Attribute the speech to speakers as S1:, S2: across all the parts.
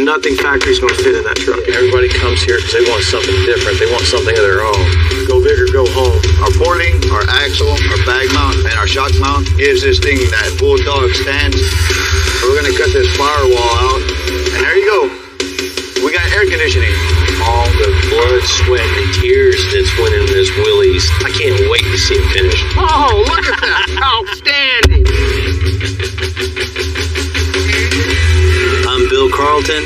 S1: nothing factory's going to fit in that truck.
S2: Everybody comes here because they want something different. They want something of their own.
S1: Go big or go home.
S3: Our forting, our axle, our bag mount, and our shock mount gives this thing that bulldog stance. So we're going to cut this firewall out, and there you go. We got air conditioning.
S2: All the blood, sweat, and tears that's went into this Willys. I can't wait to see it finished.
S1: Oh, look at that. Outstanding.
S4: I'm Bill Carlton.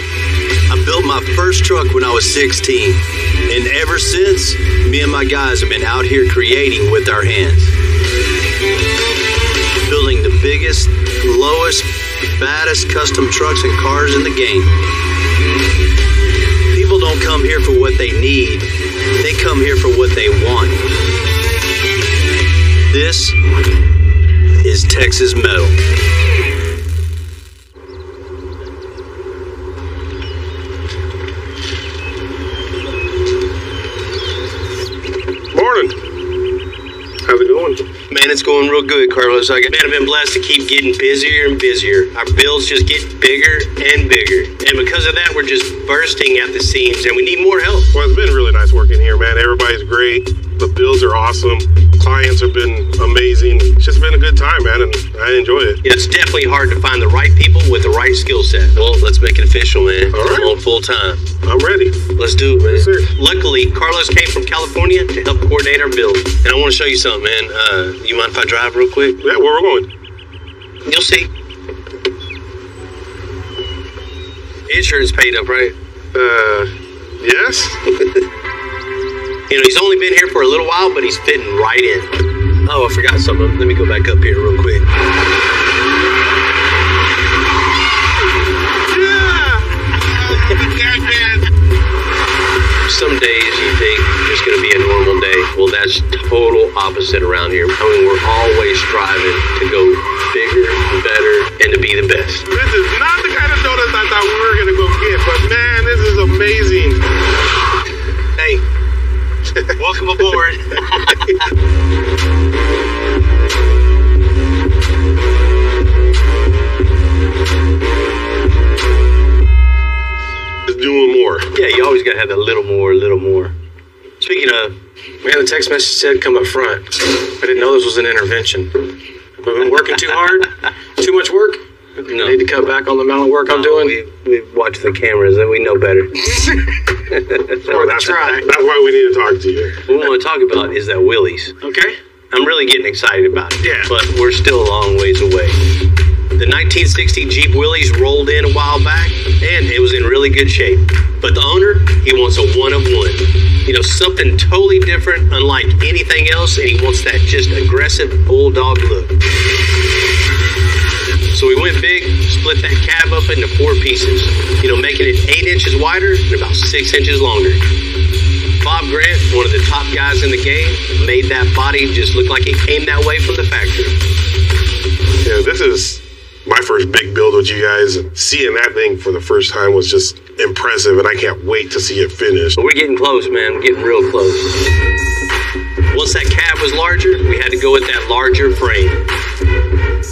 S4: I built my first truck when I was 16. And ever since, me and my guys have been out here creating with our hands. Building the biggest, lowest, baddest custom trucks and cars in the game. People don't come here for what they need. They come here for what they want. This is Texas Metal.
S5: Morning. How's it going?
S4: Man, it's going real good, Carlos. I've been blessed to keep getting busier and busier. Our builds just get bigger and bigger. And because of that, we're just bursting at the seams, and we need more help.
S5: Well, it's been really nice working here, man. Everybody's great. The builds are awesome. Clients have been amazing. It's just been a good time, man, and I enjoy it.
S2: It's definitely hard to find the right people with the right skill set. Well, let's make it official, man.
S5: All right.
S2: I'm on full time.
S5: I'm ready.
S2: Let's do it, man.
S5: Yes, sir.
S2: Luckily, Carlos came from California to help coordinate our build. And I want to show you something, man. You mind if I drive real quick?
S5: Yeah, where we're going?
S2: You'll see. Insurance paid up, right?
S5: Yes?
S2: You know, he's only been here for a little while, but he's fitting right in. Oh, I forgot something. Let me go back up here real quick. Some days you think it's going to be a normal day. Well, that's total opposite around here. I mean, we're always striving to go bigger and better and to be the best.
S5: This is not the kind of donuts I thought we were going to go get, but man, this is amazing.
S2: Hey, welcome aboard.
S5: Just doing more.
S2: Yeah, you always got to have that little more, a little more. Speaking of,
S1: Man, the text message said come up front. I didn't know this was an intervention. We've been working too hard? Too much work?
S2: no.
S1: Need to cut back on the amount of work I'm doing?
S2: We watch the cameras and we know better.
S1: Or that's right.
S5: That's why we need to talk to you.
S2: What we want to talk about is that Willys.
S1: Okay.
S2: I'm really getting excited about it.
S1: Yeah.
S2: But we're still a long ways away. The 1960 Jeep Willys rolled in a while back, and it was in really good shape. But the owner, he wants a one-of-one. You know, something totally different, unlike anything else, and he wants that just aggressive bulldog look. So we went big, split that cab up into 4 pieces, you know, making it 8 inches wider and about 6 inches longer. Bob Grant, one of the top guys in the game, made that body just look like it came that way from the factory.
S5: Yeah, this is my first big build with you guys, and seeing that thing for the first time was just impressive, and I can't wait to see it finished.
S2: But we're getting close, man. We're getting real close. Once that cab was larger, we had to go with that larger frame.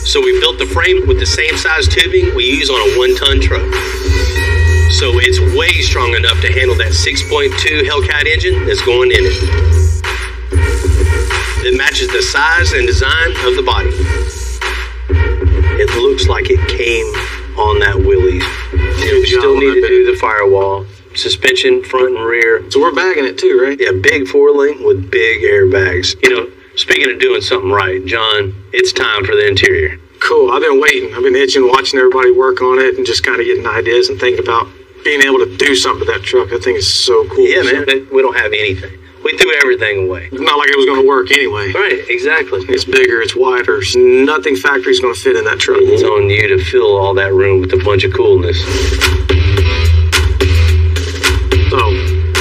S2: So we built the frame with the same size tubing we use on a 1-ton truck. So it's way strong enough to handle that 6.2 Hellcat engine that's going in it. It matches the size and design of the body. It looks like it came on that Willys. We still need to do the firewall, suspension, front and rear.
S1: So we're bagging it too, right?
S2: Yeah, big 4-link with big airbags. You know, speaking of doing something right, John, it's time for the interior.
S1: Cool. I've been waiting. I've been itching, watching everybody work on it and just kind of getting ideas and thinking about being able to do something with that truck. I think it's so cool.
S2: Yeah, man. We don't have anything. We threw everything away.
S1: It's not like it was going to work anyway.
S2: Right, exactly.
S1: It's bigger, it's wider. Nothing factory's going to fit in that truck.
S2: It's on you to fill all that room with a bunch of coolness.
S1: So,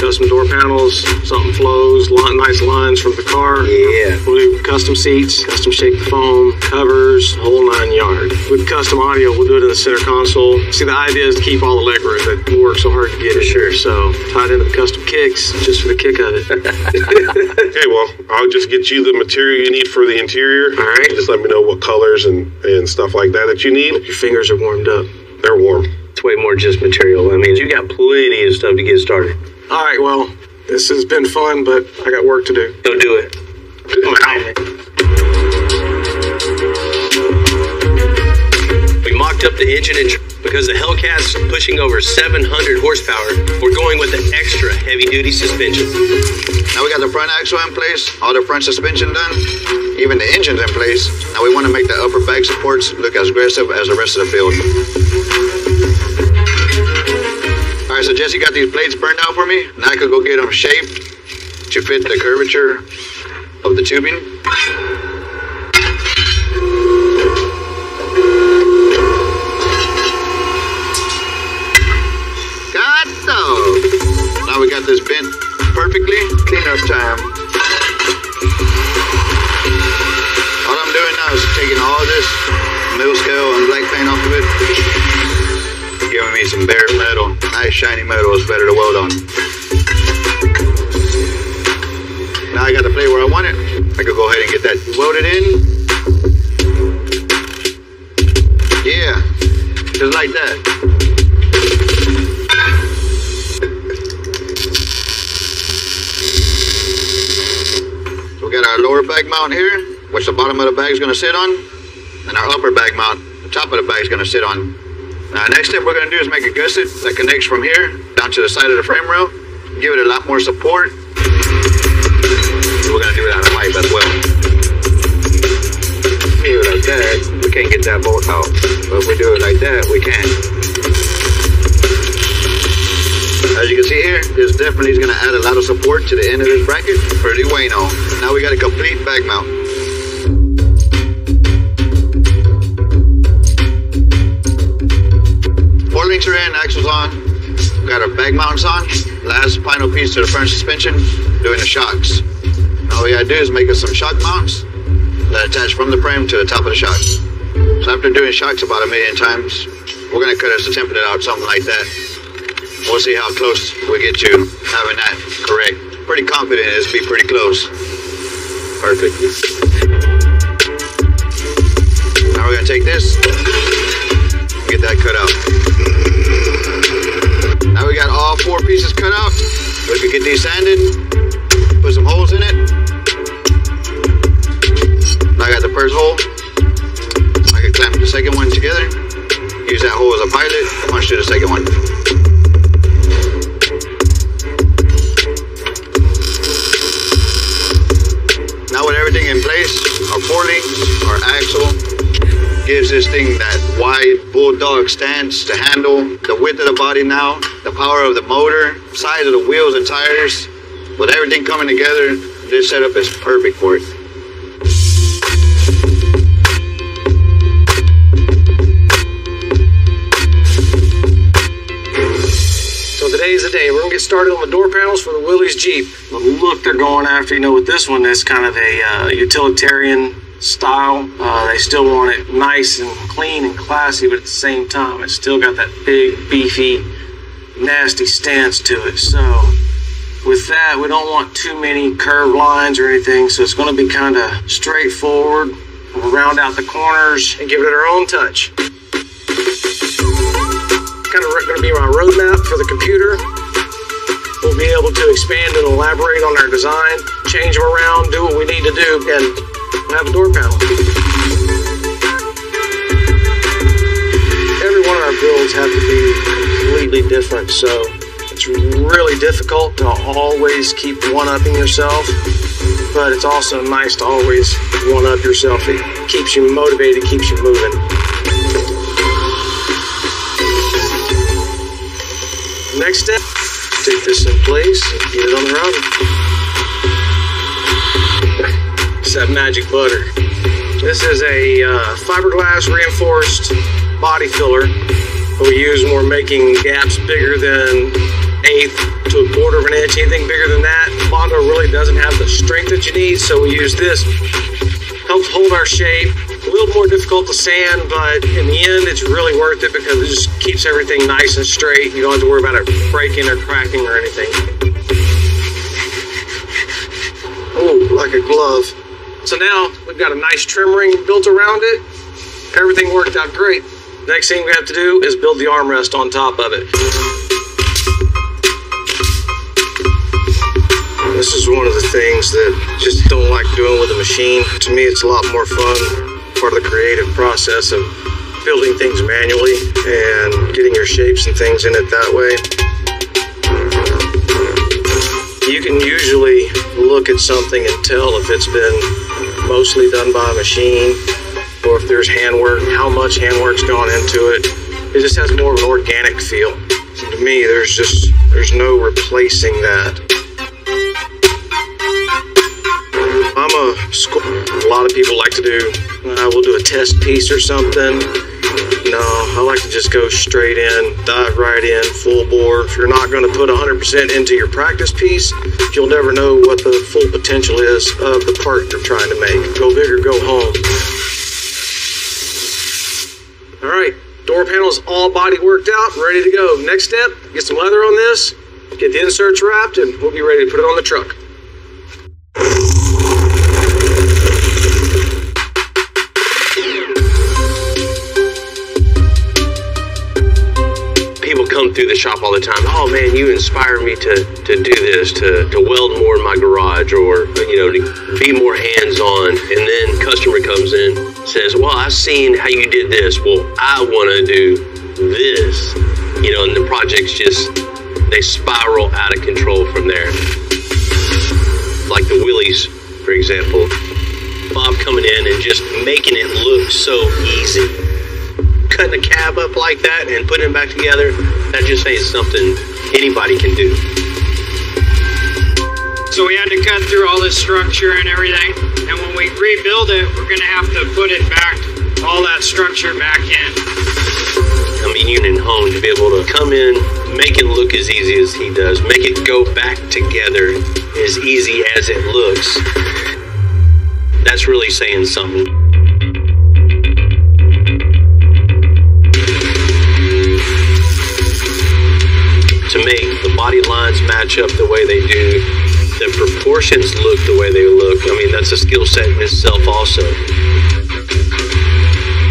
S1: custom door panels, something flows, nice lines from the car.
S2: Yeah.
S1: We'll do custom seats, custom shaped foam, covers, whole 9 yards. With custom audio, we'll do it in the center console. See, the idea is to keep all the leg room that we work so hard to get it.
S2: Sure.
S1: So, tied into the custom kicks, just for the kick of it.
S5: Okay, well, I'll just get you the material you need for the interior.
S1: All right.
S5: Just let me know what colors and stuff like that you need.
S1: Your fingers are warmed up.
S5: They're warm.
S2: It's way more just material. I mean, you got plenty of stuff to get started.
S1: All right, well, this has been fun, but I got work to do.
S2: Go do it. We mocked up the engine and because the Hellcat's pushing over 700 horsepower, we're going with an extra heavy-duty suspension.
S3: Now we got the front axle in place, all the front suspension done, even the engine's in place. Now we want to make the upper back supports look as aggressive as the rest of the build. All right, so Jesse got these plates burned out for me. Now I could go get them shaped to fit the curvature of the tubing. God dog. Now we got this bent perfectly. Cleanup time. All I'm doing now is taking all this middle scale and black paint off of it. Giving me some bare metal. Nice shiny metal is better to weld on. Now I got the plate where I want it. I could go ahead and get that welded in. Yeah, just like that. So we got our lower bag mount here, which the bottom of the bag is going to sit on, and our upper bag mount, the top of the bag is going to sit on. Now, next step we're going to do is make a gusset that connects from here down to the side of the frame rail, give it a lot more support. We're going to do it out of pipe as well. Do it like that, we can't get that bolt out. But if we do it like that, we can. As you can see here, this definitely is going to add a lot of support to the end of this bracket. Pretty bueno. Now we got a complete bag mount. Four links are in, axles on. We got our bag mounts on. Last final piece to the front suspension, doing the shocks. All we gotta do is make us some shock mounts that attach from the frame to the top of the shock. So after doing shocks about 1,000,000 times, we're gonna cut us a template out, something like that. We'll see how close we get to having that correct. Pretty confident it's be pretty close. Perfect. Now we're gonna take this, get that cut out. Now we got all 4 pieces cut out. We can get these sanded, put some holes in it. Now I got the first hole. I can clamp the second one together. Use that hole as a pilot. Punch to the second one. Now with everything in place, our 4 links, our axle, gives this thing that wide bulldog stance to handle the width of the body now, the power of the motor, size of the wheels and tires. With everything coming together, this setup is perfect for it.
S1: So today's the day. We're going to get started on the door panels for the Willys Jeep. The look they're going after, with this one, that's kind of a utilitarian style. They still want it nice and clean and classy, but at the same time, it's still got that big, beefy, nasty stance to it. So with that, we don't want too many curved lines or anything, so it's going to be kind of straightforward. We'll round out the corners and give it our own touch. Kind of going to be my roadmap for the computer. We'll be able to expand and elaborate on our design, change them around, do what we need to do, and have a door panel. Every one of our builds have to be completely different, so it's really difficult to always keep one-upping yourself, but it's also nice to always one-up yourself. It keeps you motivated, keeps you moving. Next step, take this in place and get it on the router. It's that magic butter. This is a fiberglass reinforced body filler that we use when we're making gaps bigger than 1/8 to 1/4 of an inch. Anything bigger than that, Bondo really doesn't have the strength that you need, so we use this. Helps hold our shape. A little more difficult to sand, but in the end, it's really worth it because it just keeps everything nice and straight. You don't have to worry about it breaking or cracking or anything. Oh, like a glove. So now we've got a nice trim ring built around it. Everything worked out great. Next thing we have to do is build the armrest on top of it. This is one of the things that just don't like doing with a machine. To me, it's a lot more fun, part of the creative process of building things manually and getting your shapes and things in it that way. You can usually look at something and tell if it's been mostly done by a machine or if there's handwork, how much handwork's gone into it. It just has more of an organic feel. So to me, there's no replacing that. A lot of people like to do, we'll do a test piece or something. No, I like to just go straight in, dive right in, full bore. If you're not going to put 100% into your practice piece, you'll never know what the full potential is of the part you're trying to make. Go big or go home. All right, door panel's all body worked out, ready to go. Next step, get some leather on this, get the inserts wrapped, and we'll be ready to put it on the truck.
S2: Come through the shop all the time. Oh man, you inspire me to do this, to weld more in my garage, or to be more hands-on. And then customer comes in, says, well, I've seen how you did this. Well, I want to do this. And the projects they spiral out of control from there. Like the Willys, for example. Bob coming in and just making it look so easy. Cutting a cab up like that and putting it back together, that just ain't something anybody can do.
S6: So we had to cut through all this structure and everything, and when we rebuild it, we're gonna have to put it back, all that structure back in.
S2: I mean, Union Home, to be able to come in, make it look as easy as he does, make it go back together as easy as it looks, that's really saying something. To make the body lines match up the way they do, the proportions look the way they look. I mean, that's a skill set in itself also.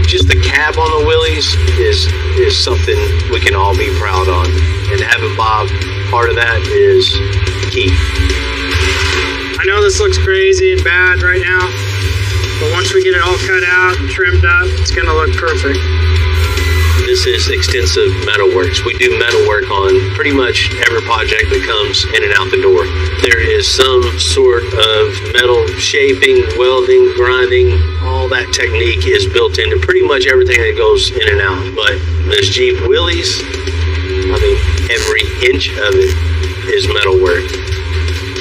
S2: Just the cab on the Willys is something we can all be proud on. And having Bob part of that is key.
S6: I know this looks crazy and bad right now, but once we get it all cut out and trimmed up, it's gonna look perfect.
S2: This is extensive metalworks. We do metalwork on pretty much every project that comes in and out the door. There is some sort of metal shaping, welding, grinding. All that technique is built into pretty much everything that goes in and out. But this Jeep Willys, I mean, every inch of it is metalwork.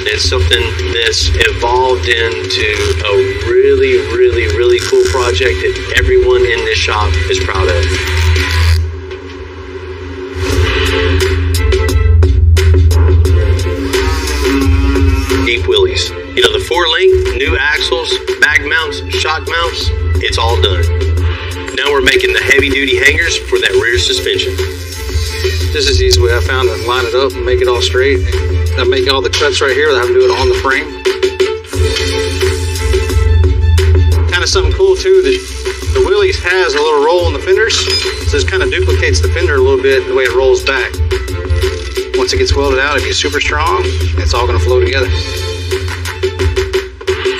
S2: It's something that's evolved into a really, really, really cool project that everyone in this shop is proud of. Jeep Willys. The 4-link, new axles, bag mounts, shock mounts, it's all done. Now we're making the heavy-duty hangers for that rear suspension.
S7: This is the easy way I found to line it up and make it all straight. I make all the cuts right here without having to do it on the frame. Kind of something cool too, the Willys has a little roll in the fenders, so this kind of duplicates the fender a little bit the way it rolls back. Once it gets welded out, it gets super strong, it's all going to flow together.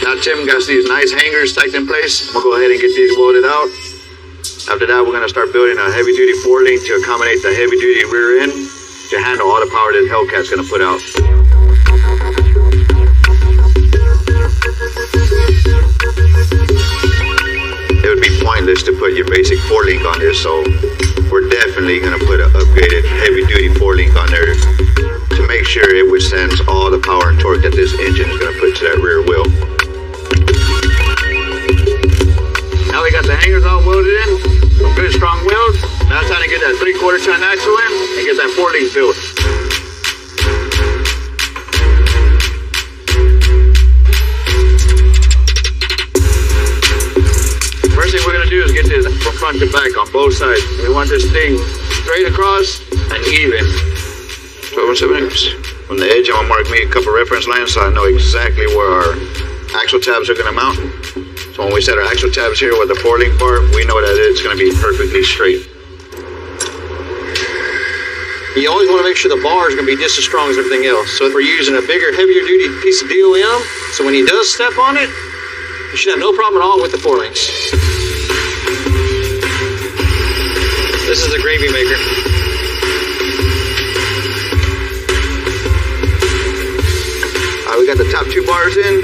S3: Now Tim got these nice hangers tightened in place. I'm going to go ahead and get these welded out. After that, we're going to start building a heavy-duty 4-link to accommodate the heavy-duty rear end to handle all the power that Hellcat's going to put out. It would be pointless to put your basic 4-link on this, so we're definitely going to put an upgraded heavy-duty 4-link on there to make sure it withstands all the power and torque that this engine is going to put to that rear wheel. Now we got the hangers all welded in, some good strong welds. Now it's time to get that 3/4 ton axle in and get that 4-link built. First thing we're going to do is get this from front to back on both sides. We want this thing straight across and even. 12 7/8. From the edge, I'm going to mark me a couple reference lines so I know exactly where our axle tabs are going to mount. So when we set our axle tabs here with the 4-link part, we know that it's going to be perfectly straight.
S7: You always want to make sure the bar is going to be just as strong as everything else. So if we're using a bigger, heavier duty piece of DOM, so when he does step on it, you should have no problem at all with the 4 links. This is the gravy maker.
S3: All right, we got the top 2 bars in.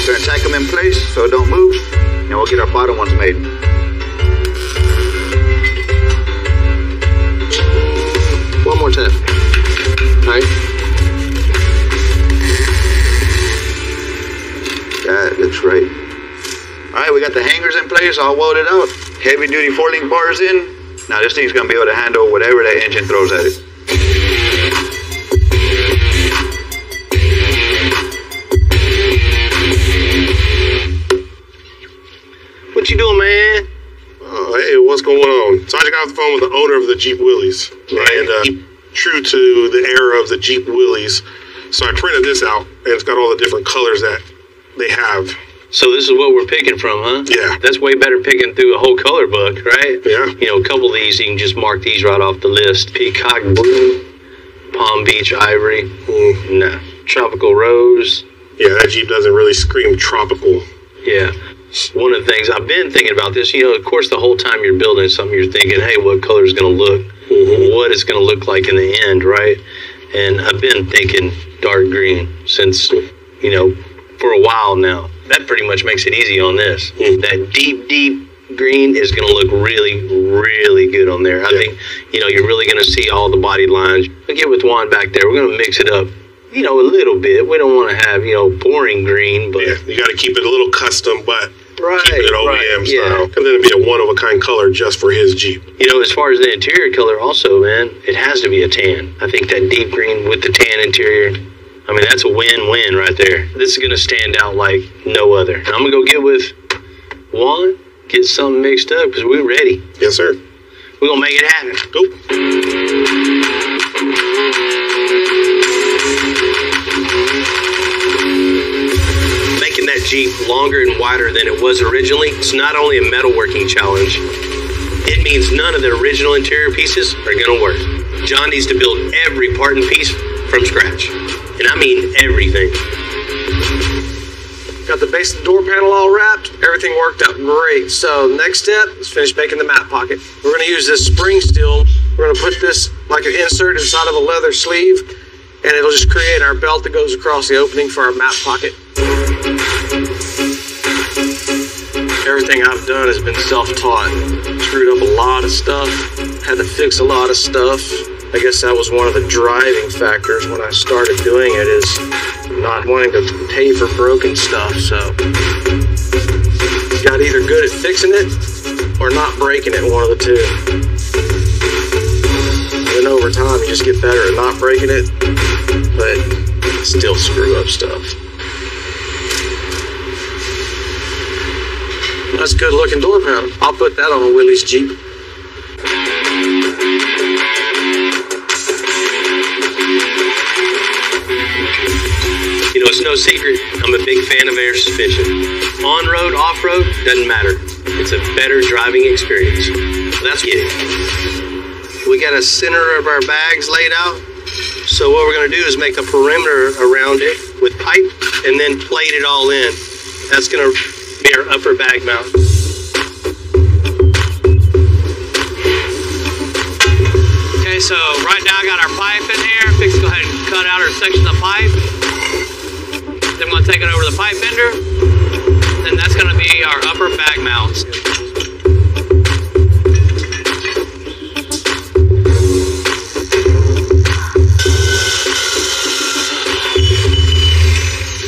S3: We're gonna tack them in place so it don't move, and we'll get our bottom ones made.
S7: One more time. All right.
S3: That looks right. All right, we got the hangers in place, all welded out. Heavy duty 4-link bars in. Now this thing's gonna be able to handle whatever that engine throws at it.
S2: What you doing, man?
S5: Oh, hey, what's going on? So I just got off the phone with the owner of the Jeep Willys. And true to the era of the Jeep Willys, so I printed this out, and it's got all the different colors that they have.
S2: So this is what we're picking from, huh?
S5: Yeah.
S2: That's way better picking through a whole color book, right?
S5: Yeah.
S2: You know, a couple of these, you can just mark these right off the list. Peacock blue, Palm Beach ivory, no. Tropical rose.
S5: Yeah, that Jeep doesn't really scream tropical.
S2: Yeah. One of the things I've been thinking about this, you know, of course, the whole time you're building something, you're thinking, hey, what color is going to look, what it's going to look like in the end, right? And I've been thinking dark green since, you know, for a while now. That pretty much makes it easy on this. That deep, deep green is going to look really, really good on there. I think, you know, you're really going to see all the body lines. I'll get with Juan back there. We're going to mix it up, you know, a little bit. We don't want to have, you know, boring green, but...
S5: Yeah, you got to keep it a little custom, but
S2: right,
S5: keep it OEM style.
S2: Yeah.
S5: And then it'd be a one-of-a-kind color just for his Jeep.
S2: You know, as far as the interior color also, man, it has to be a tan. I think that deep green with the tan interior, I mean, that's a win-win right there. This is going to stand out like no other. I'm going to go get with Juan, get something mixed up, because we're ready.
S5: Yes, sir.
S2: We're going to make it happen.
S5: Go.
S2: Making that Jeep longer and wider than it was originally, it's not only a metalworking challenge, it means none of the original interior pieces are going to work. John needs to build every part and piece from scratch. And I mean everything.
S1: Got the base of the door panel all wrapped. Everything worked out great. So next step is finish making the mat pocket. We're going to use this spring steel. We're going to put this like an insert inside of a leather sleeve, and it'll just create our belt that goes across the opening for our mat pocket. Everything I've done has been self-taught. Screwed up a lot of stuff. Had to fix a lot of stuff. I guess that was one of the driving factors when I started doing it, is not wanting to pay for broken stuff. So you got either good at fixing it or not breaking it, one of the two. Then over time you just get better at not breaking it, but still screw up stuff. That's a good looking door panel. I'll put that on a Willys Jeep.
S2: You know, it's no secret, I'm a big fan of air suspension. On-road, off-road, doesn't matter. It's a better driving experience. That's it.
S7: We got a center of our bags laid out. So what we're going to do is make a perimeter around it with pipe and then plate it all in. That's going to be our upper bag mount. Okay, so right now I got our pipe in here. Fix to go ahead and cut out our section of pipe. Then I'm going to take it over to the pipe bender. Then that's going to be our upper bag mounts.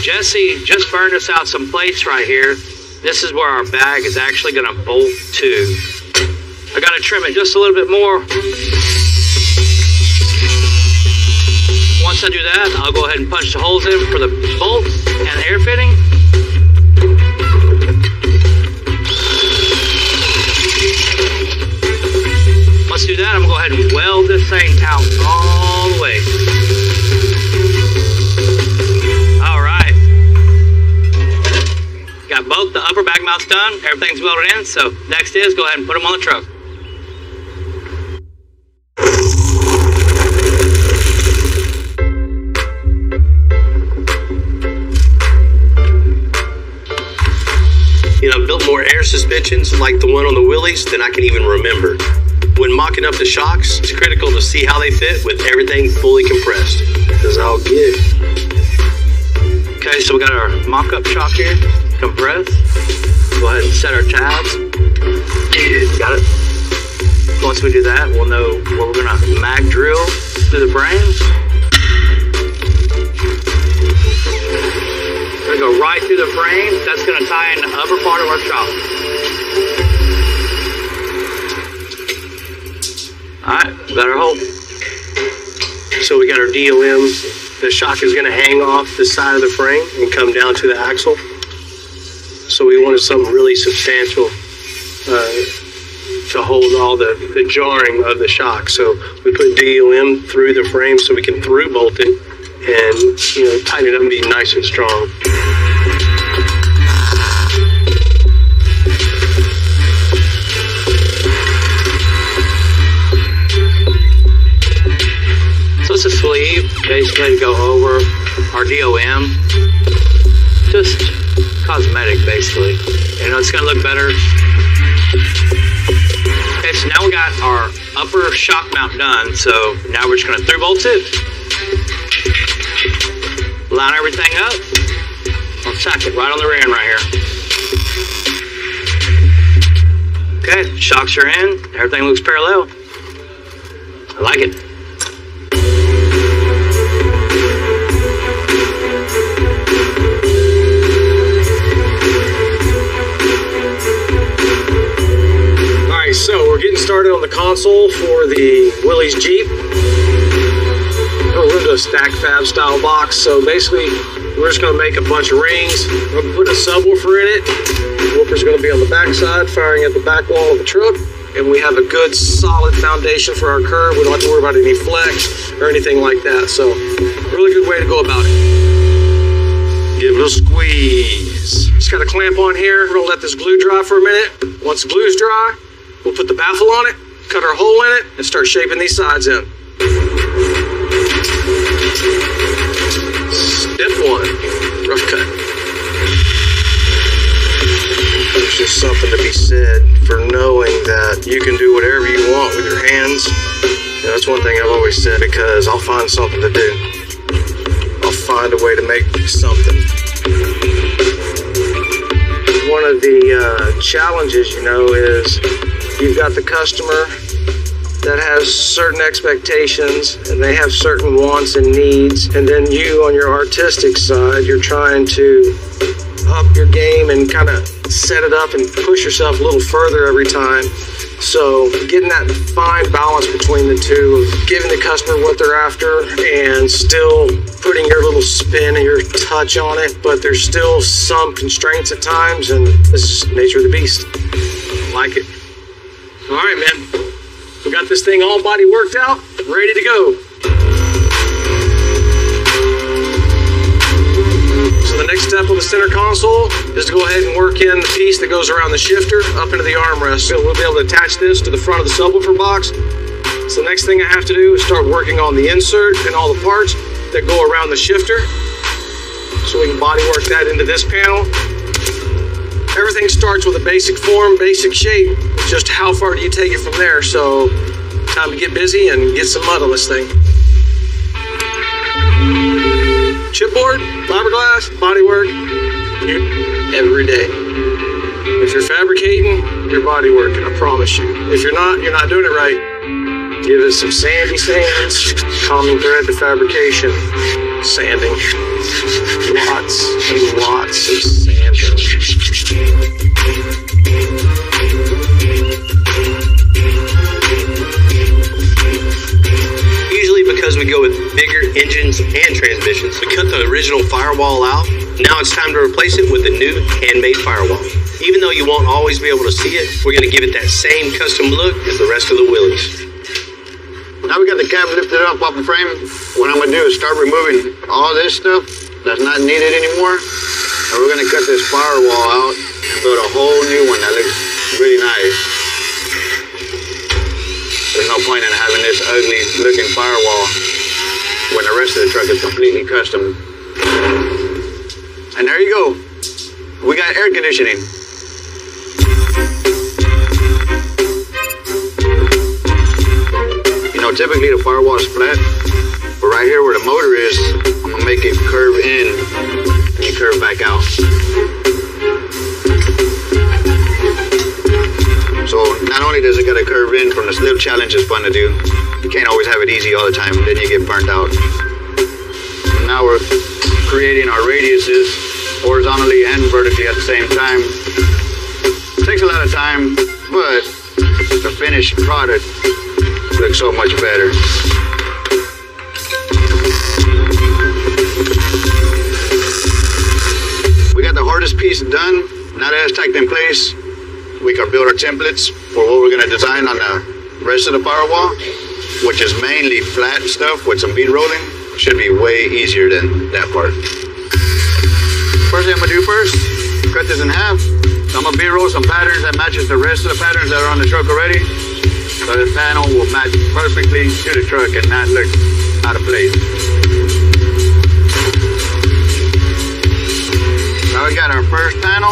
S7: Jesse just burned us out some plates right here. This is where our bag is actually going to bolt to. I got to trim it just a little bit more. Once I do that, I'll go ahead and punch the holes in for the bolt and air fitting. Once I do that, I'm going to go ahead and weld this thing out all the way. All right. Got both the upper bag mounts done. Everything's welded in. So next is go ahead and put them on the truck.
S2: suspensions like the one on the Willys than I can even remember. When mocking up the shocks, it's critical to see how they fit with everything fully compressed.
S1: Because I'll get.
S7: Okay, so we got our mock-up shock here, compressed. Go ahead and set our tabs. Got it. Once we do that, we'll know where we're gonna mag drill through the frame. We're gonna go right through the frame. That's gonna tie in the upper part of our shock. Alright, got our hole.
S2: So we got our DOM. The shock is going to hang off the side of the frame and come down to the axle. So we wanted something really substantial to hold all the jarring of the shock. So we put DOM through the frame so we can through bolt it and, you know, tighten it up and be nice and strong.
S7: So it's a sleeve, basically, to go over our DOM. Just cosmetic, basically. You know, it's gonna look better. Okay, so now we got our upper shock mount done. So now we're just gonna through bolt it. Line everything up. I'll tack it right on the rear end right here. Okay, shocks are in. Everything looks parallel. I like it.
S1: So we're getting started on the console for the Willys Jeep. We're going to do a stack fab style box. So basically, we're just going to make a bunch of rings. We're going to put a subwoofer in it. The woofer's going to be on the back side, firing at the back wall of the truck. And we have a good solid foundation for our curve. We don't have to worry about any flex or anything like that. So really good way to go about it. Give it a squeeze. Just got a clamp on here. We're going to let this glue dry for a minute. Once the glue's dry, we'll put the baffle on it, cut our hole in it, and start shaping these sides in. Step one, rough cut. There's just something to be said for knowing that you can do whatever you want with your hands. You know, that's one thing I've always said, because I'll find something to do. I'll find a way to make something. One of the challenges, you know, is you've got the customer that has certain expectations and they have certain wants and needs, and then you on your artistic side, you're trying to up your game and kind of set it up and push yourself a little further every time. So getting that fine balance between the two of giving the customer what they're after and still putting your little spin and your touch on it, but there's still some constraints at times, and this is the nature of the beast. I like it. All right, man. We got this thing all body worked out, ready to go. So the next step on the center console is to go ahead and work in the piece that goes around the shifter up into the armrest. So we'll be able to attach this to the front of the subwoofer box. So the next thing I have to do is start working on the insert and all the parts that go around the shifter. So we can body work that into this panel. Everything starts with a basic form, basic shape. It's just how far do you take it from there? So time to get busy and get some mud on this thing. Chipboard, fiberglass, bodywork, every day. If you're fabricating, you're bodyworking, I promise you. If you're not doing it right. Give it some sandy sands, common thread to fabrication, sanding. Lots and lots of sanding.
S2: Usually because we go with bigger engines and transmissions, we cut the original firewall out. Now it's time to replace it with a new handmade firewall. Even though you won't always be able to see it, we're going to give it that same custom look as the rest of the Willys.
S3: Now we got the cab lifted up off the frame. What I'm going to do is start removing all this stuff that's not needed anymore. And we're going to cut this firewall out and build a whole new one that looks really nice. There's no point in having this ugly looking firewall when the rest of the truck is completely custom. And there you go. We got air conditioning. You know, typically the firewall is flat, but right here where the motor is, I'm gonna make it curve in and curve back out. So not only does it gotta curve in from this little challenge is fun to do, you can't always have it easy all the time, then you get burnt out. So now we're creating our radiuses horizontally and vertically at the same time. It takes a lot of time, but the finished product looks so much better. We got the hardest piece done. Now that it's tucked in place, we can build our templates for what we're gonna design on the rest of the firewall, which is mainly flat stuff with some bead rolling. Should be way easier than that part. First thing I'm gonna do first, cut this in half. I'm gonna bead roll some patterns that matches the rest of the patterns that are on the truck already. So this panel will match perfectly to the truck and not look out of place. Now we got our first panel.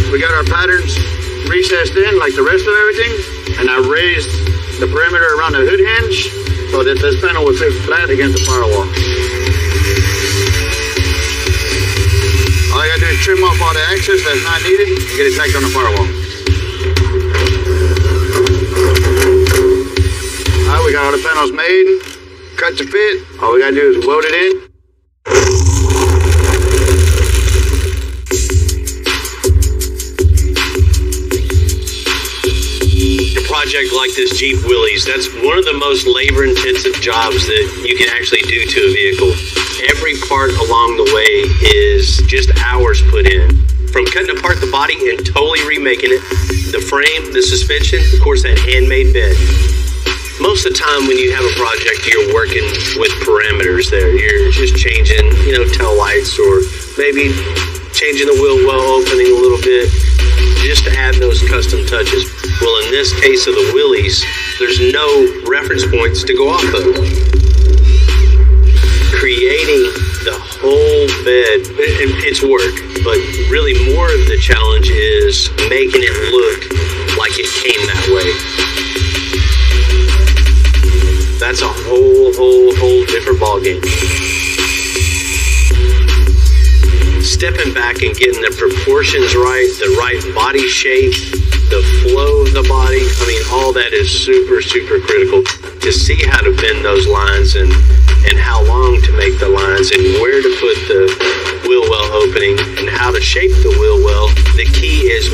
S3: We got our patterns recessed in like the rest of everything. And I raised the perimeter around the hood hinge so that this panel will sit flat against the firewall. All I gotta do is trim off all the excess that's not needed and get it tacked on the firewall. Alright, we got all the panels made, cut to fit. All we gotta do is weld it in.
S2: Project like this Jeep Willys, that's one of the most labor-intensive jobs that you can actually do to a vehicle. Every part along the way is just hours put in. From cutting apart the body and totally remaking it, the frame, the suspension, of course that handmade bed. Most of the time when you have a project, you're working with parameters there. You're just changing, tail lights or maybe changing the wheel well opening a little bit just to add those custom touches. Well, in this case of the Willys, there's no reference points to go off of. Creating the whole bed, it's work, but really more of the challenge is making it look like it came that way. That's a whole different ballgame. Stepping back and getting the proportions right, the right body shape, the flow of the body, all that is super critical. To see how to bend those lines and how long to make the lines and where to put the wheel well opening and how to shape the wheel well. The key is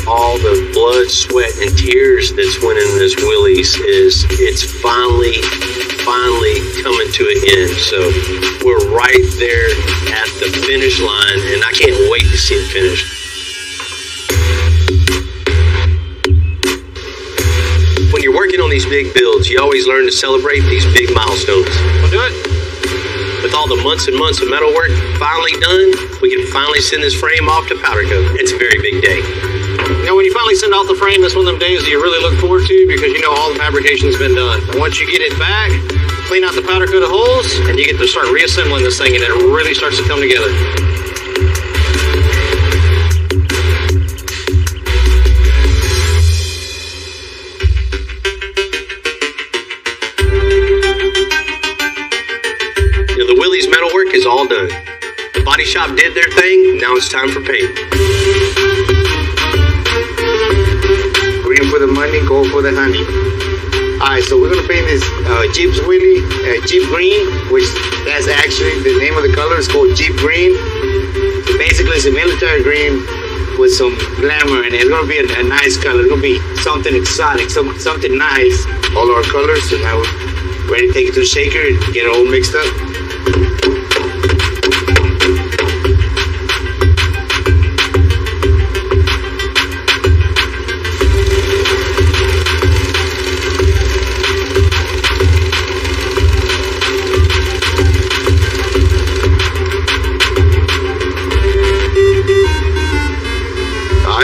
S2: all the blood, sweat, and tears that's went in this Willys it's finally coming to an end. So we're right there at the finish line, and I can't wait to see it finished. When you're working on these big builds, you always learn to celebrate these big milestones.
S7: We'll do it.
S2: With all the months and months of metal work finally done, we can finally send this frame off to powder coat. It's a very big day.
S7: When you finally send off the frame, that's one of them days that you really look forward to because all the fabrication's been done. And once you get it back, clean out the powder coat of holes, and you get to start reassembling this thing, and it really starts to come together.
S2: The Willys metalwork is all done. The body shop did their thing, now it's time for paint.
S8: Green for the money, gold for the honey. Alright, so we're gonna paint this Jeep's Willy, Jeep Green, which that's actually the name of the color. It's called Jeep Green. Basically, it's a military green with some glamour, and it's gonna be a nice color. It's gonna be something exotic, something nice. All our colors, so now we're ready to take it to the shaker and get it all mixed up.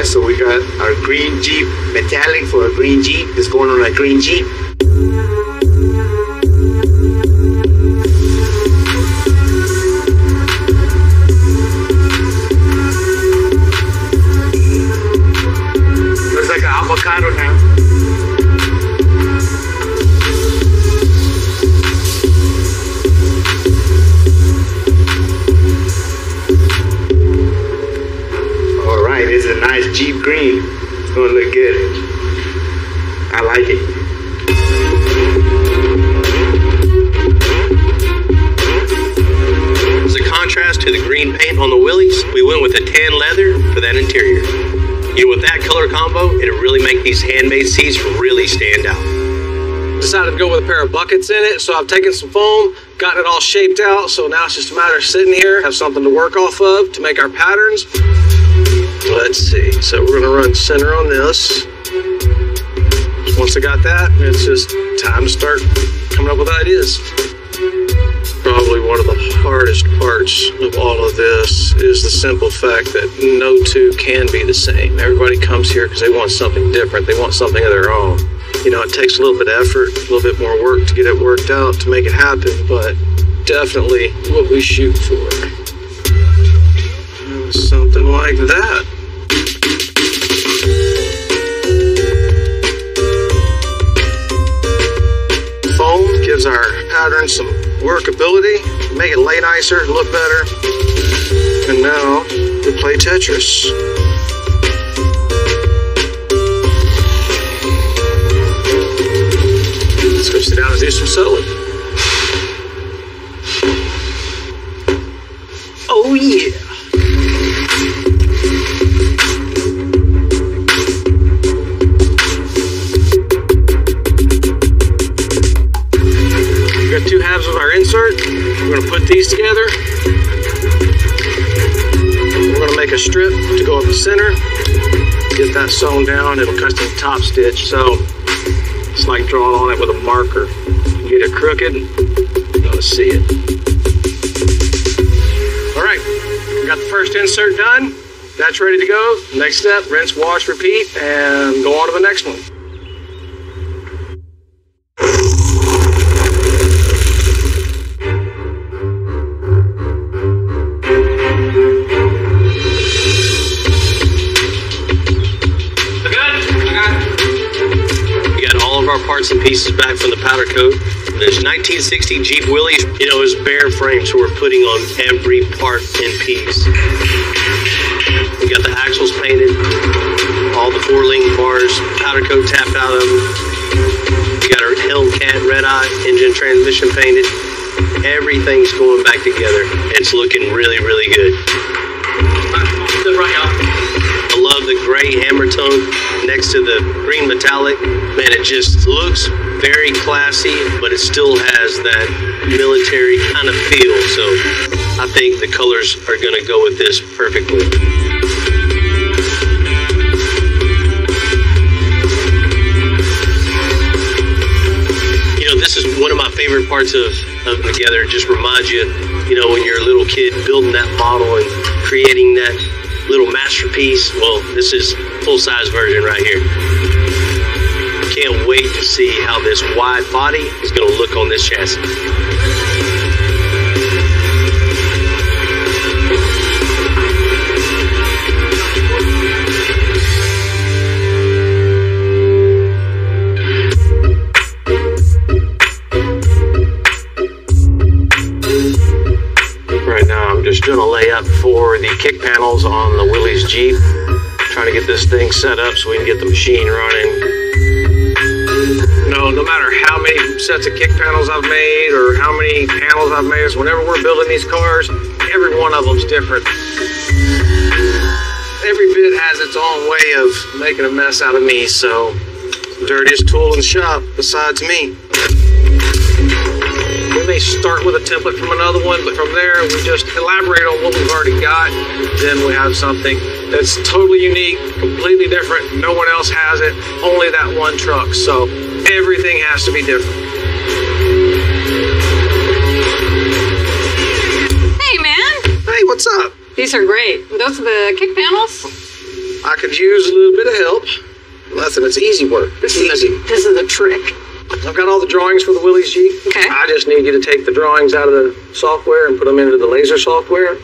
S8: So we got our green Jeep metallic for a green Jeep. It's going on a green Jeep. green. It's gonna look good. I like it.
S2: As a contrast to the green paint on the Willys, we went with a tan leather for that interior. You know, with that color combo, it'll really make these handmade seats really stand out.
S1: Decided to go with a pair of buckets in it, so I've taken some foam, gotten it all shaped out, so now it's just a matter of sitting here, have something to work off of to make our patterns. Let's see, so we're gonna run center on this. Once I got that, it's just time to start coming up with ideas. Probably one of the hardest parts of all of this is the simple fact that no two can be the same. Everybody comes here because they want something different. They want something of their own. You know, it takes a little bit of effort, a little bit more work to get it worked out, to make it happen, but definitely what we shoot for. Something like that. Foam gives our pattern some workability, make it lay nicer, look better. And now we play Tetris. Let's go sit down and do some sewing. Oh yeah. We've got two halves of our insert. We're going to put these together. We're going to make a strip to go up the center. Get that sewn down. It'll custom top stitch. So it's like drawing on it with a marker. You get it crooked, you're going to see it. All right, got the first insert done. That's ready to go. Next step, rinse, wash, repeat, and go on to the next one.
S2: Parts and pieces back from the powder coat. There's 1960 Jeep Willys. You know, it's bare frame, so we're putting on every part and piece. We got the axles painted, all the 4-link bars, powder coat tapped out of them. We got our Hellcat red eye engine transmission painted. Everything's going back together. It's looking really, really good. I love the gray hammer tone next to the green metallic. Man, it just looks very classy, but it still has that military kind of feel. So I think the colors are going to go with this perfectly. You know, this is one of my favorite parts of Together. It just reminds you, you know, when you're a little kid building that model and creating that little masterpiece. Well, this is full-size version right here. Can't wait to see how this wide body is going to look on this chassis.
S1: Right now I'm just doing a layup for the kick panels on the Willys Jeep. Trying to get this thing set up so we can get the machine running. No matter how many sets of kick panels I've made or how many panels I've made, whenever we're building these cars, every one of them's different. Every bit has its own way of making a mess out of me, so dirtiest tool in the shop besides me. We may start with a template from another one, but from there we just elaborate on what we've already got. Then we have something that's totally unique, completely different. No one else has it, only that one truck. So everything has to be different.
S9: Hey, man.
S1: Hey, what's up?
S9: These are great. Those are the kick panels?
S1: I could use a little bit of help. Nothing, it's easy work. It's easy.
S9: This is a trick.
S1: I've got all the drawings for the Willys Jeep.
S9: Okay.
S1: I just need you to take the drawings out of the software and put them into the laser software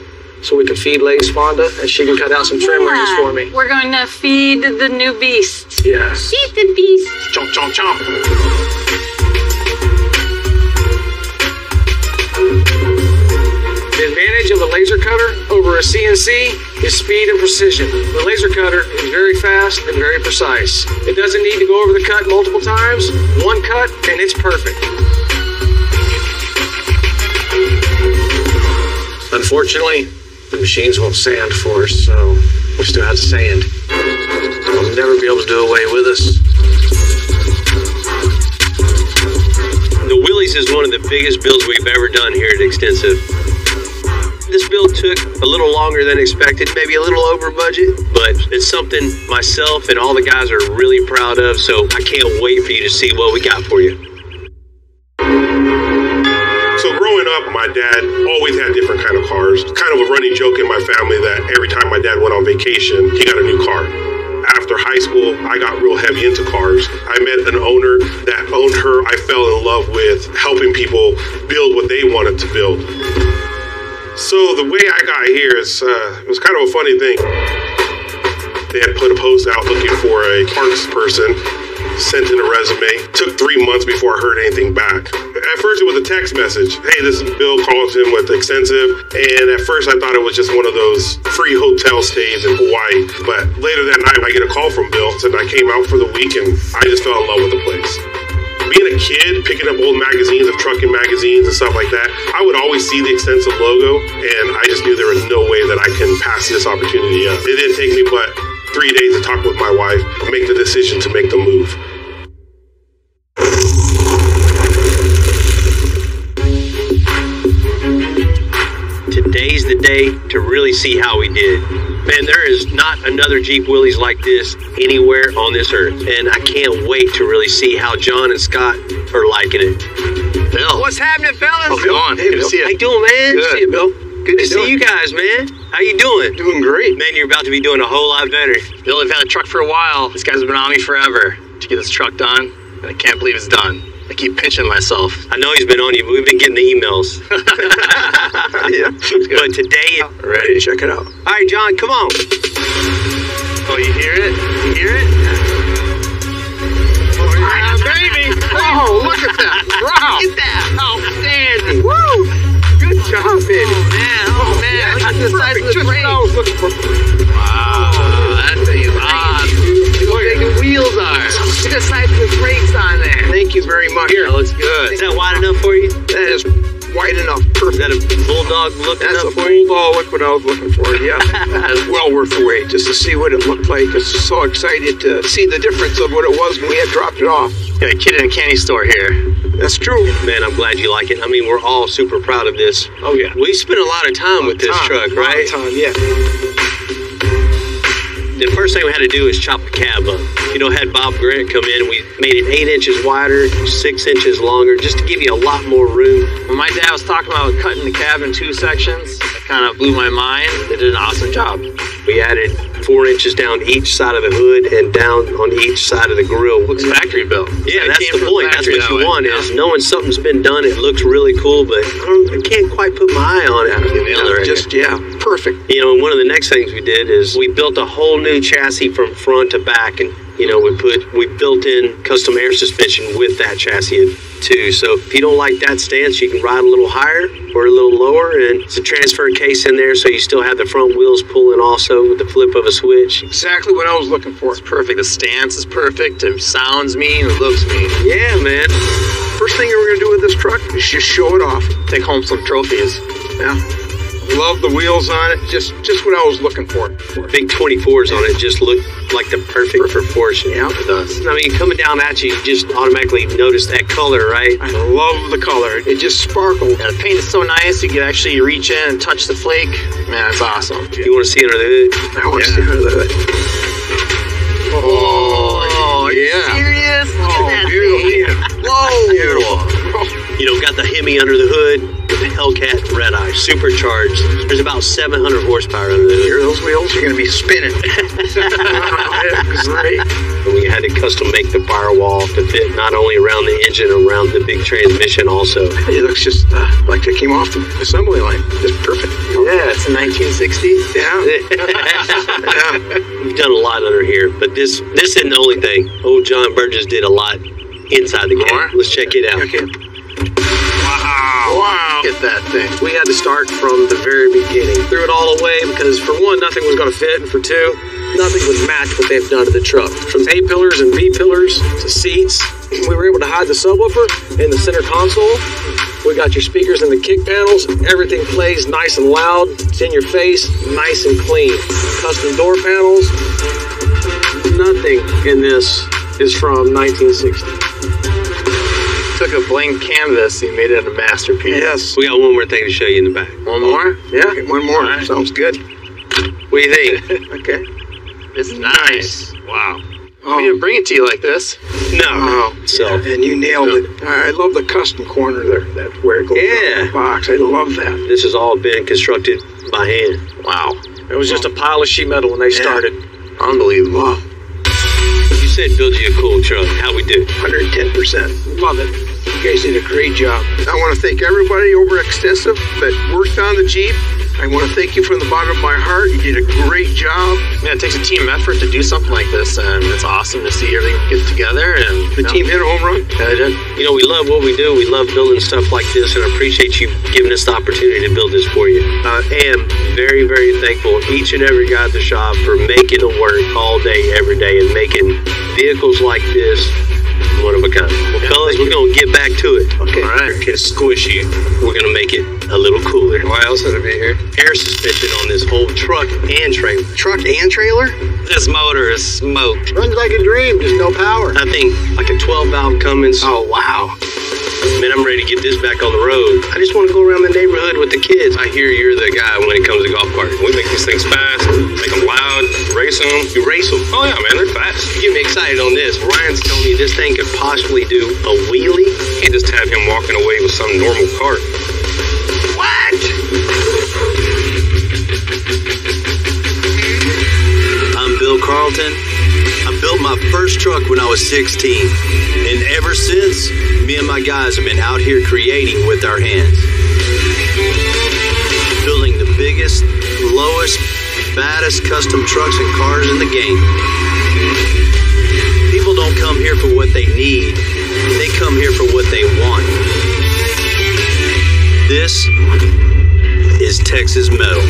S1: so we can feed Lay's Fonda and she can cut out some trim rings for me.
S9: We're going to feed the new beast.
S1: Yes.
S9: Feed the beast.
S1: Chomp, chomp, chomp. The advantage of a laser cutter over a CNC see is speed and precision. The laser cutter is very fast and very precise. It doesn't need to go over the cut multiple times. One cut and it's perfect. Unfortunately, the machines won't sand for us, so we still have to sand. They'll never be able to do away with us.
S2: The Willys is one of the biggest builds we've ever done here at Extensive. This build took a little longer than expected, maybe a little over budget, but it's something myself and all the guys are really proud of, so I can't wait for you to see what we got for you.
S5: So growing up, my dad always had different kind of cars. Kind of a running joke in my family that every time my dad went on vacation, he got a new car. After high school, I got real heavy into cars. I met an owner that owned her. I fell in love with helping people build what they wanted to build. So the way I got here is, it was kind of a funny thing. They had put a post out looking for a parts person, sent in a resume. Took 3 months before I heard anything back. At first it was a text message. Hey, this is Bill Carlton with Extensive. And at first I thought it was just one of those free hotel stays in Hawaii. But later that night I get a call from Bill. Said I came out for the week and I just fell in love with the place. Being a kid, picking up old magazines of trucking magazines and stuff like that, I would always see the Extensive logo, and I just knew there was no way that I can pass this opportunity up. It didn't take me but 3 days to talk with my wife, make the decision to make the move.
S2: Today's the day to really see how we did. Man, there is not another Jeep Willys like this anywhere on this earth. And I can't wait to really see how John and Scott are liking it.
S7: Bill. What's happening, fellas?
S3: How's it going?
S7: Hey, good to see you.
S2: How you doing, man?
S7: Good.
S2: See you, Bill. Good to see you guys, man. How you doing?
S7: Doing great.
S2: Man, you're about to be doing a whole lot better.
S10: Bill, I've had a truck for a while. This guy's been on me forever to get this truck done, and I can't believe it's done. I keep pinching myself.
S2: I know he's been on you, but we've been getting the emails.
S10: Yeah,
S2: But today,
S10: ready to check it out.
S2: all right, John, come on.
S10: Oh, you hear it? You hear it?
S8: Oh, yeah, baby! Oh, look at that! Wow!
S10: Look at that!
S8: Outstanding! Woo! Good job, baby!
S10: Oh man, look at the size of the
S8: Just what
S10: frame.
S8: I was looking for.
S10: Wow, that thing is awesome. Look how big the wheels are. Look at the size of the brakes on there.
S8: Thank you very much.
S10: That looks good.
S2: Is that wide enough for you?
S8: That is wide enough.
S2: Is
S8: Perfect.
S2: that a bulldog looking
S8: That's
S2: up
S8: a
S2: for you?
S8: bulldog. Look what I was looking for. Yeah. That's well worth the wait just to see what it looked like. I was so excited to see the difference of what it was when we had dropped it off.
S10: Got a kid in a candy store here.
S8: That's true.
S2: Man, I'm glad you like it. I mean, we're all super proud of this.
S8: Oh, yeah.
S2: We spent a lot of time with this truck, right?
S8: Time, yeah.
S2: The first thing we had to do is chop the cab up. You know, had Bob Grant come in, we made it 8 inches wider, 6 inches longer, just to give you a lot more room.
S10: When my dad was talking about cutting the cab in 2 sections, that kind of blew my mind. They did an awesome job.
S2: We added 4 inches down each side of the hood and down on each side of the grill.
S10: Looks factory built.
S2: Yeah,
S10: It
S2: that's
S10: came
S2: the
S10: from
S2: point. That's
S10: factory
S2: what
S10: that
S2: you
S10: way.
S2: want is knowing something's been done. It looks really cool, but I can't quite put my eye on it.
S8: Just, yeah, perfect.
S2: You know, and one of the next things we did is we built a whole new chassis from front to back, and you know, we built in custom air suspension with that chassis too. So if you don't like that stance, you can ride a little higher or a little lower, and it's a transfer case in there, so you still have the front wheels pulling also with the flip of a switch.
S8: Exactly what I was looking for.
S10: It's perfect. The stance is perfect. It sounds mean. It looks mean.
S2: Yeah, man.
S8: First thing we're going to do with this truck is just show it off.
S10: Take home some trophies.
S8: Yeah. Love the wheels on it. Just what I was looking for.
S2: Big 24s on it just look like the perfect proportion.
S8: Yeah, it does.
S2: I mean, coming down at you, you just automatically notice that color, right?
S8: I love the color. It just sparkled.
S10: And the paint is so nice. You can actually reach in and touch the flake. Man, it's awesome.
S2: You want to see under the hood?
S8: I want to see under the hood.
S10: Oh, are you
S8: yeah.
S10: serious? Look at that
S8: beautiful.
S10: thing. Whoa.
S8: Beautiful.
S2: You know, got the Hemi under the hood with the Hellcat red eye, supercharged. There's about 700 horsepower under the hood.
S8: Here, those wheels are going to be spinning. Great.
S2: And we had to custom make the firewall to fit not only around the engine, around the big transmission also.
S8: It looks just like it came off the assembly line. Just perfect.
S10: Yeah, it's a 1960.
S8: Yeah.
S2: We've done a lot under here, but this isn't the only thing. Old John Burgess did a lot inside the cab. Let's check it out.
S8: Okay.
S7: Wow. Get that thing.
S1: We had to start from the very beginning. Threw it all away because, for one, nothing was going to fit, and for two, nothing would match what they've done to the truck. From A-pillars and B-pillars to seats, we were able to hide the subwoofer in the center console. We got your speakers in the kick panels. Everything plays nice and loud. It's in your face, nice and clean. Custom door panels. Nothing in this is from 1960.
S10: Took a blank canvas and made it a masterpiece.
S1: Yes.
S2: We got one more thing to show you in the back.
S1: One more? Yeah, one more.
S10: Right.
S1: Sounds good.
S2: What do you think?
S1: Okay.
S10: It's nice. Wow.
S1: Oh.
S10: We didn't bring it to you like this.
S2: No.
S1: Oh,
S2: So,
S1: and you nailed it. I love the custom corner there. That's where it goes in the box. I love that.
S2: this has all been constructed by hand.
S10: Wow.
S1: It was just a pile of sheet metal when they started.
S10: Unbelievable.
S2: You said build you a cool truck. How we do?
S1: 110%. Love it. You guys did a great job.
S11: I want to thank everybody over Extensive that worked on the Jeep. I want to thank you from the bottom of my heart. You did a great job.
S10: Yeah, it takes a team effort to do something like this, and it's awesome to see everything get together. And
S11: The team hit a home run.
S10: Yeah, they did.
S2: You know, we love what we do. We love building stuff like this, and I appreciate you giving us the opportunity to build this for you. I am very, very thankful, each and every guy at the shop, for making it work all day, every day, and making vehicles like this one of a kind. Well, fellas, we're going to get back to it.
S1: Okay.
S10: All right.
S2: It's squishy. We're going to make it a little cooler.
S10: Why else would it be here?
S2: Air suspension on this whole truck and trailer.
S7: Truck and trailer?
S10: This motor is smoked.
S3: Runs like a dream, just no power.
S2: I think like a 12-valve Cummins.
S7: Oh, wow.
S2: Man, I'm ready to get this back on the road. I just want to go around the neighborhood with the kids. I hear you're the guy when it comes to golf carts.
S5: We make these things fast, make them loud, race them.
S2: You race them.
S5: Oh yeah, man, they're fast.
S2: You get me excited on this. Ryan's telling me this thing could possibly do a wheelie.
S5: Can't just have him walking away with some normal cart.
S2: What?
S4: I'm Bill Carlton. I built my first truck when I was 16. And ever since, me and my guys have been out here creating with our hands. Building the biggest, lowest, baddest custom trucks and cars in the game. People don't come here for what they need. They come here for what they want. This is Texas Metal.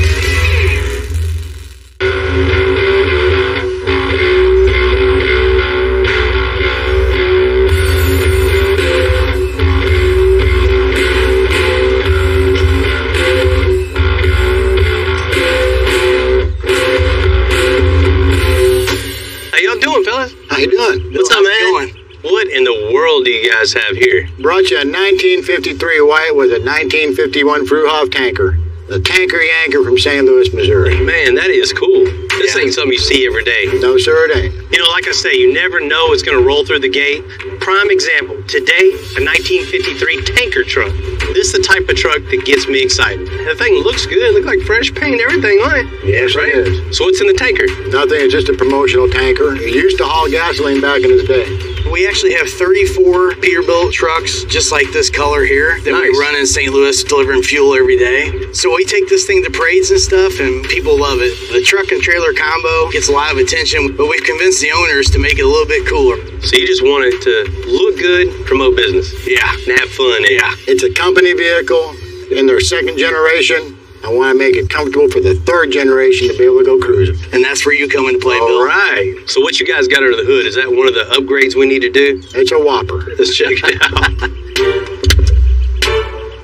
S2: Fellas?
S3: How you doing?
S2: What's up, man? What in the world do you guys have here?
S3: Brought you a 1953 white with a 1951 Fruhoff tanker. The tanker yanker from St. Louis, Missouri.
S2: Man, that is cool. This ain't something you see every day.
S3: No, sir, it ain't.
S2: You know, like I say, you never know it's going to roll through the gate. Prime example, today, a 1953 tanker truck. This is the type of truck that gets me excited. The thing looks good, looks like fresh paint, everything on it.
S3: Yes,
S2: right?
S3: it is.
S2: So what's in the tanker?
S3: Nothing, it's just a promotional tanker. It used to haul gasoline back in its day.
S7: We actually have 34 Peterbilt trucks, just like this color here, that we run in St. Louis, delivering fuel every day. So we take this thing to parades and stuff, and people love it. The truck and trailer combo gets a lot of attention, but we've convinced the owners to make it a little bit cooler.
S2: So you just want it to look good, promote business.
S7: Yeah.
S2: And have fun.
S7: Yeah.
S3: It's a company vehicle in their second generation. I want to make it comfortable for the third generation to be able to go cruising.
S7: And that's where you come into play,
S2: All
S7: Bill.
S2: right. So what you guys got under the hood? Is that one of the upgrades we need to do?
S3: It's a Whopper.
S2: Let's check it out.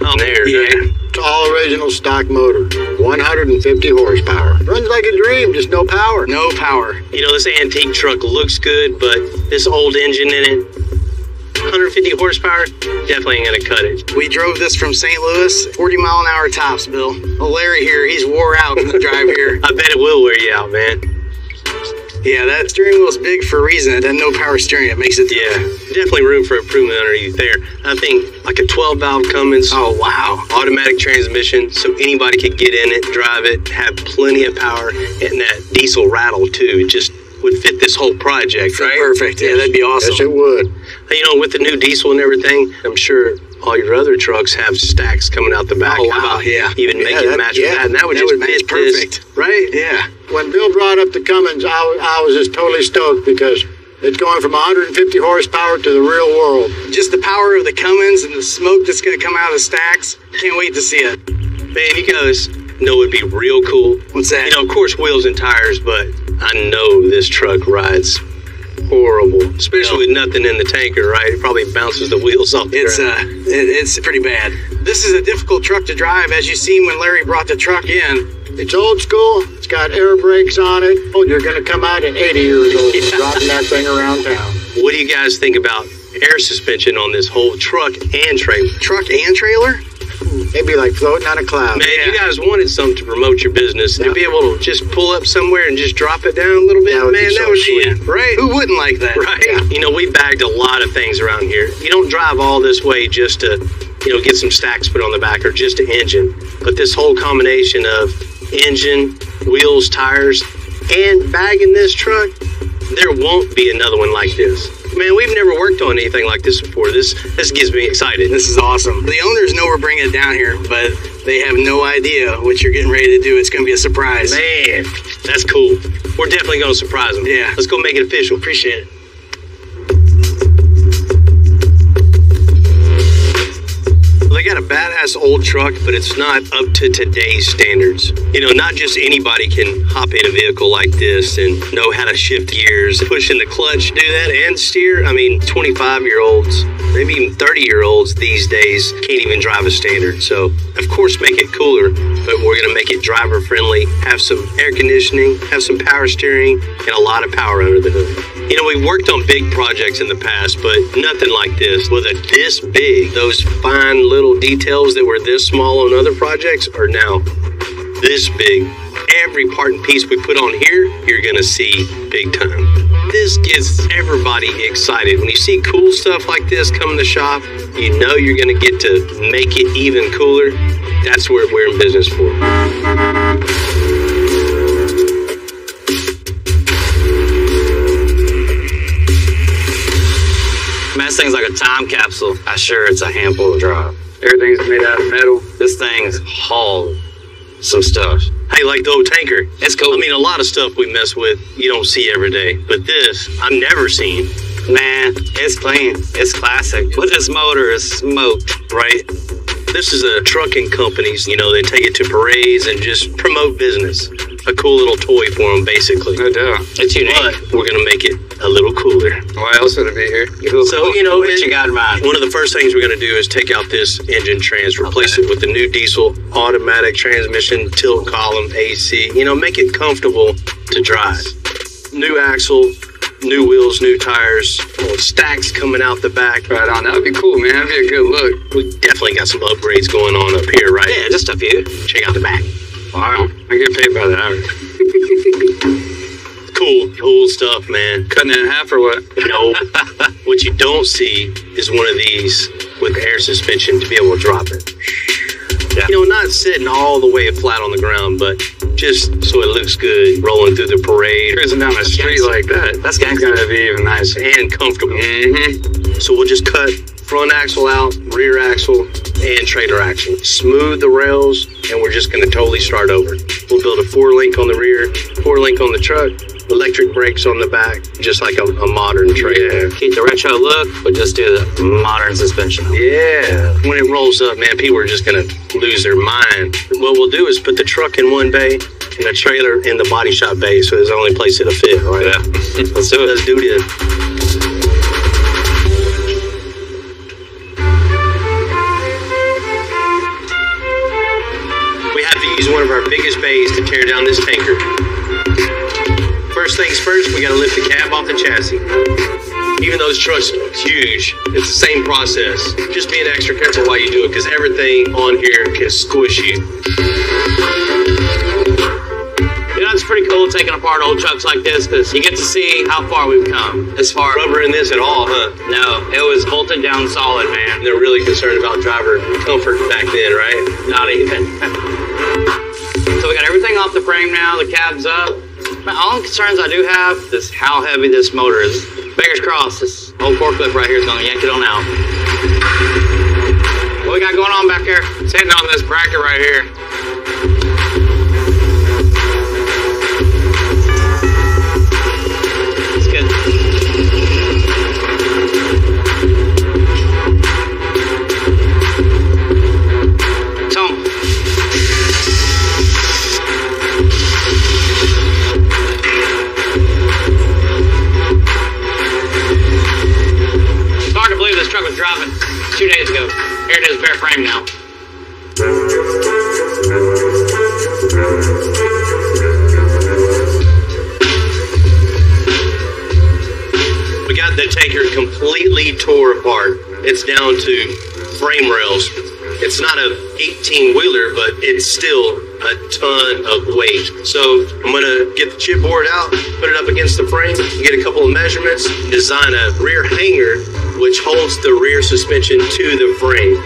S2: Oh, there.
S3: It's all original stock motor. 150 horsepower. Runs like a dream, just no power.
S7: No power.
S2: You know, this antique truck looks good, but this old engine in it, 150 horsepower, definitely ain't gonna cut it.
S7: We drove this from St. Louis, 40 mile an hour tops, Bill. Oh, Larry here, he's wore out in the drive here.
S2: I bet it will wear you out, man.
S7: Yeah, that steering wheel's big for a reason. It has no power steering. It makes it...
S2: Yeah, definitely room for improvement underneath there. I think like a 12-valve Cummins.
S7: Oh, wow.
S2: Automatic transmission, so anybody could get in it, drive it, have plenty of power, and that diesel rattle, too. It just would fit this whole project, right?
S7: Perfect. Yeah, that'd be awesome.
S3: Yes, it would.
S2: You know, with the new diesel and everything, I'm sure all your other trucks have stacks coming out the back.
S7: Oh,
S2: How
S7: wow, yeah.
S2: Even make it match with that. And that would just
S7: match
S2: fit
S7: perfect.
S2: this, right?
S7: Yeah.
S3: When Bill brought up the Cummins, I was just totally stoked because
S8: It's going from 150 horsepower to the real world.
S7: Just the power of the Cummins and the smoke that's going to come out of the stacks. Can't wait to see it.
S2: Man, you guys know it'd be real cool.
S7: What's that?
S2: You know, of course, wheels and tires, but I know this truck rides horrible, especially with nothing in the tanker, right? It probably bounces the wheels off the ground.
S7: It's pretty bad. This is a difficult truck to drive, as you seen when Larry brought the truck in.
S8: It's old school. It's got air brakes on it. Oh, you're going to come out at 80 years old driving that thing around town.
S2: What do you guys think about air suspension on this whole truck and trailer?
S7: Truck and trailer?
S8: They'd be like floating on a cloud.
S2: Man, if you guys wanted something to promote your business, to be able to just pull up somewhere and just drop it down a little bit,
S8: That would
S2: man,
S8: be
S2: that
S8: so
S2: would
S8: sweet.
S2: be right.
S7: Who wouldn't like that?
S2: Right. You know, we bagged a lot of things around here. You don't drive all this way just to, you know, get some stacks put on the back or just an engine. But this whole combination of engine, wheels, tires, and bagging this truck, there won't be another one like this. Man, we've never worked on anything like this before. This gets me excited.
S7: This is awesome. The owners know we're bringing it down here, but they have no idea what you're getting ready to do. It's going to be a surprise.
S2: Man, that's cool. We're definitely going to surprise them.
S7: Yeah.
S2: Let's go make it official. Appreciate it. They got a badass old truck, but it's not up to today's standards. You know, not just anybody can hop in a vehicle like this and know how to shift gears, push in the clutch, do that, and steer. I mean, 25-year-olds, maybe even 30-year-olds these days can't even drive a standard. So, of course, make it cooler, but we're going to make it driver-friendly, have some air conditioning, have some power steering, and a lot of power under the hood. You know, we've worked on big projects in the past, but nothing like this. With a this big, those fine little details that were this small on other projects are now this big. Every part and piece we put on here, you're gonna see big time. This gets everybody excited. When you see cool stuff like this come in the shop, you know you're gonna get to make it even cooler. That's what we're in business for.
S12: Man, this thing's like a time capsule. I sure it's a handful to drive. Everything's made out of metal. This thing's hauled some stuff.
S2: Hey, like the old tanker.
S12: It's cool.
S2: I mean, a lot of stuff we mess with, you don't see every day. But this, I've never seen.
S12: Man, it's clean. It's classic. But this motor is smoked.
S2: Right? This is a trucking companies, you know, they take it to parades and just promote business. A cool little toy for them, basically.
S12: No doubt. It's unique.
S2: But we're going to make it a little cooler.
S12: Why else would it be here?
S2: So, you know,
S12: what you got in mind?
S2: One of the first things we're going to do is take out this engine trans, replace it with the new diesel automatic transmission, tilt column, AC. You know, make it comfortable to drive. New axle, new wheels, new tires, stacks coming out the back.
S12: Right on. That would be cool, man. That'd be a good look.
S2: We definitely got some upgrades going on up here, right?
S12: Yeah, just a few.
S2: Check out the back.
S12: Wow. I get paid by the hour.
S2: Cool stuff, man.
S12: Cutting it in half or what?
S2: No. What you don't see is one of these with air suspension to be able to drop it. Yeah. You know, not sitting all the way flat on the ground, but just so it looks good rolling through the parade.
S12: Cruising down the street like that. That's going to be even nicer.
S2: And comfortable.
S12: Mm-hmm.
S2: So we'll just cut front axle out, rear axle, and trailer axle. Smooth the rails, and we're just going to totally start over. We'll build a 4-link on the rear, 4-link on the truck, electric brakes on the back, just like a modern trailer.
S12: Yeah. Keep the retro look, but just do the modern suspension.
S2: Yeah. When it rolls up, man, people are just going to lose their mind. What we'll do is put the truck in one bay and the trailer in the body shop bay, so it's the only place it'll fit, right?
S12: Yeah. Let's do it.
S2: Let's do this. Use one of our biggest bays to tear down this tanker. First things first, we gotta lift the cab off the chassis. Even though this truck's huge, it's the same process. Just being extra careful while you do it, because everything on here can squish you.
S12: You know, it's pretty cool taking apart old trucks like this, because you get to see how far we've come. As far
S2: rubber in this at all, huh?
S12: No, it was bolted down solid, man.
S2: And they're really concerned about driver comfort back then, right?
S12: Not even. So we got everything off the frame now, the cab's up. My only concerns I do have is how heavy this motor is. Fingers crossed, this old forklift right here is going to yank it on out. What we got going on back here? It's hitting on this bracket right here. It's good. truck was driving 2 days ago. Here it is, bare frame now.
S2: We got the tanker completely tore apart. It's down to frame rails. It's not a 18-wheeler, but it's still a ton of weight. So I'm gonna get the chipboard out, put it up against the frame, get a couple of measurements, design a rear hanger which holds the rear suspension to the frame.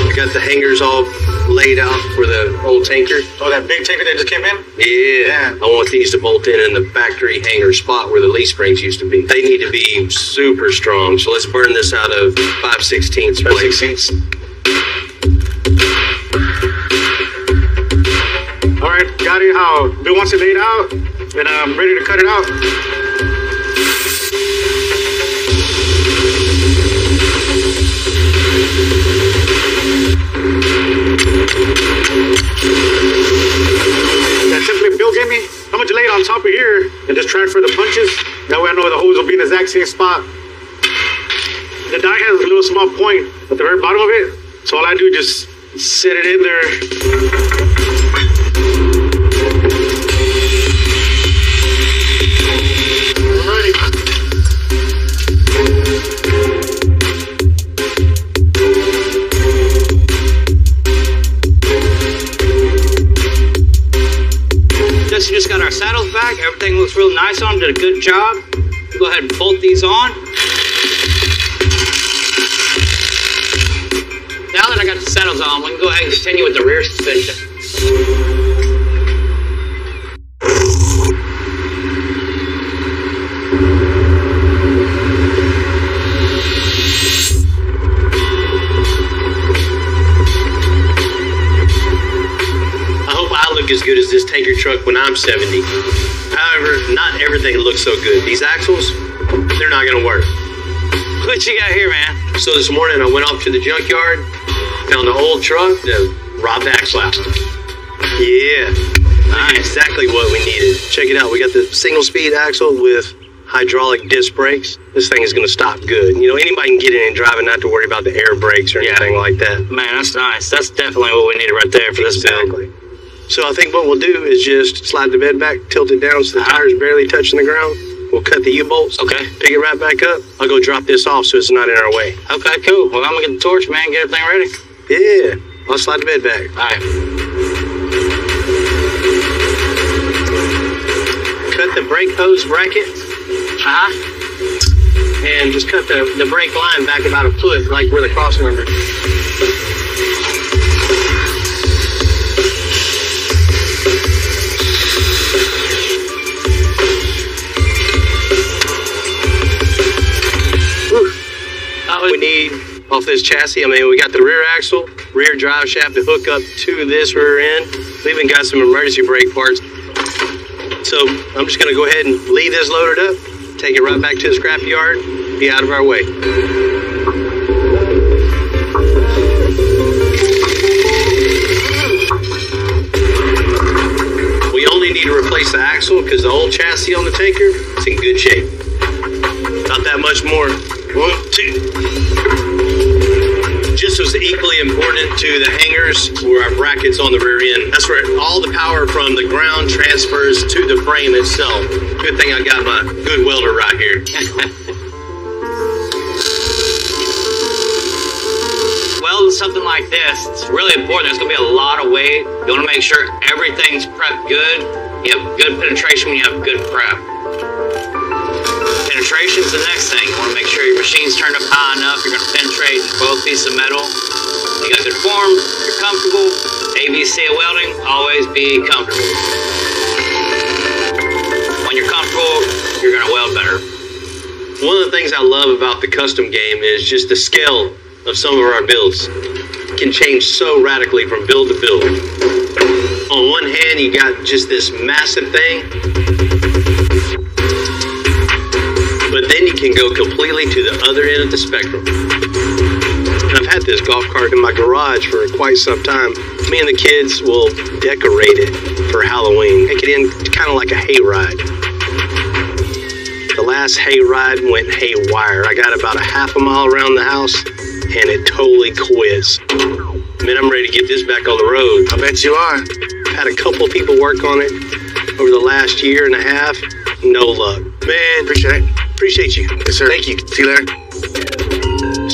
S2: I got the hangers all laid out for the old tanker.
S1: Oh, that big tanker that just came in?
S2: Yeah. I want these to bolt in the factory hanger spot where the leaf springs used to be. They need to be super strong. So let's burn this out of 5/16 plate.
S1: 5/16.
S6: All right, got it. Bill wants it laid out, and I'm ready to cut it out. That template Bill gave me, I'm gonna lay it on top of here and just transfer the punches. That way I know the holes will be in the exact same spot. The die has a little small point at the very bottom of it, so all I do is just set it in there.
S12: We just got our saddles back. Everything looks real nice on them. Did a good job. Go ahead and bolt these on. Now that I got the saddles on, we can go ahead and continue with the rear suspension.
S2: As good as this tanker truck when I'm 70. However, not everything looks so good. These axles, they're not gonna work.
S12: What you got here, man?
S2: So this morning I went off to the junkyard, found an old truck, the robbed axle out. Yeah, nice. Exactly what we needed. Check it out, we got the single speed axle with hydraulic disc brakes. This thing is gonna stop good. You know, anybody can get in and drive and not to worry about the air brakes or anything like that.
S12: Man, that's nice. That's definitely what we needed right there for this build.
S2: So I think what we'll do is just slide the bed back, tilt it down so the tire's barely touching the ground. We'll cut the U-bolts.
S12: Okay.
S2: Pick it right back up. I'll go drop this off so it's not in our way.
S12: Okay, cool. Well, I'm gonna get the torch, man, get everything ready.
S2: Yeah. I'll slide the bed back.
S12: All right.
S2: Cut the brake hose bracket. And just cut the brake line back about a foot, like where the crossing member. We need off this chassis, I mean, we got the rear axle, rear drive shaft to hook up to this rear end. We even got some emergency brake parts. So I'm just gonna go ahead and leave this loaded up, take it right back to the scrap yard, be out of our way. We only need to replace the axle because the old chassis on the tanker is in good shape. Not that much more. 1, 2. Just as equally important to the hangers were our brackets on the rear end. That's where all the power from the ground transfers to the frame itself. Good thing I got my good welder right here.
S12: Welding something like this, it's really important. There's gonna be a lot of weight. You wanna make sure everything's prepped good. You have good penetration when you have good prep. Penetration is the next thing. You want to make sure your machine's turned up high enough. You're going to penetrate both pieces of metal. You got good form. You're comfortable. ABC of welding, always be comfortable. When you're comfortable, you're going to weld better.
S2: One of the things I love about the custom game is just the scale of some of our builds. It can change so radically from build to build. On one hand, you got just this massive thing. But then you can go completely to the other end of the spectrum. And I've had this golf cart in my garage for quite some time. Me and the kids will decorate it for Halloween. Make it in kind of like a hayride. The last hayride went haywire. I got about a half a mile around the house, and it totally quit. Man, I'm ready to get this back on the road.
S3: I bet you are.
S2: Had a couple people work on it over the last year and a half. No luck.
S3: Man, appreciate you. Yes, sir.
S2: Thank you.
S3: See you later.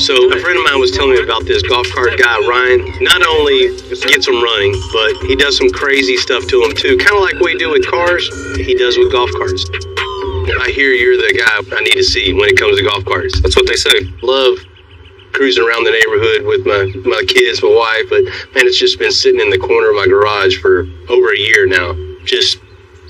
S2: So a friend of mine was telling me about this golf cart guy, Ryan. Not only gets them running, but he does some crazy stuff to them too. Kind of like we do with cars, he does with golf carts. I hear you're the guy I need to see when it comes to golf carts. That's what they say. Love cruising around the neighborhood with my kids, my wife, but man, it's just been sitting in the corner of my garage for over a year now. Just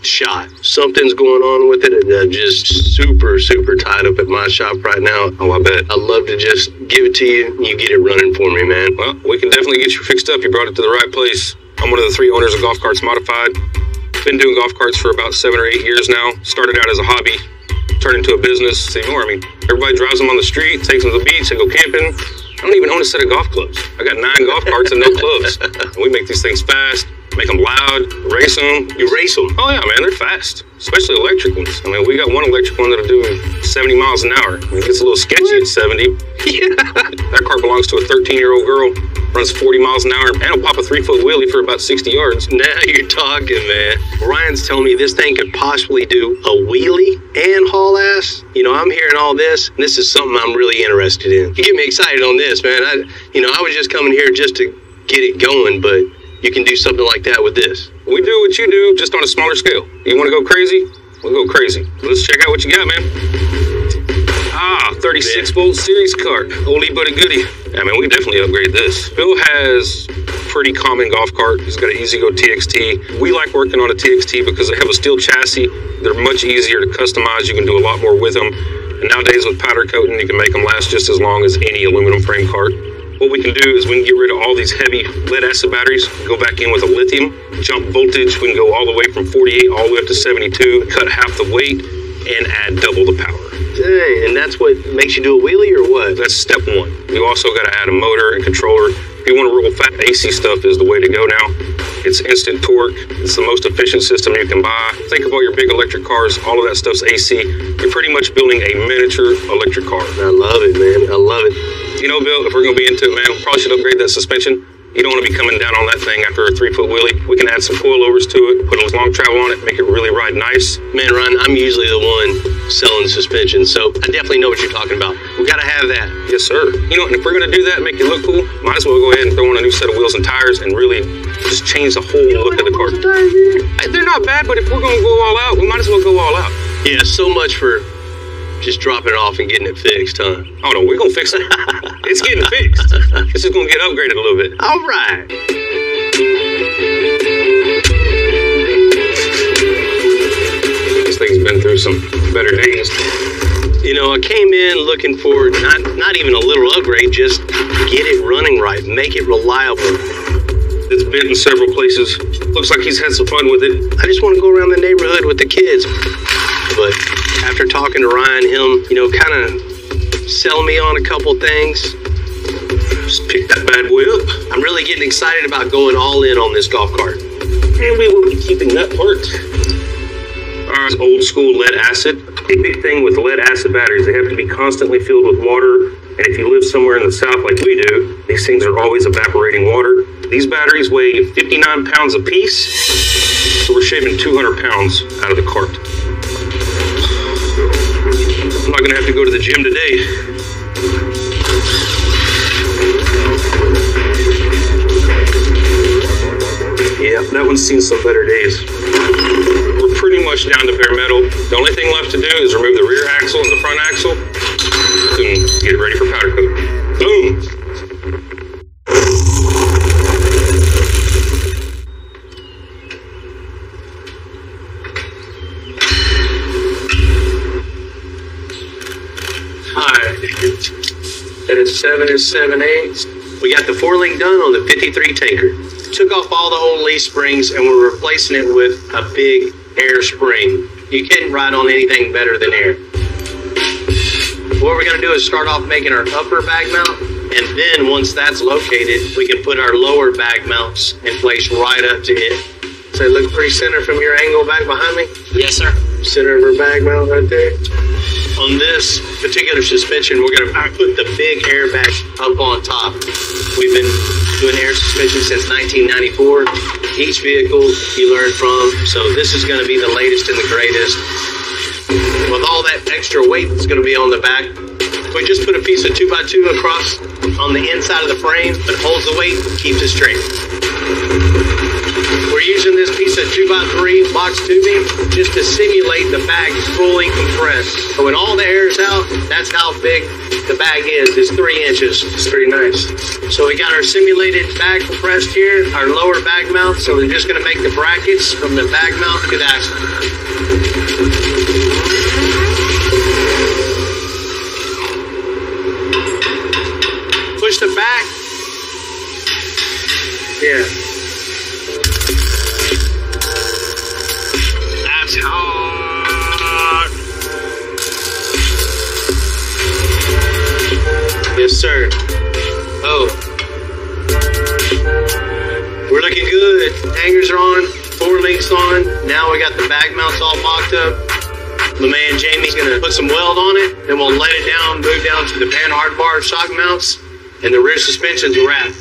S2: shot. Something's going on with it, and I'm just super tied up at my shop right now. Oh, I bet. I'd love to just give it to you, and you get it running for me, man.
S13: Well, we can definitely get you fixed up. You brought it to the right place. I'm one of the 3 owners of Golf Carts Modified. Been doing golf carts for about 7 or 8 years now. Started out as a hobby, turned into a business. Say more. I mean, everybody drives them on the street, takes them to the beach, they go camping. I don't even own a set of golf clubs. I got 9 golf carts and no clubs. And we make these things fast, make them loud, race them.
S2: You race them?
S13: Oh yeah, man, they're fast. Especially electric ones. I mean, we got one electric one that'll do 70 miles an hour. I mean, it gets a little sketchy at 70.
S2: Yeah.
S13: That cart belongs to a 13-year-old girl. Runs 40 miles an hour, and will pop a 3-foot wheelie for about 60 yards.
S2: Now you're talking, man. Ryan's telling me this thing could possibly do a wheelie and haul ass. You know, I'm hearing all this, and this is something I'm really interested in. You get me excited on this, man. I was just coming here just to get it going, but you can do something like that with this.
S13: We do what you do, just on a smaller scale. You want to go crazy? We'll go crazy. Let's check out what you got, man. 36-volt series cart. Oldie but a goodie. I mean, we can definitely upgrade this. Bill has pretty common golf cart. He's got an EasyGo TXT. We like working on a TXT because they have a steel chassis. They're much easier to customize. You can do a lot more with them. And nowadays with powder coating, you can make them last just as long as any aluminum frame cart. What we can do is we can get rid of all these heavy lead acid batteries, go back in with a lithium, jump voltage. We can go all the way from 48 all the way up to 72, cut half the weight, and add double the power.
S2: Dang, and that's what makes you do a wheelie or what?
S13: That's step 1. You also got to add a motor and controller. If you want to roll fat, AC stuff is the way to go now. It's instant torque. It's the most efficient system you can buy. Think about your big electric cars. All of that stuff's AC. You're pretty much building a miniature electric car.
S2: I love it, man. I love it.
S13: You know, Bill, if we're going to be into it, man, we probably should upgrade that suspension. You don't want to be coming down on that thing after a 3-foot wheelie. We can add some coilovers to it, put a long travel on it, make it really ride nice.
S2: Man, Ron, I'm usually the one selling suspension, so I definitely know what you're talking about. We got to have that.
S13: Yes, sir. You know, and if we're going to do that and make it look cool, might as well go ahead and throw on a new set of wheels and tires and really just change the whole look of the car. They're not bad, but if we're going to go all out, we might as well go all out.
S2: Yeah, so much for just dropping it off and getting it fixed, huh?
S13: Oh, no, we're going to fix it. It's getting fixed. This is going to get upgraded a little bit.
S2: All right.
S13: This thing's been through some better days.
S2: You know, I came in looking for not even a little upgrade, just get it running right, make it reliable.
S13: It's been in several places. Looks like he's had some fun with it.
S2: I just want to go around the neighborhood with the kids. But after talking to Ryan, him, kind of sell me on a couple things.
S13: Just pick that bad boy up.
S2: I'm really getting excited about going all in on this golf cart.
S13: And we will be keeping that part. Old school lead acid. A big thing with lead acid batteries, they have to be constantly filled with water. And if you live somewhere in the south like we do, these things are always evaporating water. These batteries weigh 59 pounds a piece, so we're shaving 200 pounds out of the cart. I'm not gonna have to go to the gym today. Yeah, that one's seen some better days. We're pretty much down to bare metal. The only thing left to do is remove the rear axle and the front axle and get it ready for powder coat. Boom! That is 7 7/8.
S2: We got the 4-link done on the 53 tanker. Took off all the old leaf springs and we're replacing it with a big air spring. You can't ride on anything better than air. What we're going to do is start off making our upper bag mount, and then once that's located, we can put our lower bag mounts in place right up to it. So it looks pretty center from your angle back behind me?
S12: Yes, sir.
S2: Center of our bag mount right there.
S4: On this particular suspension, we're going to put the big airbag up on top. We've been doing air suspension since 1994. Each vehicle you learn from, so this is going to be the latest and the greatest. With all that extra weight that's going to be on the back, we just put a piece of 2x2 across on the inside of the frame that holds the weight, keeps it straight. We're using this piece of 2x3 box tubing just to simulate the bag fully compressed. So when all the air is out, that's how big the bag is. It's 3 inches. It's pretty nice. So we got our simulated bag compressed here, our lower bag mount. So we're just going to make the brackets from the bag mount to the axle. Push the back. Yeah. That's hard. Yes, sir. Oh. We're looking good. Hangers are on. 4 links on. Now we got the bag mounts all mocked up. My man Jamie's gonna put some weld on it, then we'll let it down, move down to the panhard bar shock mounts, and the rear suspension's wrapped.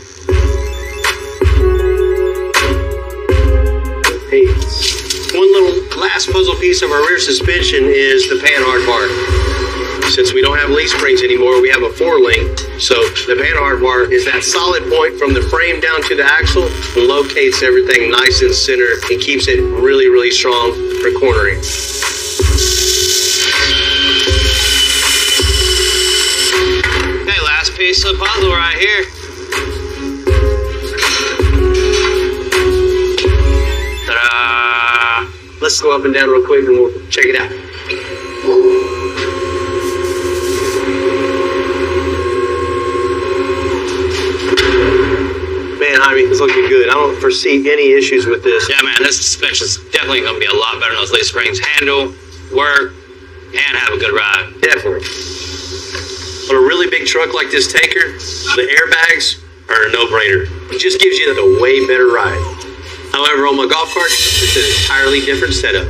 S4: Hey, one little last puzzle piece of our rear suspension is the panhard bar. Since we don't have leaf springs anymore, we have a 4-link. So the panhard bar is that solid point from the frame down to the axle, and locates everything nice and center and keeps it really, really strong for cornering. Okay, last piece of the puzzle right here. Ta-da! Let's go up and down real quick and we'll check it out. Man, Jaime, it's looking good. I don't foresee any issues with this.
S12: Yeah, man, this suspension's definitely going to be a lot better than those leaf springs. Handle, work, and have a good ride.
S4: Definitely. On a really big truck like this tanker, the airbags are a no-brainer. It just gives you a way better ride. However, on my golf cart, it's an entirely different setup.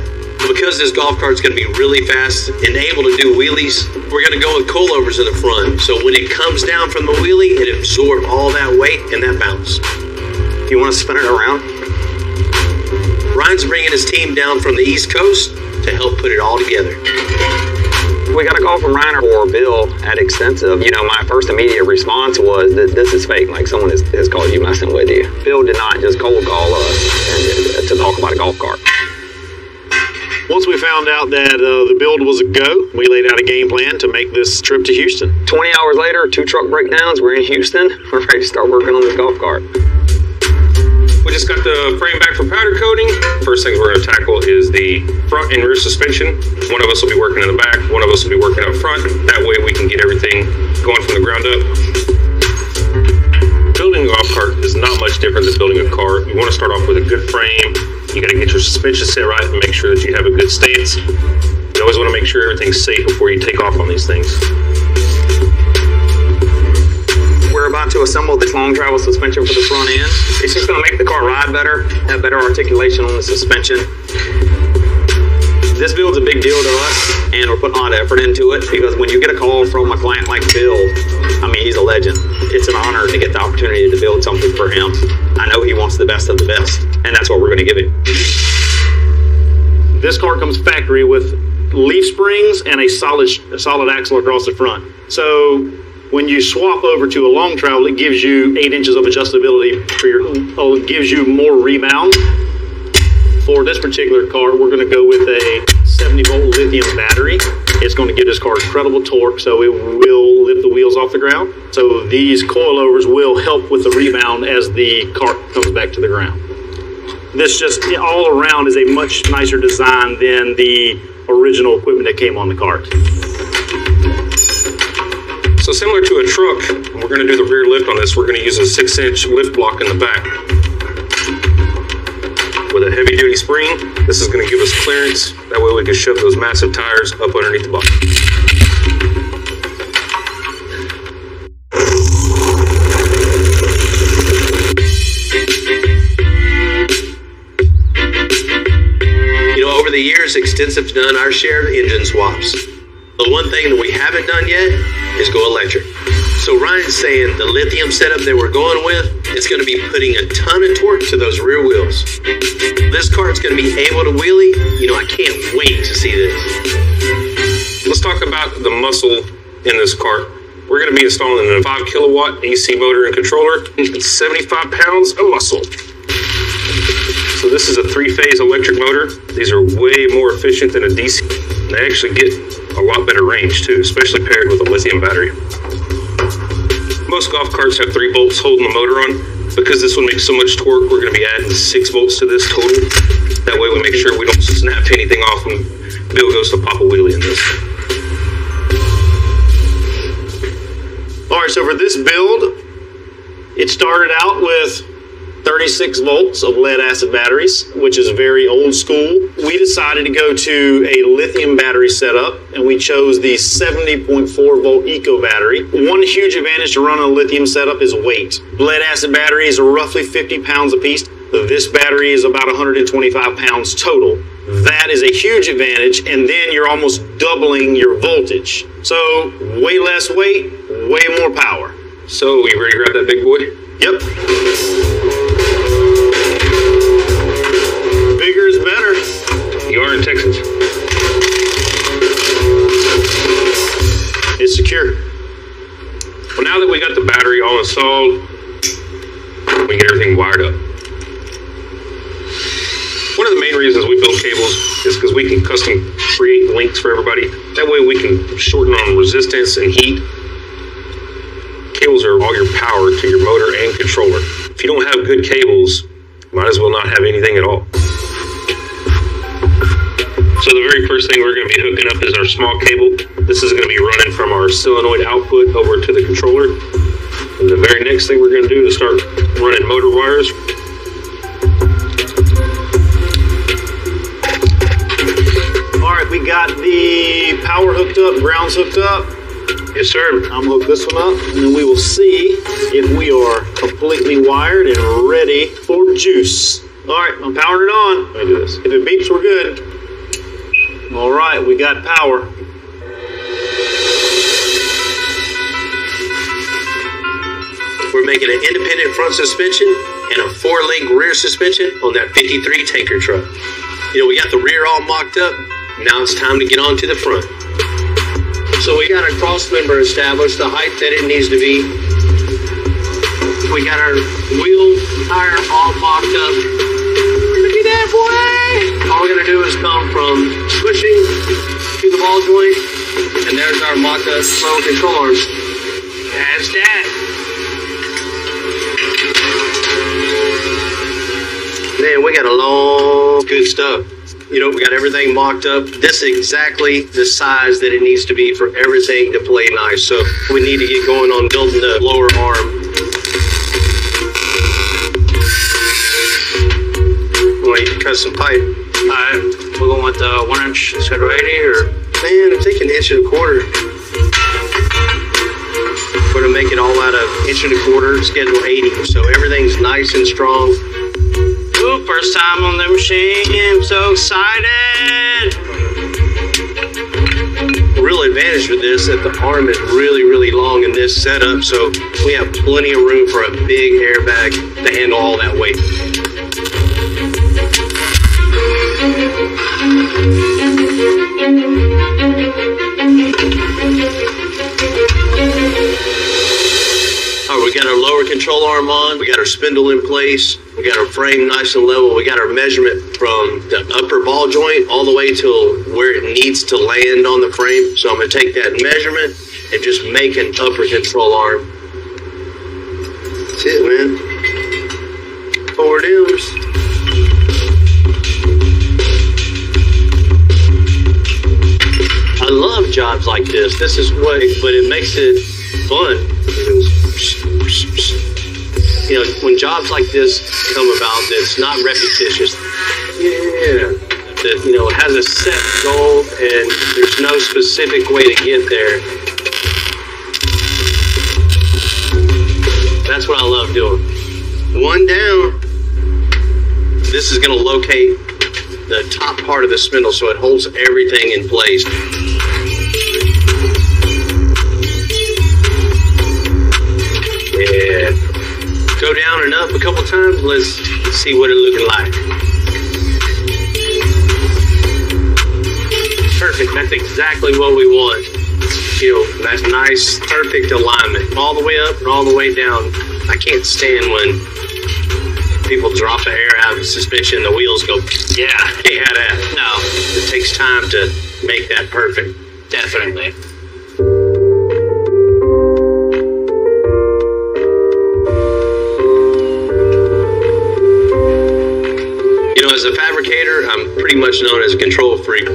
S4: Because this golf cart's going to be really fast and able to do wheelies, we're going to go with coilovers in the front. So when it comes down from the wheelie, it absorbs all that weight and that bounce. You want to spin it around? Ryan's bringing his team down from the East Coast to help put it all together.
S14: We got a call from Ryan or Bill at Extensive. You know, my first immediate response was that this is fake, like someone has called you messing with you. Bill did not just cold call us and to talk about a golf cart.
S6: Once we found out that the build was a go, we laid out a game plan to make this trip to Houston.
S14: 20 hours later, 2 truck breakdowns, we're in Houston. We're ready to start working on this golf cart.
S13: We just got the frame back for powder coating. First things we're going to tackle is the front and rear suspension. One of us will be working in the back, one of us will be working up front. That way we can get everything going from the ground up. Building a golf cart is not much different than building a car. You want to start off with a good frame. You got to get your suspension set right and make sure that you have a good stance. You always want to make sure everything's safe before you take off on these things.
S14: We're about to assemble this long travel suspension for the front end. It's just going to make the car ride better, have better articulation on the suspension. This build's a big deal to us, and we're putting a lot of effort into it because when you get a call from a client like Bill, I mean, he's a legend. It's an honor to get the opportunity to build something for him. I know he wants the best of the best, and that's what we're going to give him.
S6: This car comes factory with leaf springs and a solid axle across the front. So when you swap over to a long travel, it gives you 8 inches of adjustability for it gives you more rebound. For this particular car, we're going to go with a 70-volt lithium battery. It's going to give this car incredible torque, so it will lift the wheels off the ground. So these coilovers will help with the rebound as the cart comes back to the ground. This just all around is a much nicer design than the original equipment that came on the cart.
S13: So similar to a truck, we're going to do the rear lift on this. We're going to use a 6-inch lift block in the back. With a heavy-duty spring, this is going to give us clearance. That way we can shove those massive tires up underneath the body.
S4: You know, over the years, Extensive's done our share of engine swaps.
S2: The one thing that we haven't done yet is go electric. So Ryan's saying the lithium setup that we're going with is going to be putting a ton of torque to those rear wheels. This cart's going to be able to wheelie. You know, I can't wait to see this.
S13: Let's talk about the muscle in this cart. We're going to be installing a 5 kilowatt AC motor and controller and 75 pounds of muscle. So this is a 3-phase electric motor. These are way more efficient than a DC. They actually get a lot better range too, especially paired with a lithium battery. Most golf carts have 3 bolts holding the motor on. Because this one makes so much torque, we're going to be adding 6 volts to this total. That way we make sure we don't snap anything off when Bill goes to pop a wheelie in this.
S6: All right, so for this build, it started out with 36 volts of lead acid batteries, which is very old school. We decided to go to a lithium battery setup, and we chose the 70.4 volt eco battery. One huge advantage to run a lithium setup is weight. Lead acid batteries are roughly 50 pounds a piece. This battery is about 125 pounds total. That is a huge advantage, and then you're almost doubling your voltage. So way less weight, way more power.
S13: So you ready to grab that big boy?
S6: Yep. Bigger is better.
S13: You are in Texas.
S6: It's secure.
S13: Well, now that we got the battery all installed, we get everything wired up. One of the main reasons we build cables is because we can custom create links for everybody. That way we can shorten on resistance and heat. Cables are all your power to your motor and controller. If you don't have good cables, might as well not have anything at all. So the very first thing we're going to be hooking up is our small cable. This is going to be running from our solenoid output over to the controller. And the very next thing we're going to do is start running motor wires.
S6: All right, we got the power hooked up, ground's hooked up.
S13: Yes, sir.
S6: I'm gonna hook this one up, and then we will see if we are completely wired and ready for juice. All right, I'm powering it on.
S13: Let me do this.
S6: If it beeps, we're good. All right, we got power.
S2: We're making an independent front suspension and a 4-link rear suspension on that 53 tanker truck. You know, we got the rear all mocked up. Now it's time to get on to the front. So we got our cross member established, the height that it needs to be. We got our wheel tire all mocked up. Look at that, boy! All we're gonna do is come from pushing to the ball joint, and there's our mocked up slow control arms. That's that. Man, we got a long, good stuff. You know, we got everything mocked up. This is exactly the size that it needs to be for everything to play nice. So we need to get going on building the lower arm. We need to cut some pipe.
S12: All right, we're going with the 1-inch instead of 80, or?
S2: Man, I'm thinking 1 1/4 inch. We're gonna make it all out of 1 1/4 inch, schedule 80. So everything's nice and strong.
S12: Ooh, first time on the machine. I'm so excited.
S2: Real advantage with this that the arm is really, really long in this setup, so we have plenty of room for a big airbag to handle all that weight. All right, we got our lower control arm on, we got our spindle in place, we got our frame nice and level, we got our measurement from the upper ball joint all the way to where it needs to land on the frame. So I'm going to take that measurement and just make an upper control arm. That's it, man. 4 M's. I love jobs like this. This is what, but it makes it fun. You know, when jobs like this come about, that's not repetitious. Yeah. That, you know, it has a set goal and there's no specific way to get there. That's what I love doing. One down. This is going to locate the top part of the spindle so it holds everything in place. time. Let's see what it's looking like. Perfect. That's exactly what we want. You know, that nice, perfect alignment. All the way up and all the way down. I can't stand when people drop the air out of the suspension, the wheels go, yeah, can't have that. No. It takes time to make that perfect.
S12: Definitely.
S2: You know, as a fabricator, I'm pretty much known as a control freak.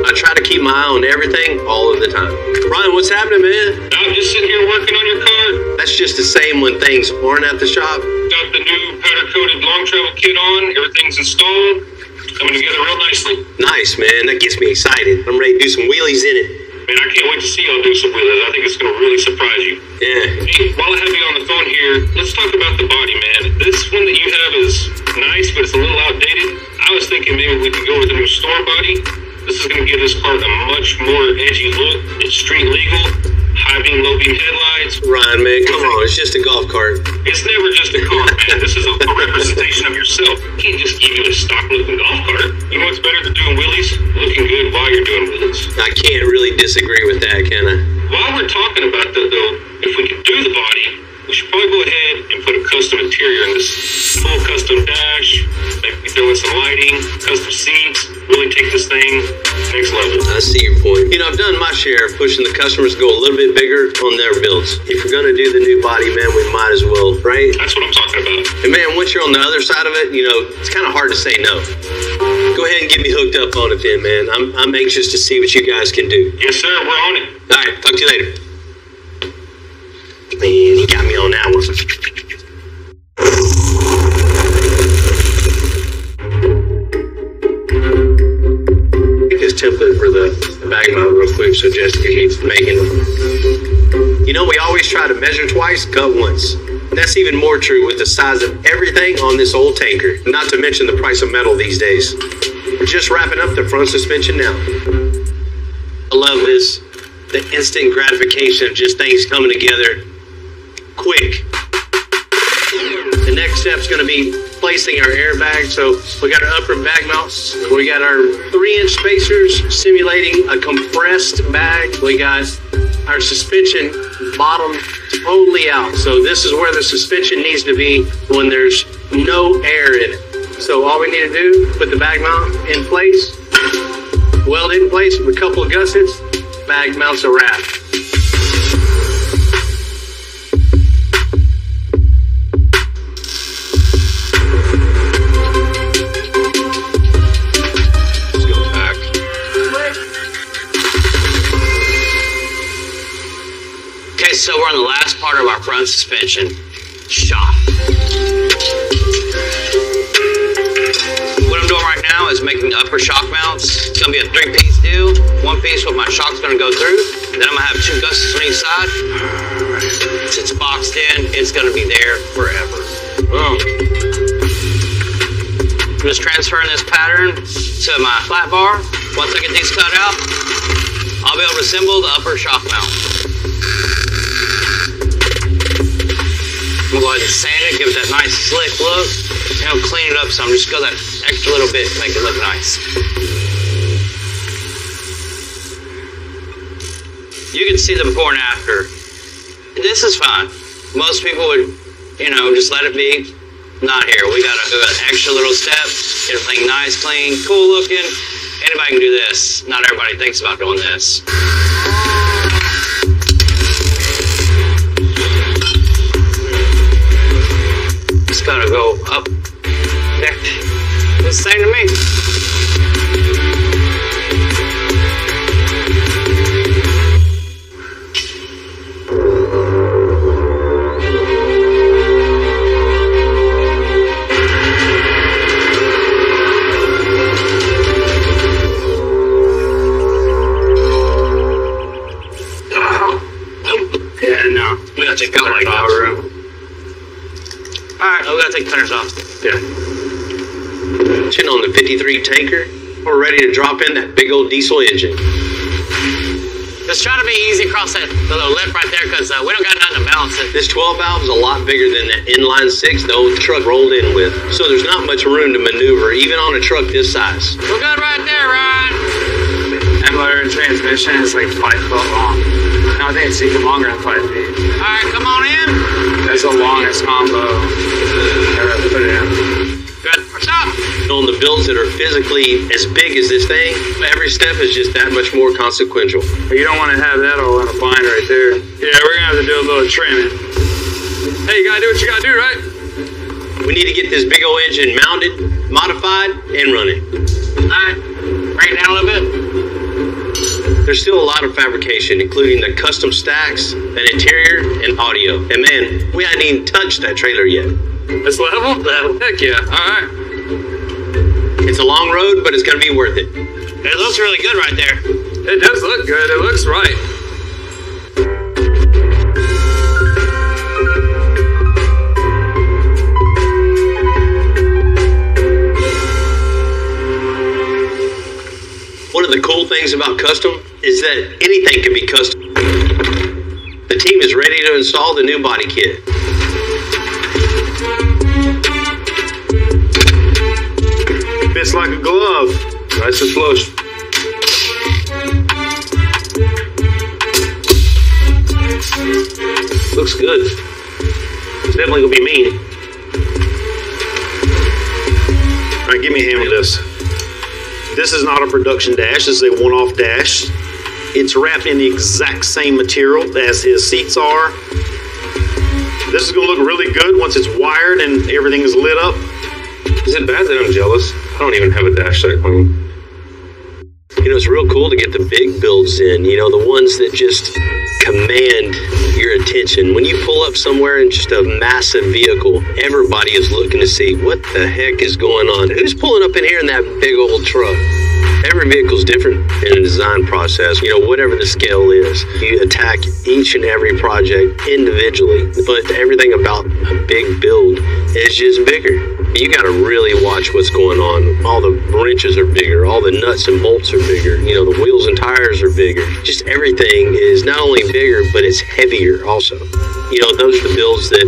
S2: I try to keep my eye on everything all of the time. Ryan, what's happening, man?
S13: I'm just sitting here working on your car.
S2: That's just the same when things aren't at the shop.
S13: Got the new powder-coated long travel kit on. Everything's installed. Coming together real nicely.
S2: Nice, man. That gets me excited. I'm ready to do some wheelies in it.
S13: Man, I can't wait to see y'all do some wheelies. I think it's going to really surprise you.
S2: Yeah.
S13: Hey, while I have you on the phone here, let's talk about the body, man. This one that you have is nice, but it's a little outdated. I was thinking maybe we could go with the new store body. This is going to give this car a much more edgy look. It's street legal, high beam, low beam headlights.
S2: Ryan, man, come on. It's just a golf cart.
S13: It's never just a car, man. This is a representation of yourself. I can't just give you a stock looking golf cart. You know what's better than doing wheelies? Looking good while you're doing wheelies.
S2: I can't really disagree with that, can I?
S13: While we're talking about that, though, if we could do the body, we should probably go ahead and put a custom interior in this. Full custom dash, maybe throw in some lighting, custom seats, really take this thing next level.
S2: I see your point. You know, I've done my share of pushing the customers to go a little bit bigger on their builds. If we're going to do the new body, man, we might as well, right?
S13: That's what I'm talking about.
S2: And man, once you're on the other side of it, you know, it's kind of hard to say no. Go ahead and get me hooked up on it then, man. I'm anxious to see what you guys can do.
S13: Yes, sir. We're on it.
S2: All right. Talk to you later. Man, he got me on that one. Get this template for the bag mount real quick so Jessica keeps making them. You know, we always try to measure twice, cut once. That's even more true with the size of everything on this old tanker, not to mention the price of metal these days. We're just wrapping up the front suspension now. I love this, the instant gratification of just things coming together quick. The next step's going to be placing our airbag. So we got our upper bag mounts. We got our 3-inch spacers simulating a compressed bag. We got our suspension bottom totally out. So this is where the suspension needs to be when there's no air in it. So all we need to do, put the bag mount in place, weld it in place with a couple of gussets, bag mounts a wrap.
S12: So we're on the last part of our front suspension shop. What I'm doing right now is making the upper shock mounts. It's gonna be a 3-piece deal. 1 piece with my shock's gonna go through. Then I'm gonna have 2 gussets on each side. Once it's boxed in, it's gonna be there forever. I'm just transferring this pattern to my flat bar. Once I get these cut out, I'll be able to assemble the upper shock mount. I'm going to go ahead and sand it, give it that nice slick look, and I'll clean it up some. Just go that extra little bit to make it look nice. You can see the before and after. This is fine. Most people would, you know, just let it be. Not here. We got to do an extra little step, get everything nice, clean, cool looking. Anybody can do this. Not everybody thinks about doing this. Gotta go up there. It's the same to me.
S2: Yeah, no. We gotta take out like that room. Alright, we gotta take the cutters off. Yeah. Chin on the 53 tanker. We're ready to drop in that big old diesel engine.
S12: Just try to be easy across that little lip right there because we don't got nothing to balance it.
S2: This 12 valve is a lot bigger than the inline 6 the old truck rolled in with. So there's not much room to maneuver, even on a truck this size.
S12: We're good right there, Ryan.
S10: That motor and transmission is like 5 foot long. No, I think it's even longer than 5 feet.
S12: All right, come on in.
S10: That's the longest combo I've ever put it in.
S12: Good. What's up?
S2: On the builds that are physically as big as this thing, every step is just that much more consequential.
S10: But you don't want to have that all in a bind right there. Yeah, we're going to have to do a little trimming. Hey, you got to do what you got to do, right?
S2: We need to get this big old engine mounted, modified, and running.
S12: All right. Break it down a little bit.
S2: There's still a lot of fabrication, including the custom stacks, an interior, and audio. And man, we hadn't even touched that trailer yet.
S10: It's level? Level. Heck yeah. All right.
S2: It's a long road, but it's going to be worth it.
S12: It looks really good right there.
S10: It does look good. It looks right.
S2: One of the cool things about custom is that anything can be custom. The team is ready to install the new body kit.
S6: Fits like a glove. Nice and flush.
S2: Looks good. It's definitely gonna be mean.
S6: All right, give me a hand with this. This is not a production dash. This is a one-off dash. It's wrapped in the exact same material as his seats are. This is gonna look really good once it's wired and everything is lit up.
S13: Is it bad that I'm jealous? I don't even have a dash that clean.
S2: You know, it's real cool to get the big builds in, you know, the ones that just command your attention. When you pull up somewhere in just a massive vehicle, everybody is looking to see what the heck is going on. Who's pulling up in here in that big old truck? Every vehicle's different in the design process, you know, whatever the scale is. You attack each and every project individually, but everything about a big build is just bigger. You got to really watch what's going on. All the wrenches are bigger, all the nuts and bolts are bigger, you know, the wheels and tires are bigger. Just everything is not only bigger, but it's heavier also. You know, those are the builds that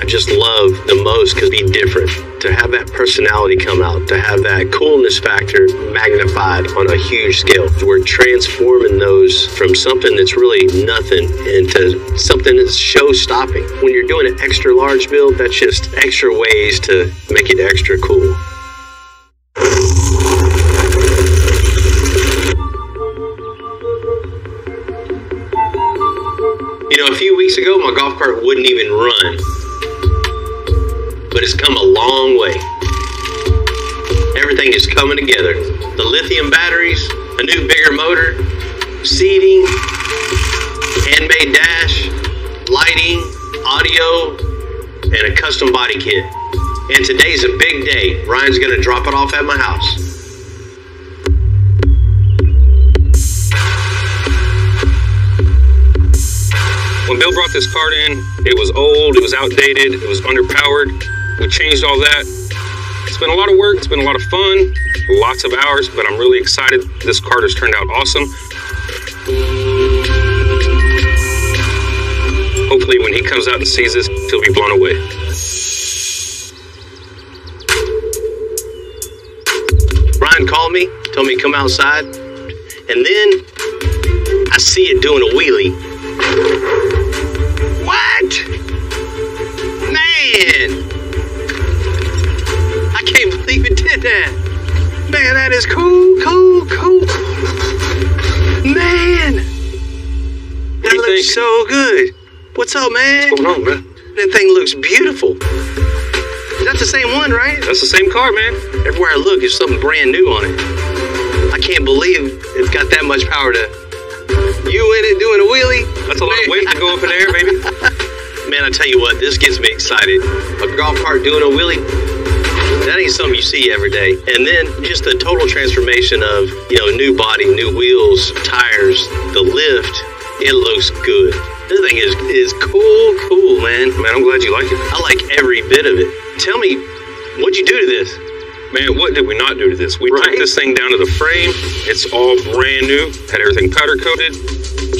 S2: I just love the most because be different. To have that personality come out, to have that coolness factor magnified on a huge scale. We're transforming those from something that's really nothing into something that's show-stopping. When you're doing an extra large build, that's just extra ways to make it extra cool. You know, a few weeks ago, my golf cart wouldn't even run. But it's come a long way. Everything is coming together. The lithium batteries, a new bigger motor, seating, handmade dash, lighting, audio, and a custom body kit. And today's a big day. Ryan's gonna drop it off at my house.
S13: When Bill brought this cart in, it was old, it was outdated, it was underpowered. We changed all that. It's been a lot of work, it's been a lot of fun, lots of hours, but I'm really excited. This cart has turned out awesome. Hopefully when he comes out and sees this, he'll be blown away.
S2: Ryan called me, told me to come outside, and then I see it doing a wheelie. What? Man! I can't believe it did that. Man, that is cool. Man! That looks so good. What's up, man?
S13: What's going on, man?
S2: That thing looks beautiful. Is that the same one, right?
S13: That's the same car, man.
S2: Everywhere I look, there's something brand new on it. I can't believe it's got that much power to... You in it doing a wheelie?
S13: That's a lot of weight to go up in the air, baby.
S2: Man, I tell you what, this gets me excited. A golf cart doing a wheelie, that ain't something you see every day. And then just the total transformation of, you know, new body, new wheels, tires, the lift, it looks good. This thing is cool, man.
S13: Man, I'm glad you like it.
S2: I like every bit of it. Tell me, what'd you do to this?
S13: Man, what did we not do to this? We took this thing down to the frame. It's all brand new. Had everything powder coated.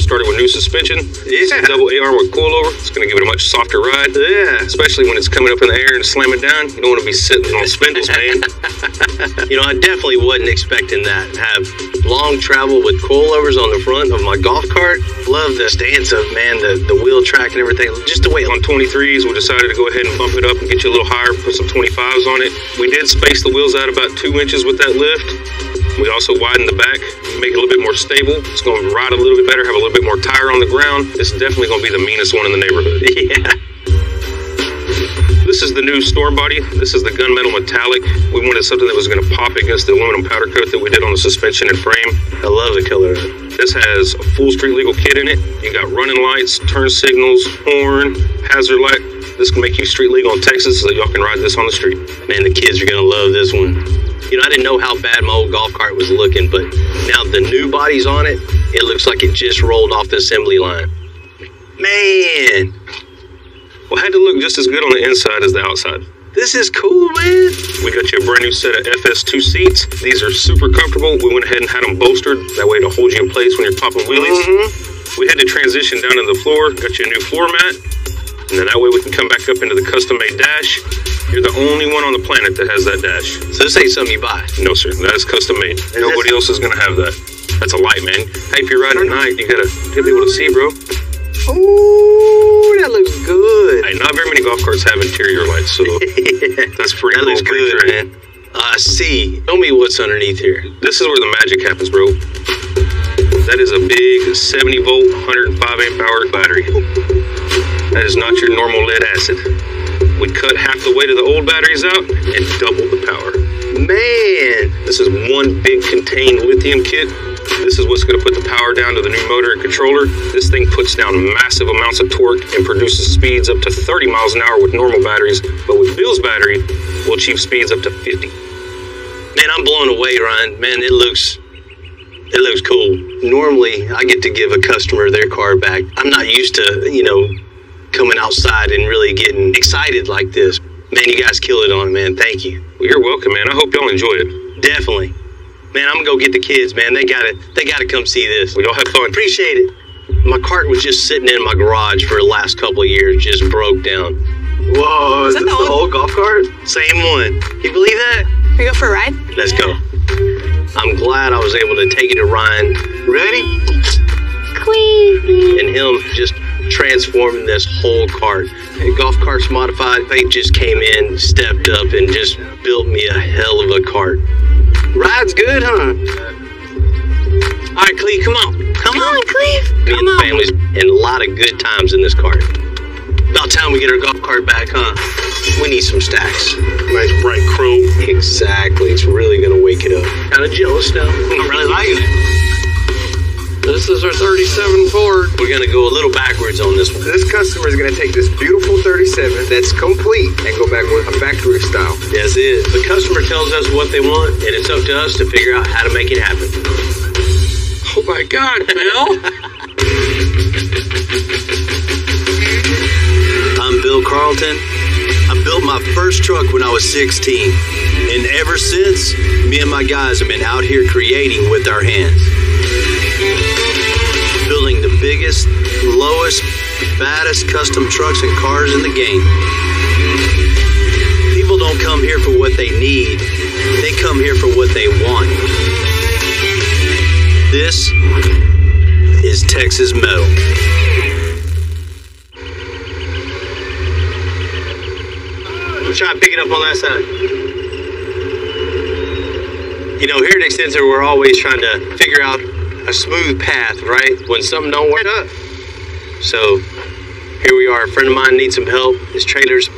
S13: started with new suspension.
S2: Yeah.
S13: Double A-arm with coilover. It's going to give it a much softer ride.
S2: Yeah.
S13: Especially when it's coming up in the air and slamming down. You don't want to be sitting on spindles, man.
S2: You know, I definitely wasn't expecting that. Have long travel with coilovers on the front of my golf cart. Love the stance of, man, the wheel track and everything. Just the way
S13: On 23s, we decided to go ahead and bump it up and get you a little higher, put some 25s on it. We did space the wheels out about 2 inches with that lift. We also widened the back, make it a little bit more stable. It's going to ride a little bit better, have a little bit more tire on the ground. This is definitely going to be the meanest one in the neighborhood.
S2: Yeah.
S13: This is the new store body. This is the gunmetal metallic. We wanted something that was going to pop against the aluminum powder coat that we did on the suspension and frame.
S2: I love the color of it.
S13: This has a full street legal kit in it. You got running lights, turn signals, horn, hazard light. This can make you street legal in Texas so that y'all can ride this on the street.
S2: Man, the kids are going to love this one. You know, I didn't know how bad my old golf cart was looking, but now the new body's on it, it looks like it just rolled off the assembly line. Man,
S13: Well, it had to look just as good on the inside as the outside.
S2: this is cool, man.
S13: We got you a brand new set of FS2 seats. These are super comfortable. We went ahead and had them bolstered. That way it'll hold you in place when you're popping wheelies. We had to transition down to the floor. Got you a new floor mat. And then that way we can come back up into the custom-made dash. You're the only one on the planet that has that dash.
S2: So this ain't something you buy?
S13: No, sir. That is custom-made. Nobody else is going to have that. That's a light, man. Hey, if you're riding at night, you gotta be able to see, bro.
S2: Ooh, that looks good.
S13: Hey, not very many golf carts have interior lights, so that's pretty
S2: That
S13: cool.
S2: looks good, man. I see. Tell me what's underneath here.
S13: This is where the magic happens, bro. That is a big 70-volt, 105-amp-hour battery. That is not your normal lead acid. We cut half the weight of the old batteries out and doubled the power.
S2: Man,
S13: this is one big contained lithium kit. This is what's going to put the power down to the new motor and controller. This thing puts down massive amounts of torque and produces speeds up to 30 miles an hour with normal batteries, but with Bill's battery, we'll achieve speeds up to 50.
S2: Man, I'm blown away, Ryan. Man, it looks cool. Normally, I get to give a customer their car back. I'm not used to, you know, coming outside and really getting excited like this. Man, you guys killed it on it, man. Thank you.
S13: Well, you're welcome, man. I hope y'all enjoy it.
S2: Definitely. Man, I'm gonna go get the kids, man. They gotta come see this.
S13: We all have fun.
S2: Appreciate it. My cart was just sitting in my garage for the last couple of years, just broke down.
S12: Whoa, is this the old golf cart?
S2: Same one. You believe that?
S9: Can we go for a ride?
S2: Let's go. I'm glad I was able to take it to Ryan. Ready?
S9: Queasy.
S2: And him just transforming this whole cart. Hey, Golf Carts Modified, they just came in, stepped up, and just built me a hell of a cart. Ride's good, huh? All right, Cleve, come on. Come on, Cleve. Me and the family's in a lot of good times in this cart. About time we get our golf cart back, huh? We need some stacks.
S5: Nice bright chrome.
S2: Exactly. It's really going to wake it up. Kind of jealous now. I'm really liking it.
S11: This is our 37 Ford.
S2: We're going to go a little backwards on this one.
S11: This customer is going to take this beautiful 37 that's complete and go back with a factory style.
S2: Yes, it is. The customer tells us what they want, and it's up to us to figure out how to make it happen.
S13: Oh my God, Bill.
S15: I'm Bill Carlton. I built my first truck when I was 16. And ever since, me and my guys have been out here creating with our hands. Building the biggest, lowest, baddest custom trucks and cars in the game. People don't come here for what they need. They come here for what they want. This is Texas Metal.
S2: We'll try to pick it up on that side. You know, here at Extensor, we're always trying to figure out a smooth path, right? When something don't work up. So here we are. A friend of mine needs some help. His trailer's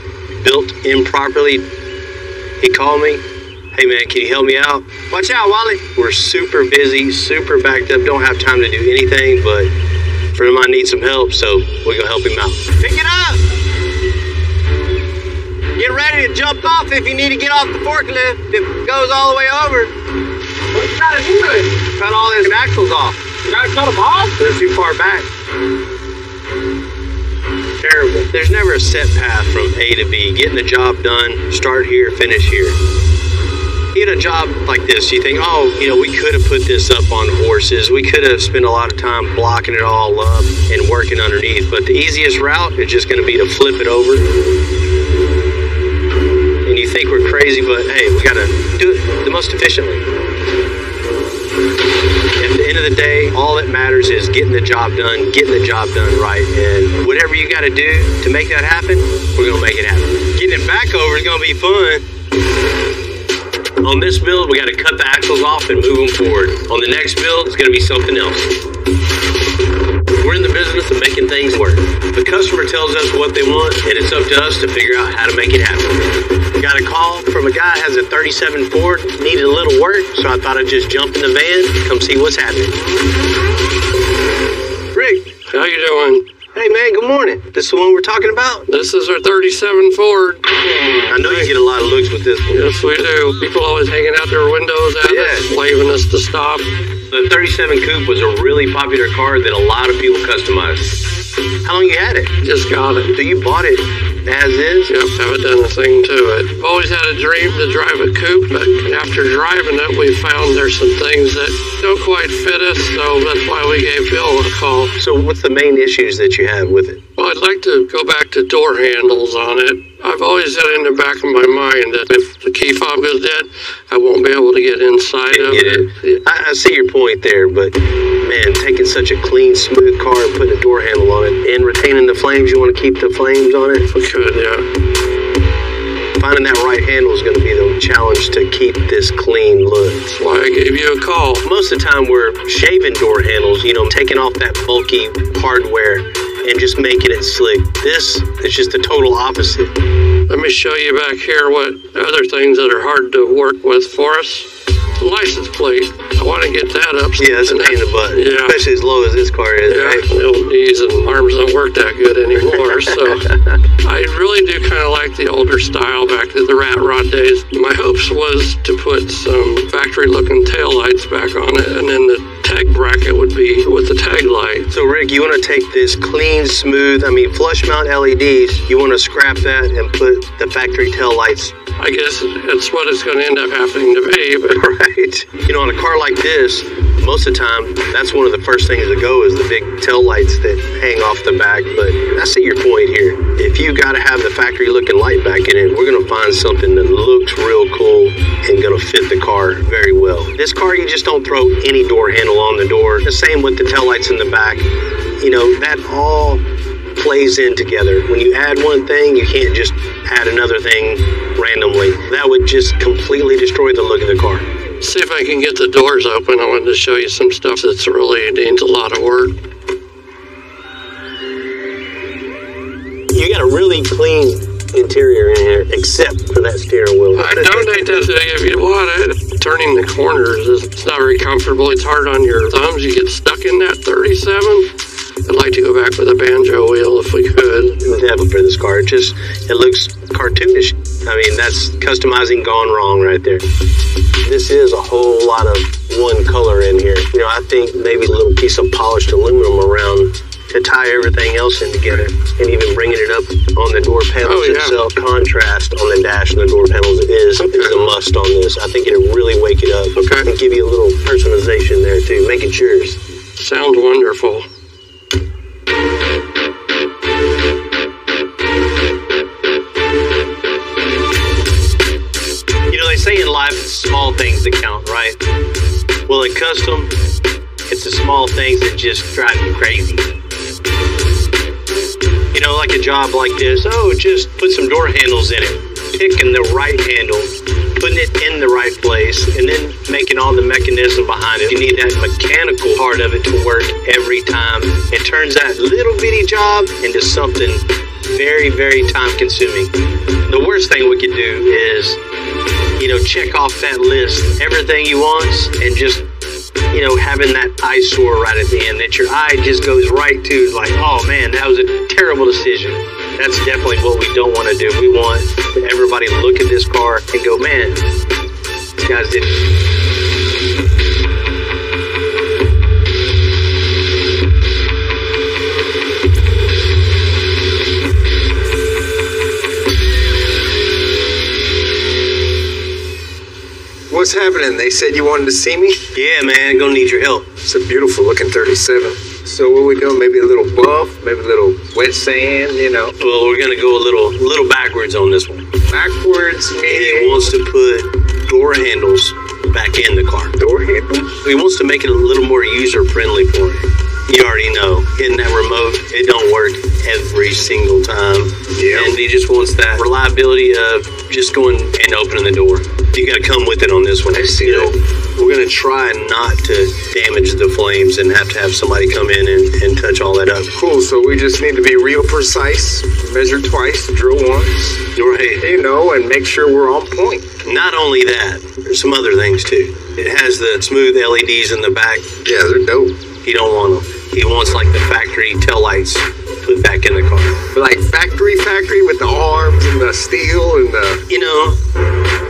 S2: built improperly. He called me. Hey man, can you help me out? Watch out, Wally. We're super busy, super backed up, don't have time to do anything, but a friend of mine needs some help, so we're gonna help him out. Pick it up! Get ready to jump off if you need to get off the forklift. If it goes all the way over. What you gotta do it? Cut all his axles off. You gotta cut them off? They're too far back. Terrible. There's never a set path from A to B. Getting the job done, start here, finish here. You get a job like this, you think, oh, you know, we could have put this up on horses. We could have spent a lot of time blocking it all up and working underneath. But the easiest route is just going to be to flip it over. And you think we're crazy, but hey, we got to do it the most efficiently. At the end of the day, all that matters is getting the job done right. And whatever you got to do to make that happen, we're going to make it happen. Getting it back over is going to be fun. On this build, we got to cut the axles off and move them forward. On the next build, it's going to be something else. We're in the business of making things work. The customer tells us what they want, and it's up to us to figure out how to make it happen. We got a call from a guy who has a 37 Ford, needed a little work, so I thought I'd just jump in the van, come see what's happening. Rick,
S16: how you doing?
S2: Hey man, good morning. This the one we're talking about?
S16: This is our 37 Ford.
S2: I know you get a lot of looks with this one.
S16: Yes, we do. People always hanging out their windows at us, waving us to stop.
S2: The 37 Coupe was a really popular car that a lot of people customized. How long you had it?
S16: Just got it.
S2: So you bought it as is?
S16: Yep, haven't done a thing to it. Always had a dream to drive a coupe, but after driving it, we found there's some things that don't quite fit us, so that's why we gave Bill a call.
S2: So what's the main issues that you have with it?
S16: Well, I'd like to go back to door handles on it. I've always had in the back of my mind that if the key fob goes dead, I won't be able to get inside of it.
S2: I see your point there, but man, taking such a clean, smooth car and putting a door handle on it and retaining the flames, you want to keep the flames on it?
S16: We could, yeah.
S2: Finding that right handle is going to be the challenge to keep this clean look.
S16: That's why I gave you a call.
S2: Most of the time we're shaving door handles, you know, taking off that bulky hardware and just making it slick. This is just the total opposite.
S16: Let me show you back here what other things that are hard to work with for us. The license plate. I want to get that up.
S2: Yeah, that's a pain in the butt.
S16: Yeah.
S2: Especially as low as this car is,
S16: yeah,
S2: right?
S16: The old knees and arms don't work that good anymore. So I really do kind of like the older style back to the rat rod days. My hopes was to put some factory looking taillights back on it, and then the tag bracket would be with the tag light.
S2: So Rick, you want to take this clean, smooth, flush mount LEDs, you want to scrap that and put the factory tail lights.
S16: I guess that's what it's going to end up happening to be. But
S2: right. You know, on a car like this, most of the time, that's one of the first things to go is the big tail lights that hang off the back. But I see your point here. If you got to have the factory looking light back in it, we're going to find something that looks real cool and going to fit the car very well. This car, you just don't throw any door handle on the door. The same with the tail lights in the back. You know, that all plays in together. When you add one thing, you can't just add another thing randomly. That would just completely destroy the look of the car.
S16: See if I can get the doors open. I wanted to show you some stuff that's really needs a lot of work.
S2: You got a really clean interior in here, except for that steering wheel.
S16: I donate that to you if you want it. Turning the corners is not very comfortable. It's hard on your thumbs. You get stuck in that 37. I'd like to go back with a banjo wheel if we could.
S2: Definitely for this car. It looks cartoonish. I mean, that's customizing gone wrong right there. This is a whole lot of one color in here. You know, I think maybe a little piece of polished aluminum around to tie everything else in together, and even bringing it up on the door panels itself. Contrast on the dash and the door panels is a must on this. I think it'll really wake it up and give you a little personalization there too. Make it yours.
S16: Sounds wonderful.
S2: You know, they say in life it's small things that count, right? Well, in custom, it's the small things that just drive you crazy. You know, like a job like this, just put some door handles in it, picking the right handle, putting it in the right place, and then making all the mechanism behind it. You need that mechanical part of it to work every time. It turns that little bitty job into something very, very time consuming. The worst thing we could do is, you know, check off that list, everything you want, and just, you know, having that eyesore right at the end that your eye just goes right to, like, oh man, that was a terrible decision. That's definitely what we don't want to do. We want everybody to look at this car and go, man, these guys did.
S17: happening? They said you wanted to see me?
S2: Yeah, man, gonna need your help.
S17: It's a beautiful looking 37. So what we doing? Maybe a little buff, maybe a little wet sand, you know?
S2: Well, we're gonna go a little backwards on this one.
S17: Backwards meaning?
S2: He wants to put door handles back in the car.
S17: Door handles?
S2: He wants to make it a little more user-friendly for you. You already know, hitting that remote, it don't work every single time.
S17: Yeah.
S2: And he just wants that reliability of just going and opening the door. You gotta come with it on this one.
S17: I see that.
S2: We're gonna try not to damage the flames and have to have somebody come in and touch all that up.
S17: Cool, so we just need to be real precise, measure twice, drill once.
S2: Right.
S17: You know, and make sure we're on point.
S2: Not only that, there's some other things too. It has the smooth LEDs in the back.
S17: Yeah, they're dope.
S2: He don't want them. He wants like the factory taillights put back in the car.
S17: Like factory with the arms and the steel and the...
S2: You know,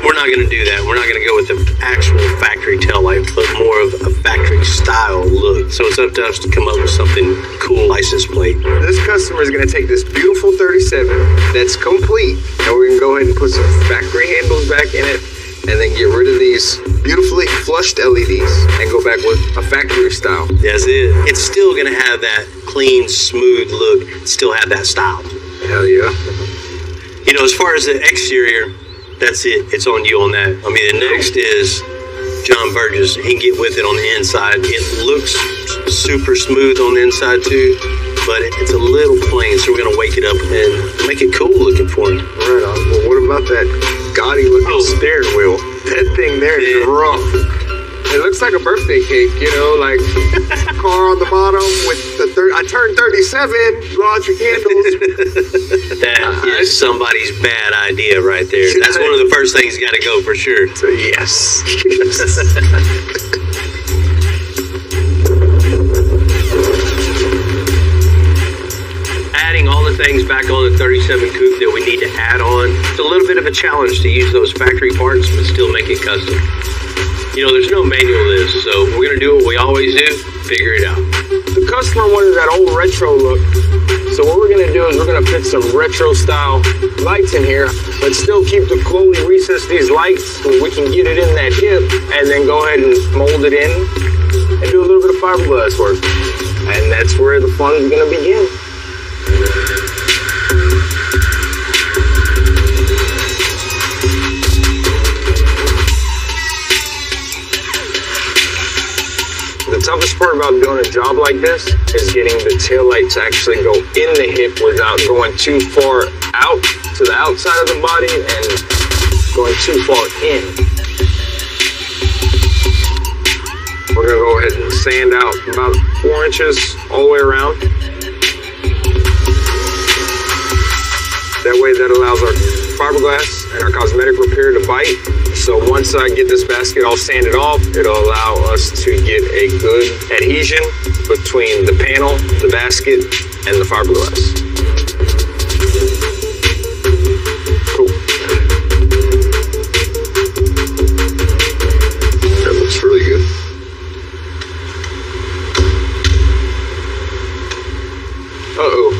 S2: we're not going to do that. We're not going to go with the actual factory taillight, but more of a factory style look. So it's up to us to come up with something cool, license plate.
S17: This customer is going to take this beautiful 37 that's complete, and we're going to go ahead and put some factory handles back in it, and then get rid of these beautifully flushed LEDs and go back with a factory style.
S2: That's it. It's still going to have that clean, smooth look, still have that style.
S17: Hell yeah.
S2: You know, as far as the exterior, that's it. It's on you on that. I mean, the next is John Burgess. He can get with it on the inside. It looks super smooth on the inside too, but it's a little plain, so we're going to wake it up and make it cool looking for him.
S17: Right on. Well, what about that gaudy looking steering wheel? That thing there is rough. It looks like a birthday cake, you know, like car on the bottom with the I turned 37, blow out your candles.
S2: That is somebody's bad idea right there. That's one of the first things got to go for sure.
S17: So yes.
S2: Adding all the things back on the 37 coupe that we need to add on, it's a little bit of a challenge to use those factory parts but still make it custom. You know, there's no manual to this, so we're going to do what we always do, figure it out.
S18: The customer wanted that old retro look, so what we're going to do is we're going to fit some retro style lights in here, but still keep the Chloe recess these lights so we can get it in that hip, and then go ahead and mold it in and do a little bit of fiberglass work. And that's where the fun is going to begin. The toughest part about doing a job like this is getting the taillights to actually go in the hip without going too far out to the outside of the body and going too far in. We're going to go ahead and sand out about 4 inches all the way around. That way that allows our fiberglass and our cosmetic repair to bite. So once I get this basket all sanded off, it'll allow us to get a good adhesion between the panel, the basket, and the fiberglass. Cool. That looks really good. Uh-oh.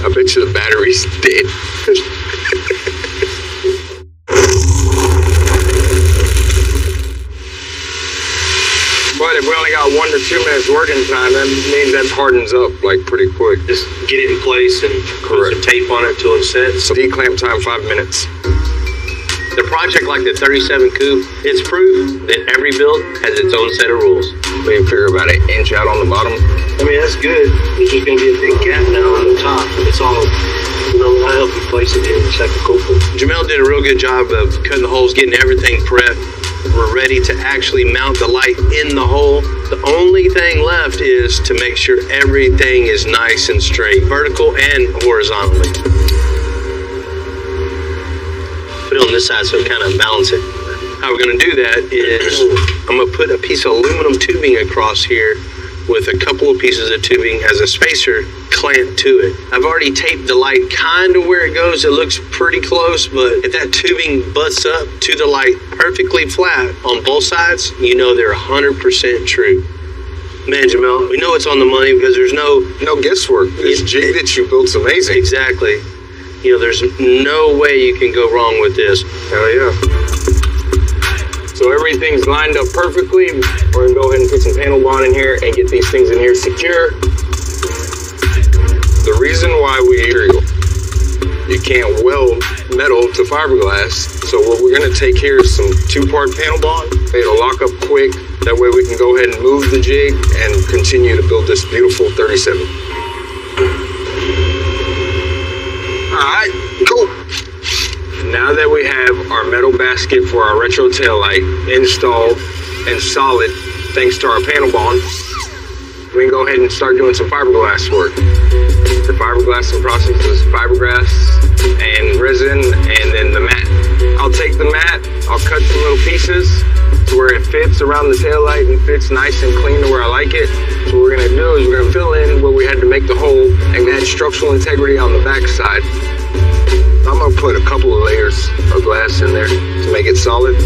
S18: I bet you the battery's dead. But if we only got 1 to 2 minutes working time, that means that hardens up like pretty quick.
S2: Just get it in place and put some tape on it until it sets.
S18: So declamp time 5 minutes.
S2: The project like the 37 coupe, it's proof that every build has its own set of rules.
S18: We can figure about 1 inch out on the bottom.
S2: I mean, that's good. There's just going to be a big gap now on the top. It's all, you know, I'll help you place it in the second coupe. Jamel did a real good job of cutting the holes, getting everything prepped. We're ready to actually mount the light in the hole. The only thing left is to make sure everything is nice and straight, vertical and horizontally. Put it on this side so it kind of balance it. How we're going to do that is I'm going to put a piece of aluminum tubing across here with a couple of pieces of tubing as a spacer clamped to it. I've already taped the light kind of where it goes. It looks pretty close, but if that tubing butts up to the light perfectly flat on both sides, you know they're 100% true. Man, Jamel, we know it's on the money because there's no
S18: guesswork. This jig that you built's amazing.
S2: Exactly. You know, there's no way you can go wrong with this.
S18: Hell yeah. So everything's lined up perfectly. We're gonna go ahead and put some panel bond in here and get these things in here secure. The reason why you can't weld metal to fiberglass. So what we're gonna take here is some 2-part panel bond. It'll lock up quick. That way we can go ahead and move the jig and continue to build this beautiful 37. All right, cool. Now that we have our metal basket for our retro taillight installed and solid, thanks to our panel bond, we can go ahead and start doing some fiberglass work. The fiberglassing process is fiberglass and resin and then the mat. I'll take the mat, I'll cut some little pieces to where it fits around the taillight and fits nice and clean to where I like it. So what we're gonna do is we're gonna fill in where we had to make the hole and add structural integrity on the back side. I'm gonna put a couple of layers of glass in there to make it solid.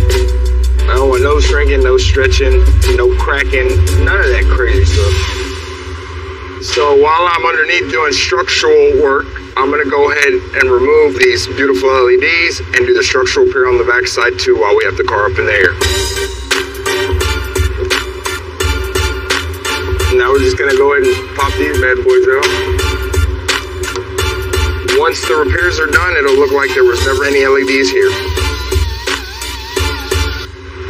S18: I don't want no shrinking, no stretching, no cracking, none of that crazy stuff. So while I'm underneath doing structural work, I'm gonna go ahead and remove these beautiful LEDs and do the structural repair on the back side too while we have the car up in the air. Now we're just gonna go ahead and pop these bad boys out. Once the repairs are done, it'll look like there was never any LEDs here.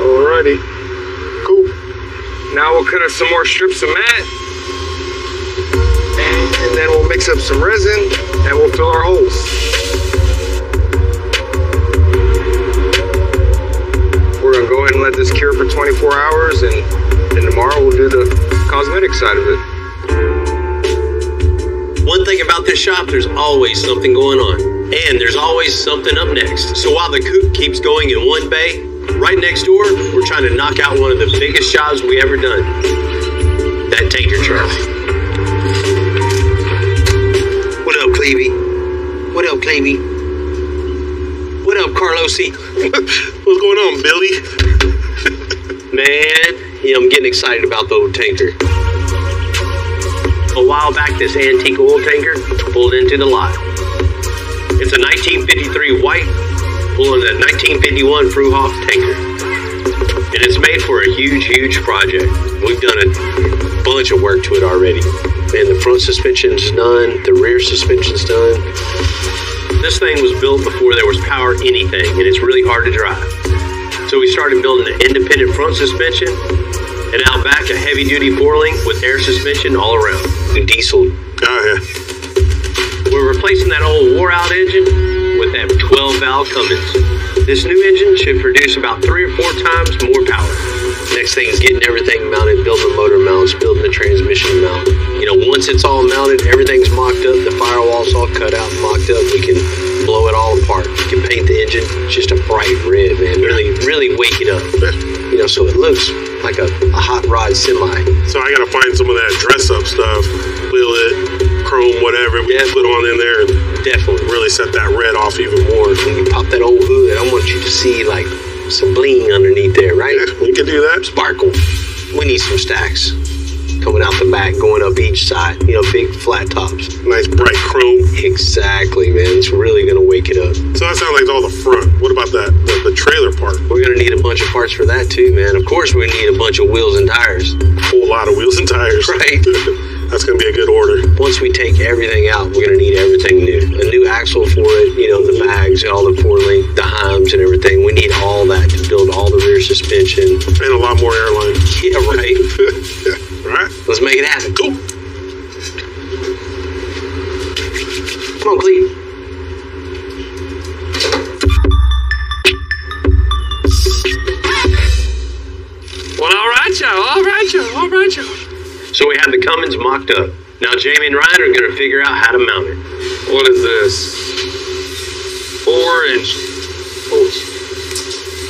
S18: Alrighty, cool. Now we'll cut up some more strips of mat. And then we'll mix up some resin and we'll fill our holes. We're gonna go ahead and let this cure for 24 hours and then tomorrow we'll do the cosmetic side of it.
S2: One thing about this shop, there's always something going on. And there's always something up next. So while the coupe keeps going in one bay, right next door, we're trying to knock out one of the biggest jobs we ever done. That tanker truck. What up, Clevey? What up, Clevey? What up, Carlosi?
S5: What's going on, Billy?
S2: Man, yeah, I'm getting excited about the old tanker. A while back, this antique oil tanker pulled into the lot. It's a 1953 white pulling a 1951 Fruhoff tanker. And it's made for a huge, huge project. We've done a bunch of work to it already. And the front suspension's done, the rear suspension's done. This thing was built before there was power anything, and it's really hard to drive. So we started building an independent front suspension, and out back a heavy-duty 4-link with air suspension all around. The diesel.
S5: Oh, yeah.
S2: We're replacing that old wore-out engine with that 12-valve Cummins. This new engine should produce about 3 or 4 times more power. Next thing is getting everything mounted, building the motor mounts, building the transmission mount. You know, once it's all mounted, everything's mocked up, the firewall's all cut out and mocked up, we can blow it all apart. We can paint the engine just a bright red, man. Really wake it up. You know, so it looks like a hot rod semi.
S5: So I gotta find some of that dress-up stuff, billet, chrome, whatever, we can put on in there and
S2: definitely
S5: really set that red off even more.
S2: When you pop that old hood, I want you to see like some bling underneath there, right?
S5: Yeah, we can do that.
S2: Sparkle. We need some stacks coming out the back, going up each side. You know, big flat tops.
S5: Nice bright chrome.
S2: Exactly, man. It's really gonna wake it up.
S5: So that sounds like it's all the front. What about that? The trailer part?
S2: We're gonna need a bunch of parts for that too, man. Of course, we're gonna need a bunch of wheels and tires.
S5: A whole lot of wheels and tires.
S2: Right.
S5: That's gonna be a good order.
S2: Once we take everything out, we're gonna need everything new. A new axle for it, you know, the bags, all the 4-link, the Heims and everything. We need all that to build all the rear suspension.
S5: And a lot more airline.
S2: Yeah, right.
S5: Yeah. Right.
S2: Let's make it happen.
S5: Cool.
S2: Come on, Cleve.
S16: Well, all right, y'all.
S2: So we have the Cummins mocked up. Now Jamie and Ryan are going to figure out how to mount it.
S19: What is this? 4-inch.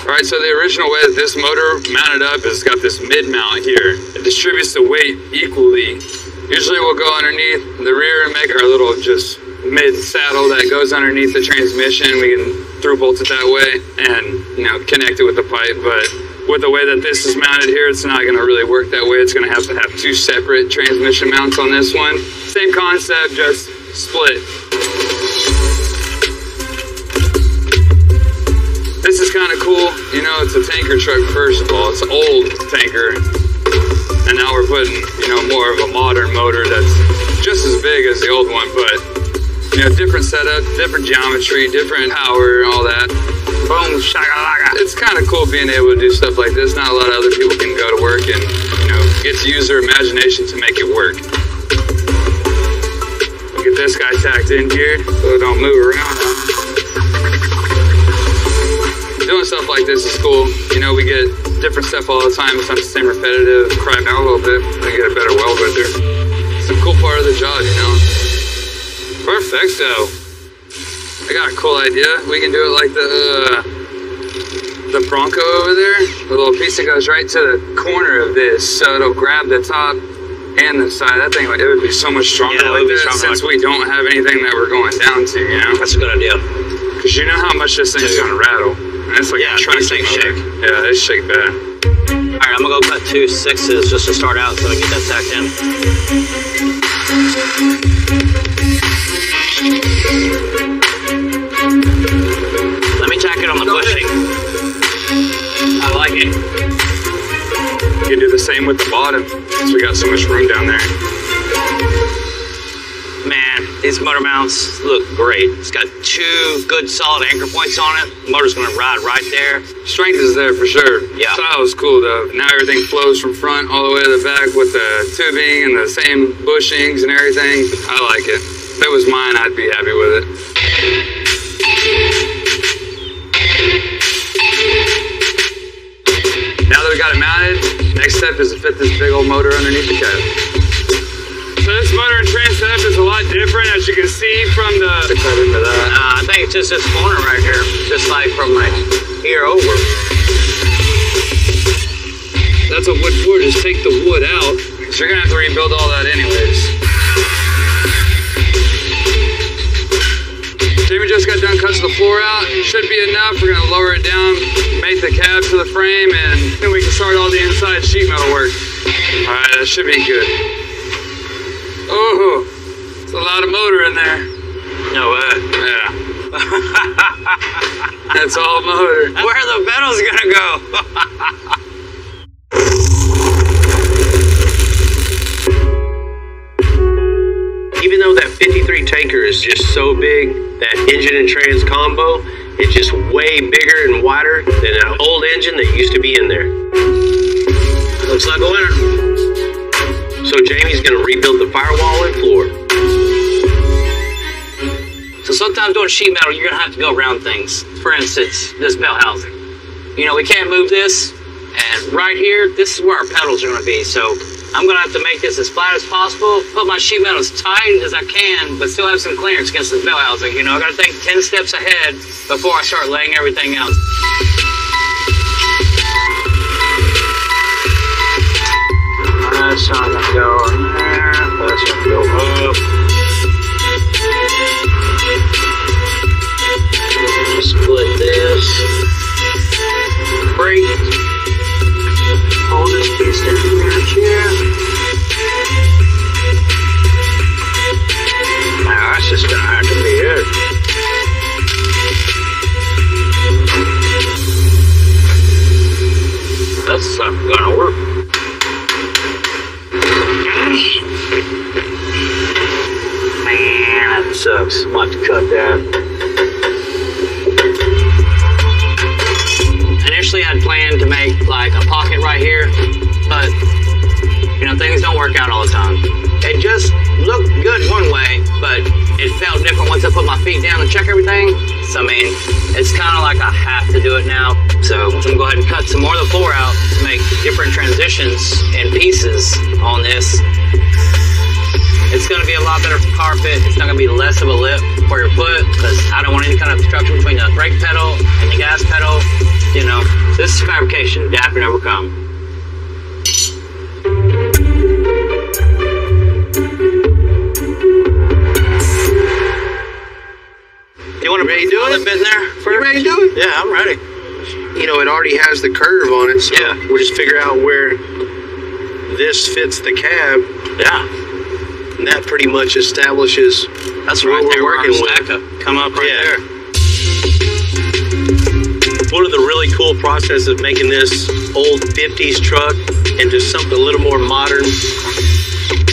S19: All right, so the original way that this motor mounted up is it's got this mid mount here. It distributes the weight equally. Usually we'll go underneath the rear and make our little just mid saddle that goes underneath the transmission. We can through bolt it that way and, you know, connect it with the pipe. But with the way that this is mounted here, it's not going to really work that way. It's going to have 2 separate transmission mounts on this one. Same concept, just split. This This is kind of cool. You know, it's a tanker truck, first of all. It's an old tanker. And now we're putting, you know, more of a modern motor that's just as big as the old one, but, you know, different setup, different geometry, different power, and all that. Boom, shakalaka. It's kind of cool being able to do stuff like this. Not a lot of other people can go to work and, you know, get to use their imagination to make it work. We'll get this guy tacked in here so it don't move around. Doing stuff like this is cool. You know, we get different stuff all the time. It's not the same repetitive crap now a little bit. We get a better weld with there. It's a cool part of the job, you know. Perfecto. I got a cool idea. We can do it like the Bronco over there. The little piece that goes right to the corner of this, so it'll grab the top and the side. That thing, it would be so much stronger like this, since we don't have anything that we're going down to, you know?
S2: That's a good idea.
S19: Because you know how much this thing's gonna rattle. And it's like a
S2: these things shake.
S19: Yeah, they shake bad.
S2: Alright, I'm gonna go cut 2 6s just to start out so we can get that tacked in. Let me tack it on the bushing. I like it.
S19: You can do the same with the bottom, since we got so much room down there.
S2: Man, these motor mounts look great. It's got 2 good solid anchor points on it. The motor's gonna ride right there.
S19: Strength is there for sure.
S2: Yeah.
S19: Style is cool though. Now everything flows from front all the way to the back with the tubing and the same bushings and everything. I like it. If it was mine, I'd be happy with it. Now that we got it mounted, next step is to fit this big old motor underneath the cab. So this motor and trans setup is a lot different, as you can see from the cut into that.
S2: I think it's just this corner right here, just like from like here over.
S19: That's a wood floor. Just take the wood out. So you're gonna have to rebuild all that anyways. Jimmy just got done cutting the floor out. Should be enough. We're gonna lower it down, make the cab to the frame, and then we can start all the inside sheet metal work. All right, that should be good. Oh, it's a lot of motor in there.
S2: No way.
S19: Yeah. That's all motor.
S2: Where are the pedals gonna go? Even though that 53 tanker is just so big, that engine and trans combo is just way bigger and wider than an old engine that used to be in there. Looks like a winner. So Jamie's gonna rebuild the firewall and floor. So sometimes doing sheet metal, you're gonna have to go around things. For instance, this bell housing. You know, we can't move this, and right here, this is where our pedals are gonna be. So I'm gonna have to make this as flat as possible, put my sheet metal as tight as I can, but still have some clearance against the bell housing. You know, I gotta think 10 steps ahead before I start laying everything out. That's not gonna go in there, that's gonna go up. Split this. Break. Hold this piece down here. Now that's just gonna have to be it. That's not gonna work. Man, that sucks. I'm gonna have to cut that. Initially, I'd planned to make like a pocket right here, but you know, things don't work out all the time. It just looked good one way, but it felt different once I put my feet down and check everything. So I mean, it's kind of like I have to do it now. So I'm gonna go ahead and cut some more of the floor out to make different transitions and pieces on this. It's gonna be a lot better for carpet. It's not gonna be less of a lip for your foot, because I don't want any kind of obstruction between the brake pedal and the gas pedal. You know, this is fabrication, adapt and overcome. You want to ready to do it? In there first?
S1: You ready to do it?
S2: Yeah, I'm ready.
S1: You know, it already has the curve on it, so
S2: yeah,
S1: we'll just figure out where this fits the cab.
S2: Yeah.
S1: And that pretty much establishes
S2: that's
S1: what
S2: right
S1: we're
S2: there
S1: working with.
S2: Come up right there. One of the really cool processes of making this old 50s truck into something a little more modern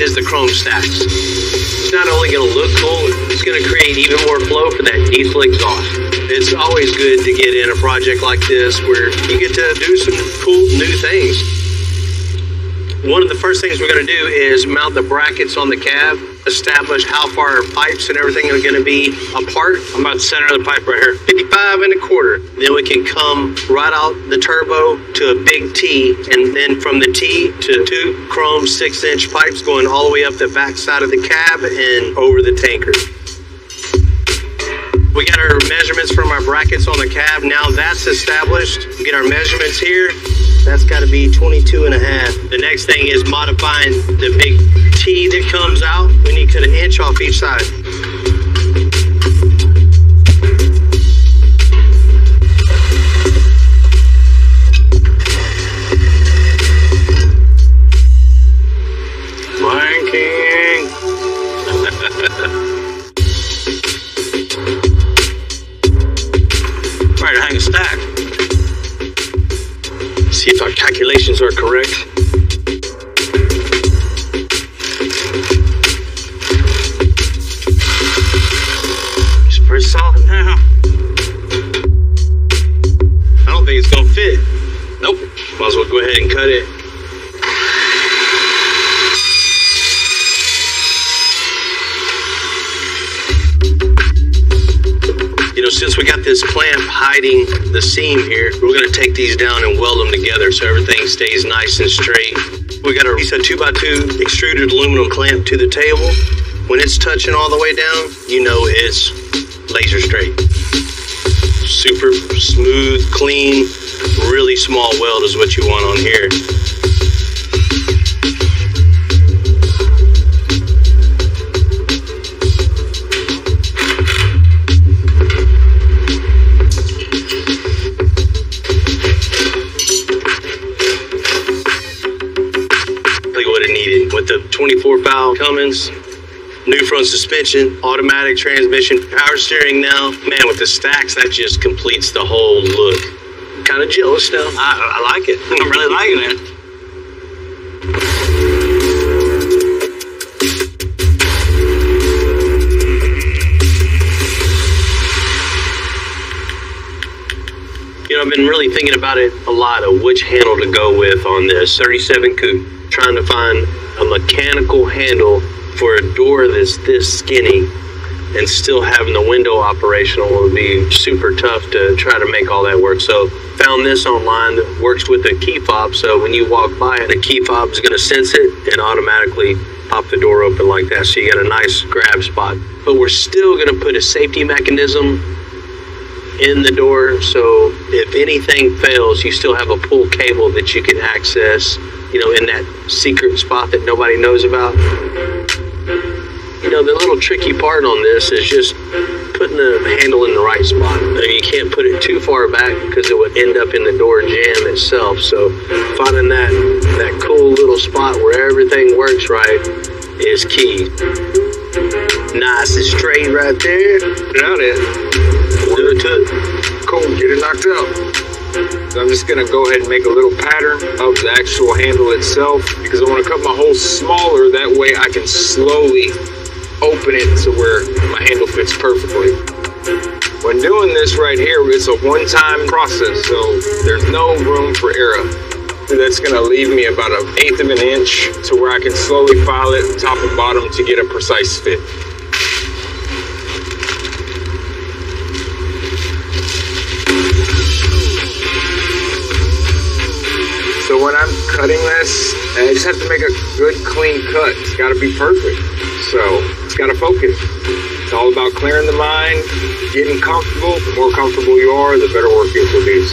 S2: is the chrome stacks. It's not only going to look cool, it's going to create even more flow for that diesel exhaust. It's always good to get in a project like this where you get to do some cool new things. One of the first things we're going to do is mount the brackets on the cab, establish how far our pipes and everything are going to be apart. I'm about the center of the pipe right here, 55 1/4. Then we can come right out the turbo to a big T, and then from the T to 2 chrome 6-inch pipes going all the way up the back side of the cab and over the tanker. We got our measurements from our brackets on the cab. Now that's established. We get our measurements here. That's got to be 22 1/2. The next thing is modifying the big T that comes out. We need to cut 1 inch off each side.
S6: Blanking.
S2: Right, hang a stack. See if our calculations are correct. It's pretty solid now. I don't think it's gonna fit. Nope. Might as well go ahead and cut it. Since we got this clamp hiding the seam here, we're going to take these down and weld them together so everything stays nice and straight. We got a piece of 2x2 extruded aluminum clamp to the table. When it's touching all the way down, you know it's laser straight. Super smooth, clean, really small weld is what you want on here. With the 24 valve Cummins, new front suspension, automatic transmission, power steering now. Man, with the stacks, that just completes the whole look. Kind of jealous now. I like it. I'm really liking it. You know, I've been really thinking about it a lot of which handle to go with on this 37 coupe. Trying to find a mechanical handle for a door that's this skinny and still having the window operational would be super tough to try to make all that work. So found this online that works with a key fob, so when you walk by it, the key fob is going to sense it and automatically pop the door open like that, so you got a nice grab spot. But we're still going to put a safety mechanism in the door, so if anything fails, you still have a pull cable that you can access, you know, in that secret spot that nobody knows about. You know, the little tricky part on this is just putting the handle in the right spot. I mean, you can't put it too far back because it would end up in the door jamb itself. So finding that cool little spot where everything works right is key. Nice and straight right there.
S17: Get out of it.
S2: Do it to it.
S17: Cool, get it knocked out. So I'm just gonna go ahead and make a little pattern of the actual handle itself because I want to cut my hole smaller. That way I can slowly open it to where my handle fits perfectly. When doing this right here, it's a one-time process, so there's no room for error. That's gonna leave me about 1/8 of an inch to where I can slowly file it top and bottom to get a precise fit. So when I'm cutting this, I just have to make a good, clean cut. It's got to be perfect. So it's got to focus. It's all about clearing the mind, getting comfortable. The more comfortable you are, the better work you'll produce.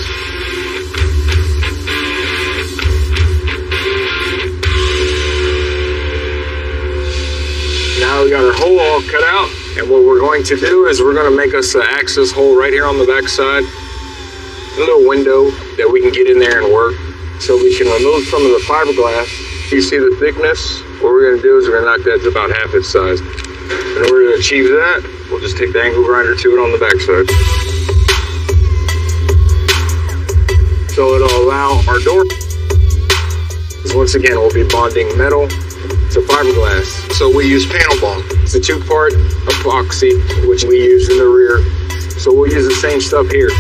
S17: Now we got our hole all cut out. And what we're going to do is we're going to make us an access hole right here on the back side. A little window that we can get in there and work. So we can remove some of the fiberglass. You see the thickness? What we're going to do is we're going to knock that to about half its size. In order to achieve that, we'll just take the angle grinder to it on the back side.
S18: So it'll allow our door. Once again, we'll be bonding metal to fiberglass. So we use panel bond. It's a 2-part epoxy, which we use in the rear. So we'll use the same stuff here.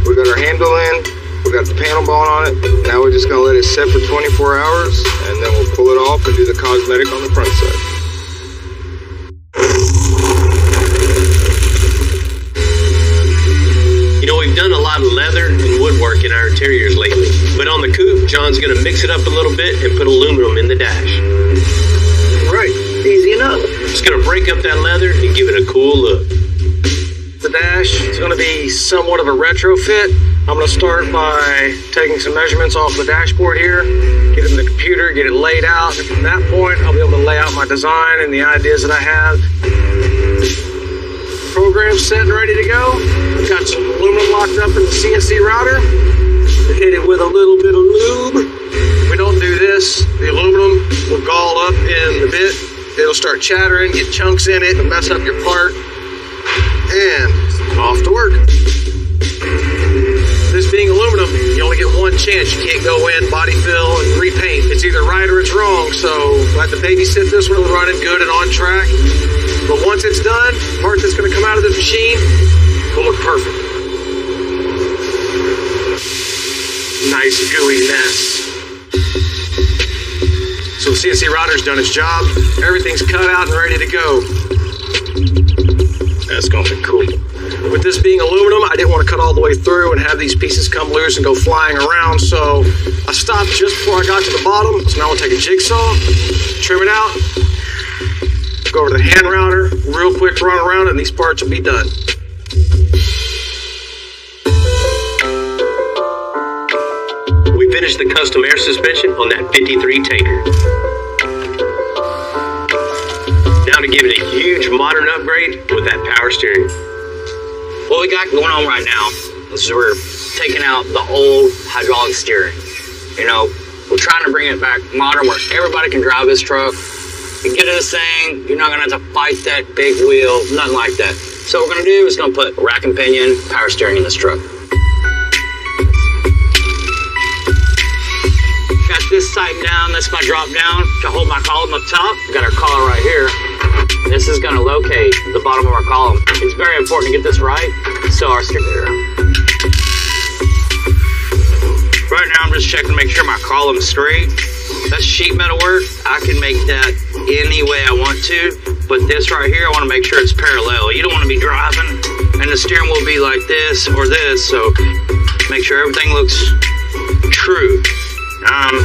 S18: We got our handle in, we got the panel bond on it. Now we're just gonna let it set for 24 hours, and then we'll pull it off and do the cosmetic on the front side.
S2: You know, we've done a lot of leather and woodwork in our interiors lately, but on the coupe, John's gonna mix it up a little bit and put aluminum in the dash.
S18: Right, easy enough.
S2: It's gonna break up that leather and give it a cool look.
S1: The dash is going to be somewhat of a retrofit. I'm going to start by taking some measurements off the dashboard here, get it in the computer, get it laid out. And from that point, I'll be able to lay out my design and the ideas that I have. Program's set and ready to go. I've got some aluminum locked up in the CNC router. Hit it with a little bit of lube. If we don't do this, the aluminum will gall up in the bit. It'll start chattering, get chunks in it, and mess up your part. And off to work. This being aluminum, you only get one chance. You can't go in, body fill, and repaint. It's either right or it's wrong. So I have to babysit this one, running good and on track. But once it's done, the part that's going to come out of this machine will look perfect. Nice gooey mess. So the CNC router's done its job. Everything's cut out and ready to go. That's gonna be cool. With this being aluminum, I didn't want to cut all the way through and have these pieces come loose and go flying around, so I stopped just before I got to the bottom. So now I'm gonna take a jigsaw, trim it out, go over to the hand router, real quick run around, and these parts will be done.
S2: We finished the custom air suspension on that 53 tanker. Now to give it a huge modern upgrade with that power steering.
S12: What we got going on right now is we're taking out the old hydraulic steering. You know, we're trying to bring it back modern where everybody can drive this truck. You get this thing, you're not gonna have to fight that big wheel, nothing like that. So what we're gonna do is gonna put rack and pinion power steering in this truck. Got this sighting down, that's my drop down to hold my column up top. We got our collar right here. This is gonna locate the bottom of our column. It's very important to get this right. So our steering. Right now I'm just checking to make sure my column's straight. That's sheet metal work. I can make that any way I want to. But this right here, I wanna make sure it's parallel. You don't wanna be driving and the steering will be like this or this. So make sure everything looks true. I'm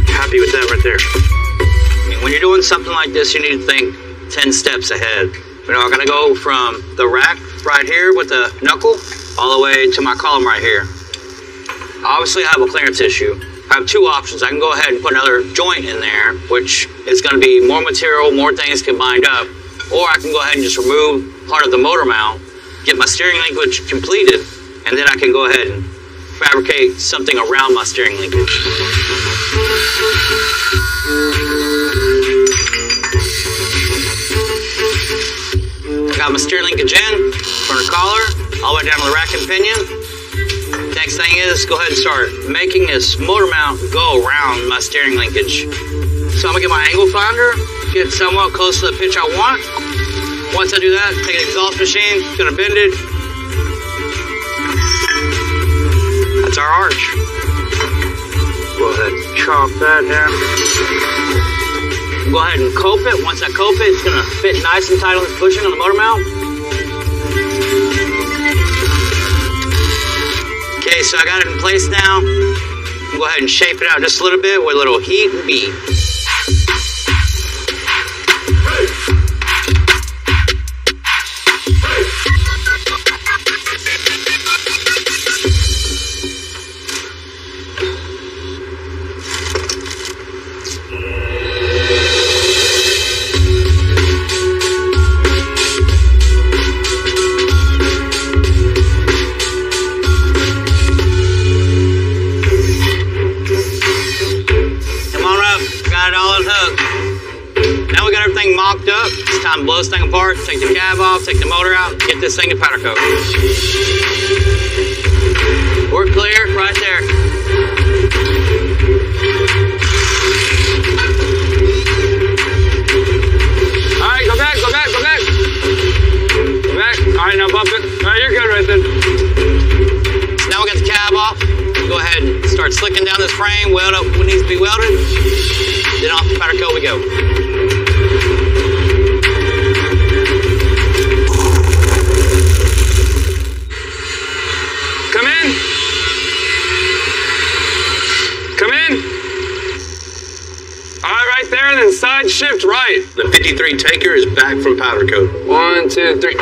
S12: happy with that right there. I mean, when you're doing something like this, you need to think 10 steps ahead. You know, I'm gonna go from the rack right here with the knuckle all the way to my column right here. Obviously, I have a clearance issue. I have two options. I can go ahead and put another joint in there, which is gonna be more material, more things combined up, or I can go ahead and just remove part of the motor mount, get my steering linkage completed, and then I can go ahead and fabricate something around my steering linkage. Got my steering linkage in, from the collar, all the way down to the rack and pinion. Next thing is, go ahead and start making this motor mount go around my steering linkage. So I'm gonna get my angle finder, get somewhat close to the pitch I want. Once I do that, take an exhaust machine, gonna bend it. That's our arch. Go ahead and chop that down. Go ahead and cope it. Once I cope it, it's gonna fit nice and tight on this bushing on the motor mount. Okay, so I got it in place now. Go ahead and shape it out just a little bit with a little heat and beat. Mocked up. It's time to blow this thing apart, take the cab off, take the motor out, get this thing to powder coat. We're clear, right there.
S19: All right, go back, go back, go back. Go back. All right, now bump it. All right, you're good right then.
S12: So now we got the cab off. Go ahead and start slicking down this frame, weld up what needs to be welded. Then off the powder coat we go.
S19: Come in. Come in. All right, right there, and then side shift right.
S2: The 53 tanker is back from powder coat.
S19: 1, 2, 3.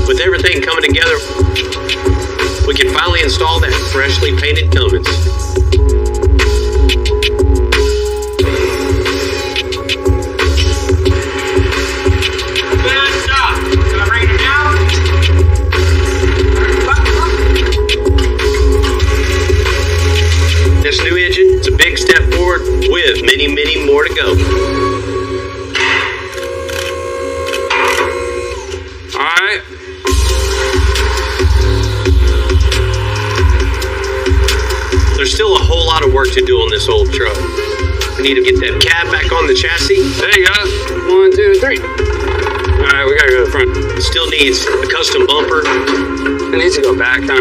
S2: With everything coming together, we can finally install that freshly painted Cummins.
S12: Good job. Gonna bring it down.
S2: This new engine is a big step forward with many, many more to go.
S19: All right.
S2: There's still a whole lot of work to do on this old truck. We need to get that cab back on the chassis.
S19: There you go. 1, 2, 3. All right, we gotta go to the front.
S2: It still needs a custom bumper.
S19: It needs to go back, huh?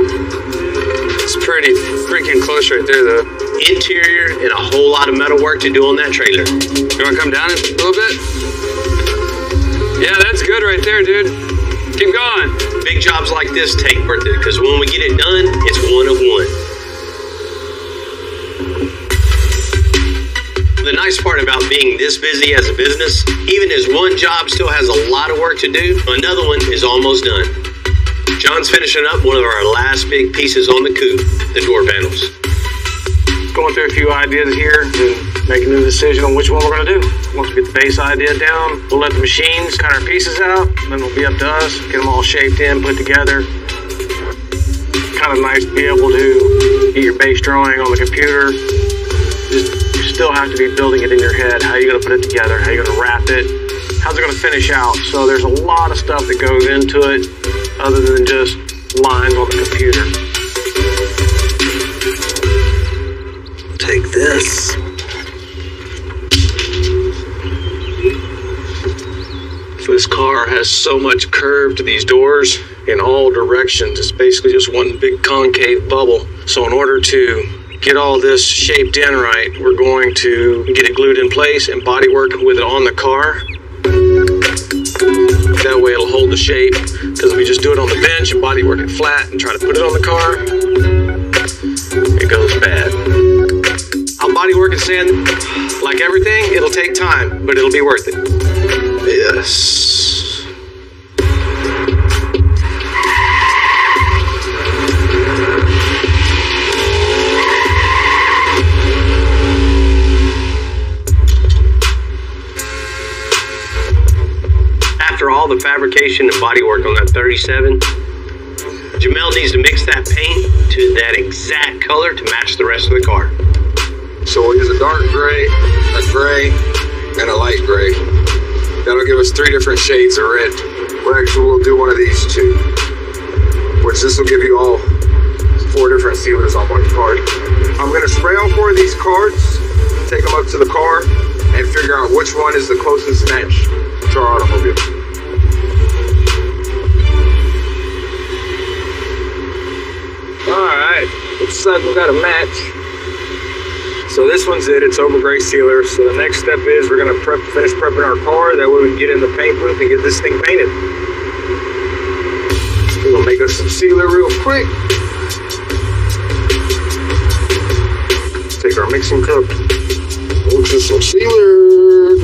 S19: It's pretty freaking close right there, though.
S2: Interior and a whole lot of metal work to do on that trailer.
S19: You wanna come down a little bit? Yeah, that's good right there, dude. Keep going.
S2: Big jobs like this take worth it, because when we get it done, it's one of one. The nice part about being this busy as a business, even as one job still has a lot of work to do, another one is almost done. John's finishing up one of our last big pieces on the coupe, the door panels.
S1: Going through a few ideas here and making a decision on which one we're going to do. Once we get the base idea down, we'll let the machines cut our pieces out, and then it'll be up to us, get them all shaped in, put together. Kind of nice to be able to get your base drawing on the computer. You still have to be building it in your head. How are you going to put it together? How are you going to wrap it? How's it going to finish out? So there's a lot of stuff that goes into it other than just lines on the computer.
S11: Take this.
S1: This car has so much curve to these doors in all directions. It's basically just one big concave bubble. So in order to get all this shaped in right, we're going to get it glued in place and body work with it on the car. That way it'll hold the shape, because if we just do it on the bench and body work it flat and try to put it on the car, it goes bad. I'll body work and sand. Like everything, it'll take time, but it'll be worth it. Yes.
S2: After all the fabrication and body work on that 37, Jamel needs to mix that paint to that exact color to match the rest of the car.
S17: So we'll use a dark gray, a gray, and a light gray. That'll give us 3 different shades of red. We'll do one of these too, which this will give you all 4 different sealers on one card. I'm gonna spray all 4 of these cards, take them up to the car, and figure out which one is the closest match to our automobile.
S18: Alright, looks like we got a match. So this one's it, it's over gray sealer. So the next step is we're gonna finish prepping our car. That way we can get in the paint booth and get this thing painted. We're gonna make us some sealer real quick. Take our mixing cup, mix us some sealer.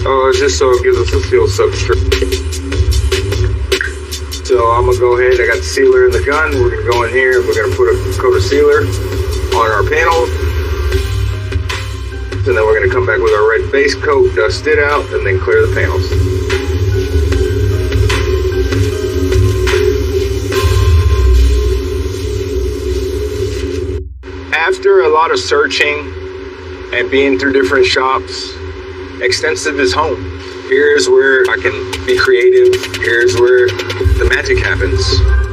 S18: Oh, it's just so it gives us a seal substrate. So I'm gonna go ahead, I got the sealer in the gun. We're gonna go in here and we're gonna put a coat of sealer on our panels, and then we're going to come back with our red base coat, dust it out, and then clear the panels. After a lot of searching and being through different shops, extensive is home. Here's where I can be creative. Here's where the magic happens.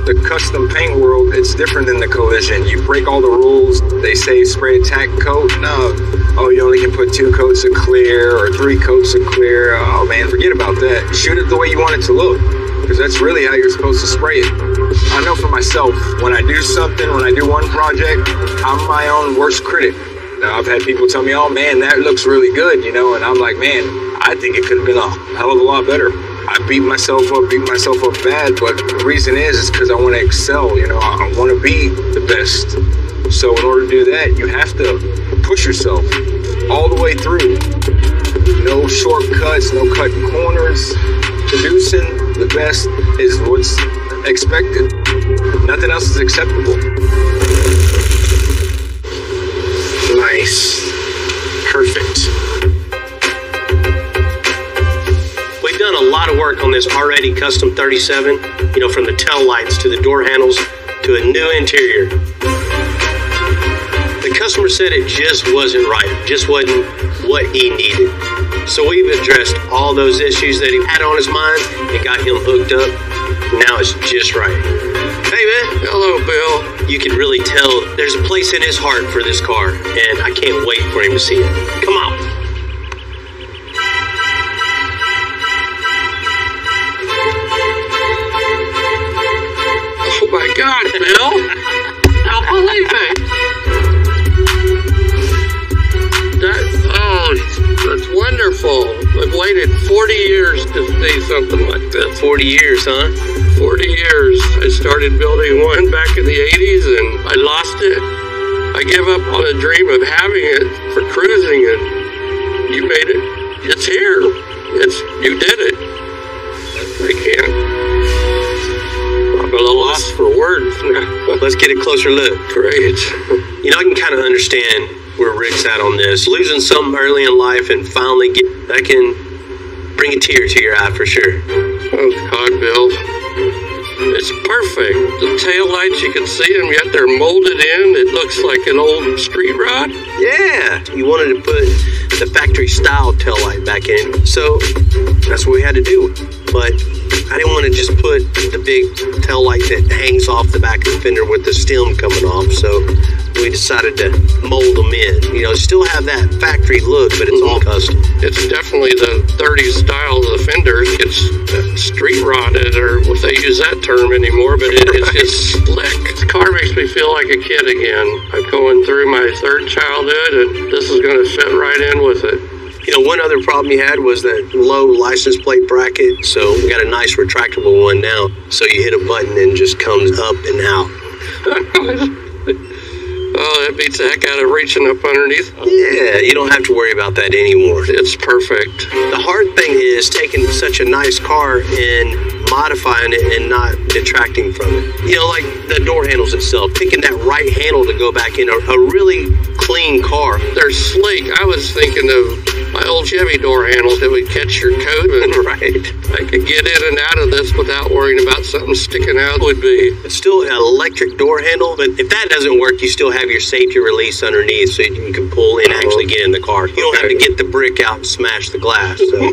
S18: The custom paint world, it's different than the collision. You break all the rules. They say spray a tack coat. No. Oh, you only can put 2 coats of clear or 3 coats of clear. Oh man, forget about that. Shoot it the way you want it to look, because that's really how you're supposed to spray it. I know for myself, when I do something, when I do one project, I'm my own worst critic. Now, I've had people tell me, oh man, that looks really good, you know, and I'm like, man, I think it could have been a hell of a lot better. I beat myself up bad, but the reason is because I want to excel, you know, I want to be the best. So in order to do that, you have to push yourself all the way through. No shortcuts, no cutting corners. Producing the best is what's expected. Nothing else is acceptable.
S1: Nice. Perfect.
S2: We've done a lot of work on this already custom 37, you know, from the tail lights to the door handles to a new interior. The customer said it just wasn't right, just wasn't what he needed. So we've addressed all those issues that he had on his mind and got him hooked up. Now it's just right. Hey man.
S16: Hello, Bill.
S2: You can really tell there's a place in his heart for this car, and I can't wait for him to see it. Come on.
S16: Oh my God, Bill! I'll believe it. That's wonderful. I've waited 40 years to see something like this.
S2: 40 years, huh?
S16: 40 years. I started building one back in the 80s and I lost it. I gave up on a dream of having it for cruising, and you made it. It's here. You did it. I can't. I'm a little lost for words now.
S2: Let's get a closer look.
S16: Great.
S2: You know, I can kind of understand where Rick's at on this. Losing something early in life and finally that can bring a tear to your eye for sure.
S16: Oh God, Bill. It's perfect. The taillights, you can see them, yet they're molded in. It looks like an old street rod.
S2: Yeah. You wanted to put the factory style taillight back in, so that's what we had to do. But I didn't want to just put the big taillight that hangs off the back of the fender with the stem coming off, so we decided to mold them in. You know, still have that factory look, but it's all custom.
S16: It's definitely the 30s style of the fenders. It's street rodded, or if they use that term anymore, but it's just slick. This car makes me feel like a kid again. I'm going through my third childhood, and this is going to fit right in with it.
S2: You know, one other problem you had was that low license plate bracket, so we got a nice retractable one now. So you hit a button and it just comes up and out.
S16: Oh, that beats the heck out of reaching up underneath.
S2: Yeah, you don't have to worry about that anymore.
S16: It's perfect.
S2: The hard thing is taking such a nice car and modifying it and not detracting from it. You know, like the door handles itself, picking that right handle to go back in a really clean car.
S16: They're sleek. I was thinking of my old Chevy door handles that would catch your coat, and
S2: right.
S16: I could get in and out of this without worrying about something sticking out. Would be.
S2: It's still an electric door handle, but if that doesn't work, you still have your safety release underneath, so you can pull and actually get in the car. You don't have to get the brick out and smash the glass. So.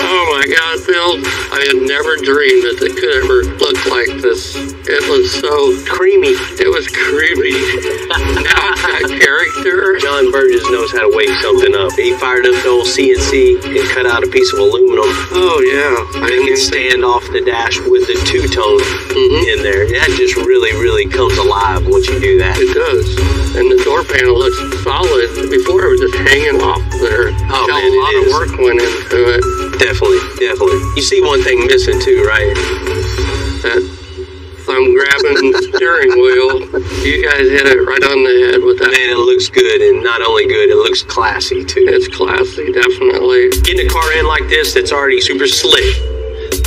S16: Oh my God, Bill, I had never dreamed that they could ever look like this. It was so
S2: creamy.
S16: It was creamy. Now it's got character.
S2: John Burgess knows how to wake something up. He fired up the old CNC and cut out a piece of aluminum.
S16: Oh yeah.
S2: And can stand off the dash with the two-tone in there. That just really, really comes alive once you do that.
S16: It does. And the door panel looks solid. Before it was just hanging off there.
S2: Oh man,
S16: a lot of work went into it.
S2: Definitely. You see one thing missing too, right?
S16: That thumb-grabbing steering wheel. You guys hit it right on the head with that.
S2: Man, it looks good, and not only good, it looks classy too.
S16: It's classy, definitely.
S2: Getting a car in like this that's already super slick,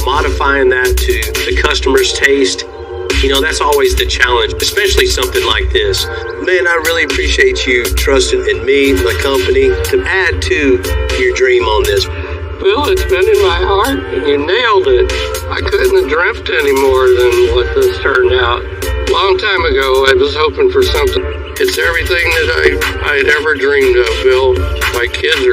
S2: modifying that to the customer's taste, you know, that's always the challenge, especially something like this. Man, I really appreciate you trusting in me, my company, to add to your dream on this.
S16: Bill, it's been in my heart, and you nailed it. I couldn't have dreamt any more than what this turned out. A long time ago, I was hoping for something It's everything that I had ever dreamed of, Bill. My kids are